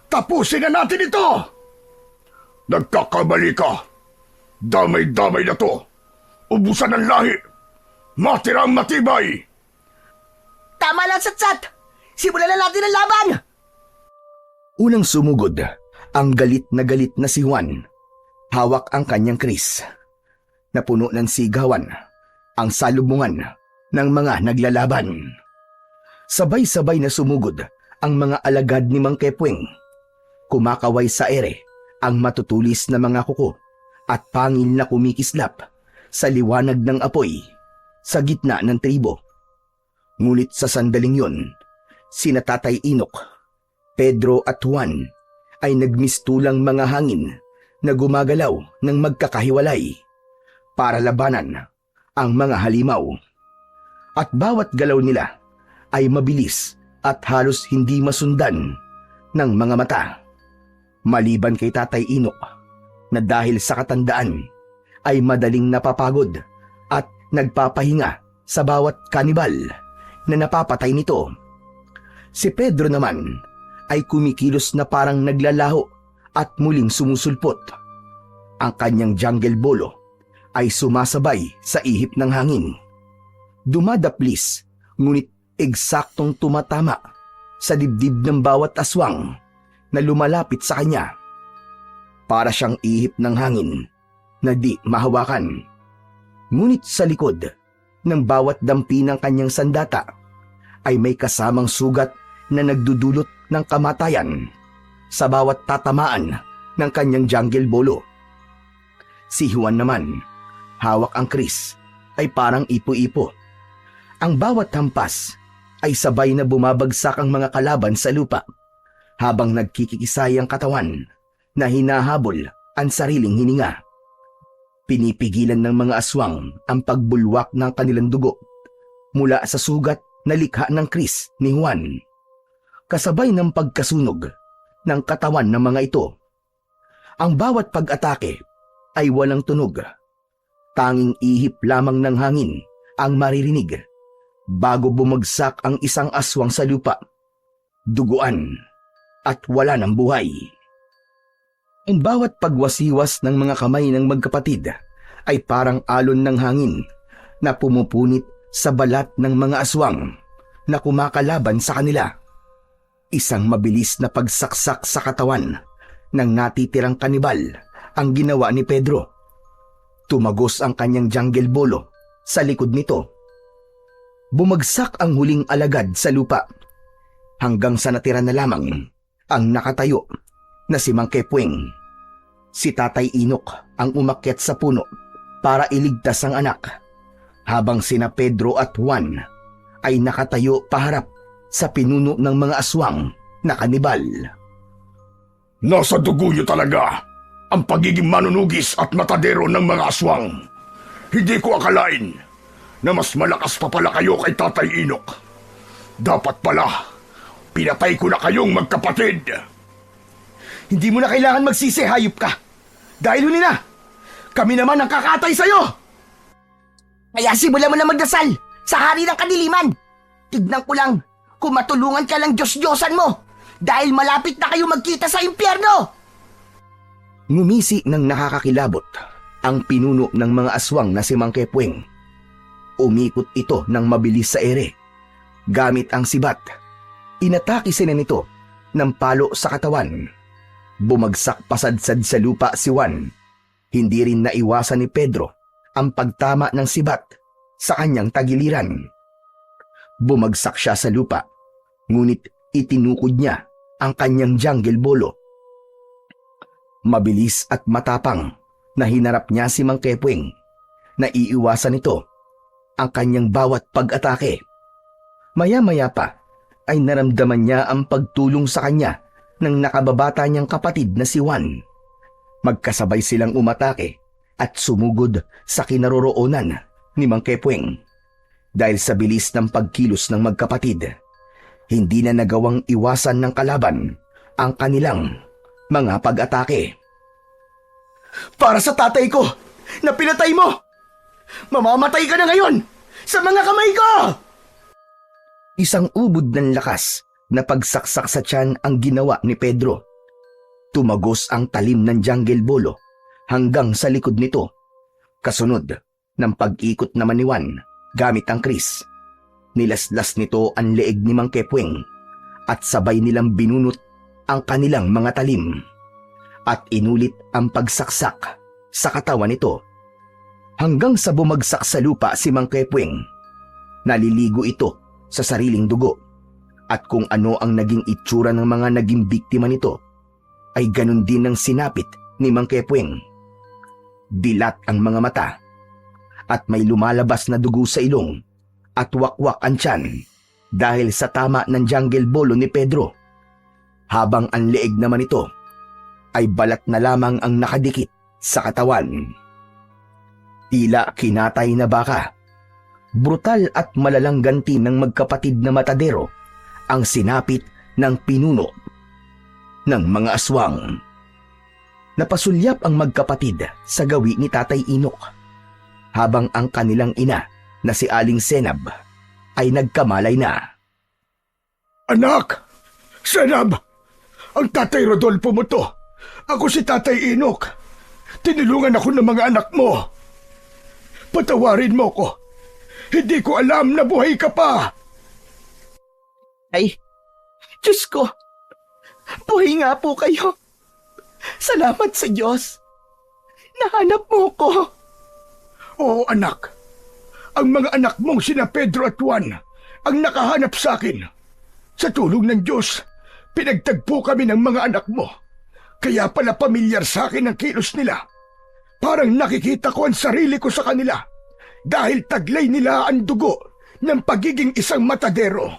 Tapusin na natin ito! Nagkakamali ka. Damay-damay na to. Ubusan ng lahi. Matirang matibay. Tama lang, Satsat! Simulan na natin ang laban! Unang sumugod ang galit na si Juan. Hawak ang kanyang kris. Napuno ng sigawan ang salubungan ng mga naglalaban. Sabay-sabay na sumugod ang mga alagad ni Mang Kepweng. Kumakaway sa ere ang matutulis na mga kuko at pangil na kumikislap sa liwanag ng apoy sa gitna ng tribo. Ngunit sa sandaling yon, sina Tatay Inok, Pedro at Juan ay nagmistulang mga hangin na gumagalaw ng magkakahiwalay para labanan ang mga halimaw. At bawat galaw nila ay mabilis at halos hindi masundan ng mga mata. Maliban kay Tatay Inok na dahil sa katandaan ay madaling napapagod at nagpapahinga sa bawat kanibal na napapatay nito. Si Pedro naman ay kumikilos na parang naglalaho at muling sumusulpot. Ang kanyang jungle bolo ay sumasabay sa ihip ng hangin. Dumadaplis, ngunit eksaktong tumatama sa dibdib ng bawat aswang na lumalapit sa kanya. Para siyang ihip ng hangin na di mahawakan. Ngunit sa likod ng bawat dampi ng kanyang sandata ay may kasamang sugat na nagdudulot ng kamatayan sa bawat tatamaan ng kanyang jungle bolo. Si Juan naman, hawak ang kris, ay parang ipo-ipo. Ang bawat hampas ay sabay na bumabagsak ang mga kalaban sa lupa habang nagkikisay ang katawan na hinahabol ang sariling hininga. Pinipigilan ng mga aswang ang pagbulwak ng kanilang dugo mula sa sugat na likha ng kris ni Juan. Kasabay ng pagkasunog ng katawan ng mga ito. Ang bawat pag-atake ay walang tunog. Tanging ihip lamang ng hangin ang maririnig bago bumagsak ang isang aswang sa lupa, duguan at wala ng buhay. Ang bawat pagwasiwas ng mga kamay ng magkapatid ay parang alon ng hangin na pumupunit sa balat ng mga aswang na kumakalaban sa kanila. Isang mabilis na pagsaksak sa katawan ng natitirang kanibal ang ginawa ni Pedro. Tumagos ang kanyang jungle bolo sa likod nito. Bumagsak ang huling alagad sa lupa hanggang sa natira na lamang ang nakatayo na si Mang Kepweng. Si Tatay Inok ang umakyat sa puno para iligtas ang anak, habang sina Pedro at Juan ay nakatayo paharap sa pinuno ng mga aswang na kanibal. Nasa dugo niyo talaga ang pagiging manunugis at matadero ng mga aswang. Hindi ko akalain na mas malakas pa pala kayo kay Tatay Inok. Dapat pala, pinatay ko na kayong magkapatid. Hindi mo na kailangan magsisi, hayop ka. Dahil huli na, kami naman ang kakatay sa'yo. Kaya simulan mo na magdasal sa hari ng kadiliman. Tignan ko lang kung matulungan ka lang Diyos-Diyosan mo dahil malapit na kayo magkita sa impyerno. Ngumisi ng nakakakilabot ang pinuno ng mga aswang na si Mang Kepweng. Umikot ito ng mabilis sa ere. Gamit ang sibat, inatake sila nito ng palo sa katawan. Bumagsak pasadsad sa lupa si Juan. Hindi rin naiwasan ni Pedro ang pagtama ng sibat sa kanyang tagiliran. Bumagsak siya sa lupa, ngunit itinukod niya ang kanyang jungle bolo. Mabilis at matapang na hinarap niya si Mang Kepweng. Naiiwasan nito, ang kanyang bawat pag-atake. Maya-maya pa ay naramdaman niya ang pagtulong sa kanya ng nakababata niyang kapatid na si Juan. Magkasabay silang umatake at sumugod sa kinaroroonan ni Mang Kepweng. Dahil sa bilis ng pagkilos ng magkapatid, hindi na nagawang iwasan ng kalaban ang kanilang mga pag-atake. Para sa tatay ko na pinatay mo! Mamamatay ka na ngayon sa mga kamay ko! Isang ubod ng lakas na pagsaksak sa tiyan ang ginawa ni Pedro. Tumagos ang talim ng jungle bolo hanggang sa likod nito. Kasunod ng pag-ikot naman ni Juan gamit ang kris. Nilaslas nito ang leeg ni Mang Kepweng at sabay nilang binunot ang kanilang mga talim at inulit ang pagsaksak sa katawan nito. Hanggang sa bumagsak sa lupa si Mang Kepweng, naliligo ito sa sariling dugo at kung ano ang naging itsura ng mga naging biktima nito ay ganun din ang sinapit ni Mang Kepweng. Dilat ang mga mata at may lumalabas na dugo sa ilong at wakwak ang tiyan dahil sa tama ng jungle bolo ni Pedro. Habang ang leeg naman ito ay balat na lamang ang nakadikit sa katawan. Tila kinatay na baka. Brutal at malalang ganti ng magkapatid na matadero ang sinapit ng pinuno ng mga aswang. Napasulyap ang magkapatid sa gawi ni Tatay Inok habang ang kanilang ina na si Aling Senab ay nagkamalay na. Anak! Senab! Ang Tatay Rodolfo mo to! Ako si Tatay Inok! Tinulungan ako ng mga anak mo! Patawarin mo ko! Hindi ko alam na buhay ka pa! Ay, Diyos ko! Buhay nga po kayo! Salamat sa Diyos! Nahanap mo ko! Oo, anak. Ang mga anak mong sina Pedro at Juan ang nakahanap sa akin. Sa tulong ng Diyos, pinagtagpo kami ng mga anak mo. Kaya pala pamilyar sa akin ang kilos nila. Parang nakikita ko ang sarili ko sa kanila dahil taglay nila ang dugo ng pagiging isang matadero.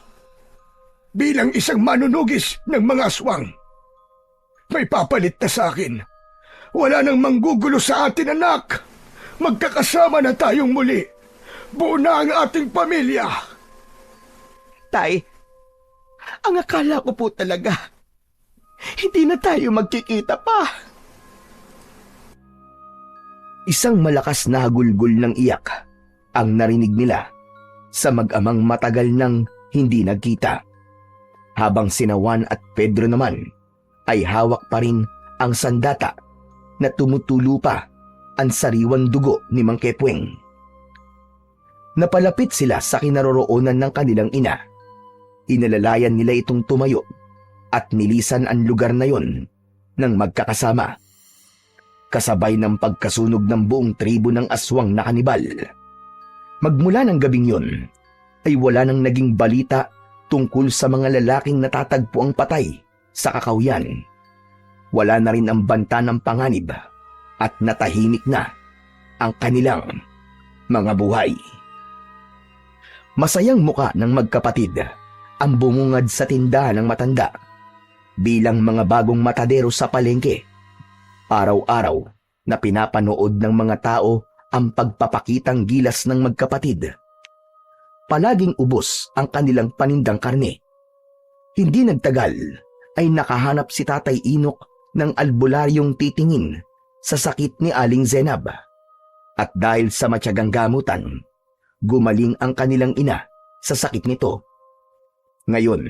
Bilang isang manunugis ng mga aswang. May papalit na sa akin. Wala nang manggugulo sa atin, anak. Magkakasama na tayong muli. Buo na ang ating pamilya. Tay, ang akala ko po talaga, hindi na tayo magkikita pa. Isang malakas na hagulgol ng iyak ang narinig nila sa mag-amang matagal nang hindi nagkita. Habang sina Juan at Pedro naman ay hawak pa rin ang sandata na tumutulo pa ang sariwang dugo ni Mang Kepweng. Napalapit sila sa kinaroroonan ng kanilang ina. Inalalayan nila itong tumayo at nilisan ang lugar na yon ng magkakasama. Kasabay ng pagkasunog ng buong tribo ng aswang na kanibal. Magmula ng gabing yon ay wala nang naging balita tungkol sa mga lalaking natatagpo ang patay sa kakawyan. Wala na rin ang banta ng panganib at natahimik na ang kanilang mga buhay. Masayang muka ng magkapatid ang bumungad sa tindahan ng matanda bilang mga bagong matadero sa palengke. Araw-araw na pinapanood ng mga tao ang pagpapakitang gilas ng magkapatid. Palaging ubos ang kanilang panindang karne. Hindi nagtagal ay nakahanap si Tatay Inok ng albularyong titingin sa sakit ni Aling Zenab. At dahil sa matyagang gamutan, gumaling ang kanilang ina sa sakit nito. Ngayon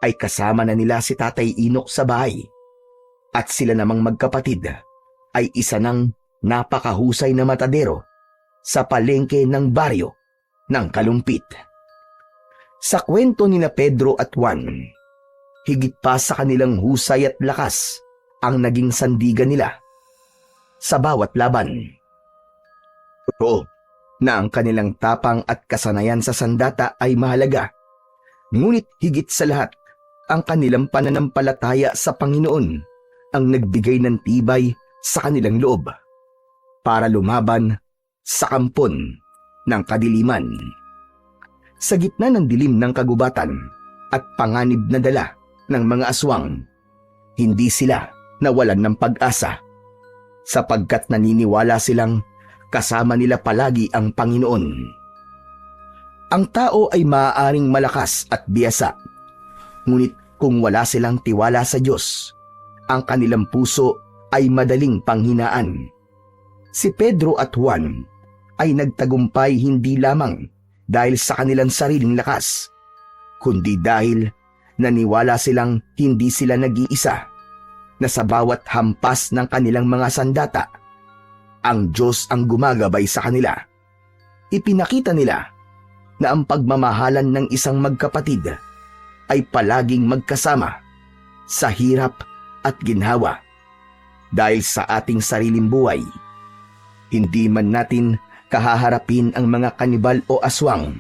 ay kasama na nila si Tatay Inok sa bahay at sila namang magkapatid ay isa ng napakahusay na matadero sa palengke ng baryo ng Kalumpit. Sa kwento ni na Pedro at Juan, higit pa sa kanilang husay at lakas ang naging sandigan nila sa bawat laban. Totoo na ang kanilang tapang at kasanayan sa sandata ay mahalaga, ngunit higit sa lahat, ang kanilang pananampalataya sa Panginoon ang nagbigay ng tibay sa kanilang loob para lumaban sa kampon ng kadiliman. Sa gitna ng dilim ng kagubatan at panganib na dala ng mga aswang, hindi sila nawalan ng pag-asa sapagkat naniniwala silang kasama nila palagi ang Panginoon. Ang tao ay maaaring malakas at biyasa, ngunit kung wala silang tiwala sa Diyos, ang kanilang puso ay madaling panghinaan. Si Pedro at Juan ay nagtagumpay hindi lamang dahil sa kanilang sariling lakas, kundi dahil naniwala silang hindi sila nag-iisa, na sa bawat hampas ng kanilang mga sandata, ang Diyos ang gumagabay sa kanila. Ipinakita nila na ang pagmamahalan ng isang magkapatid ay palaging magkasama sa hirap at ginhawa. Dahil sa ating sariling buhay, hindi man natin kahaharapin ang mga kanibal o aswang,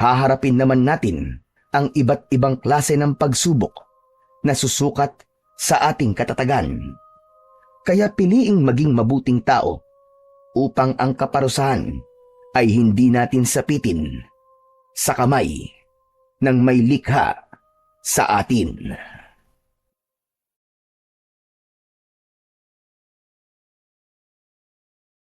haharapin naman natin ang iba't ibang klase ng pagsubok na susukat sa ating katatagan. Kaya piliing maging mabuting tao upang ang kaparusahan ay hindi natin sapitin sa kamay ng may likha sa atin.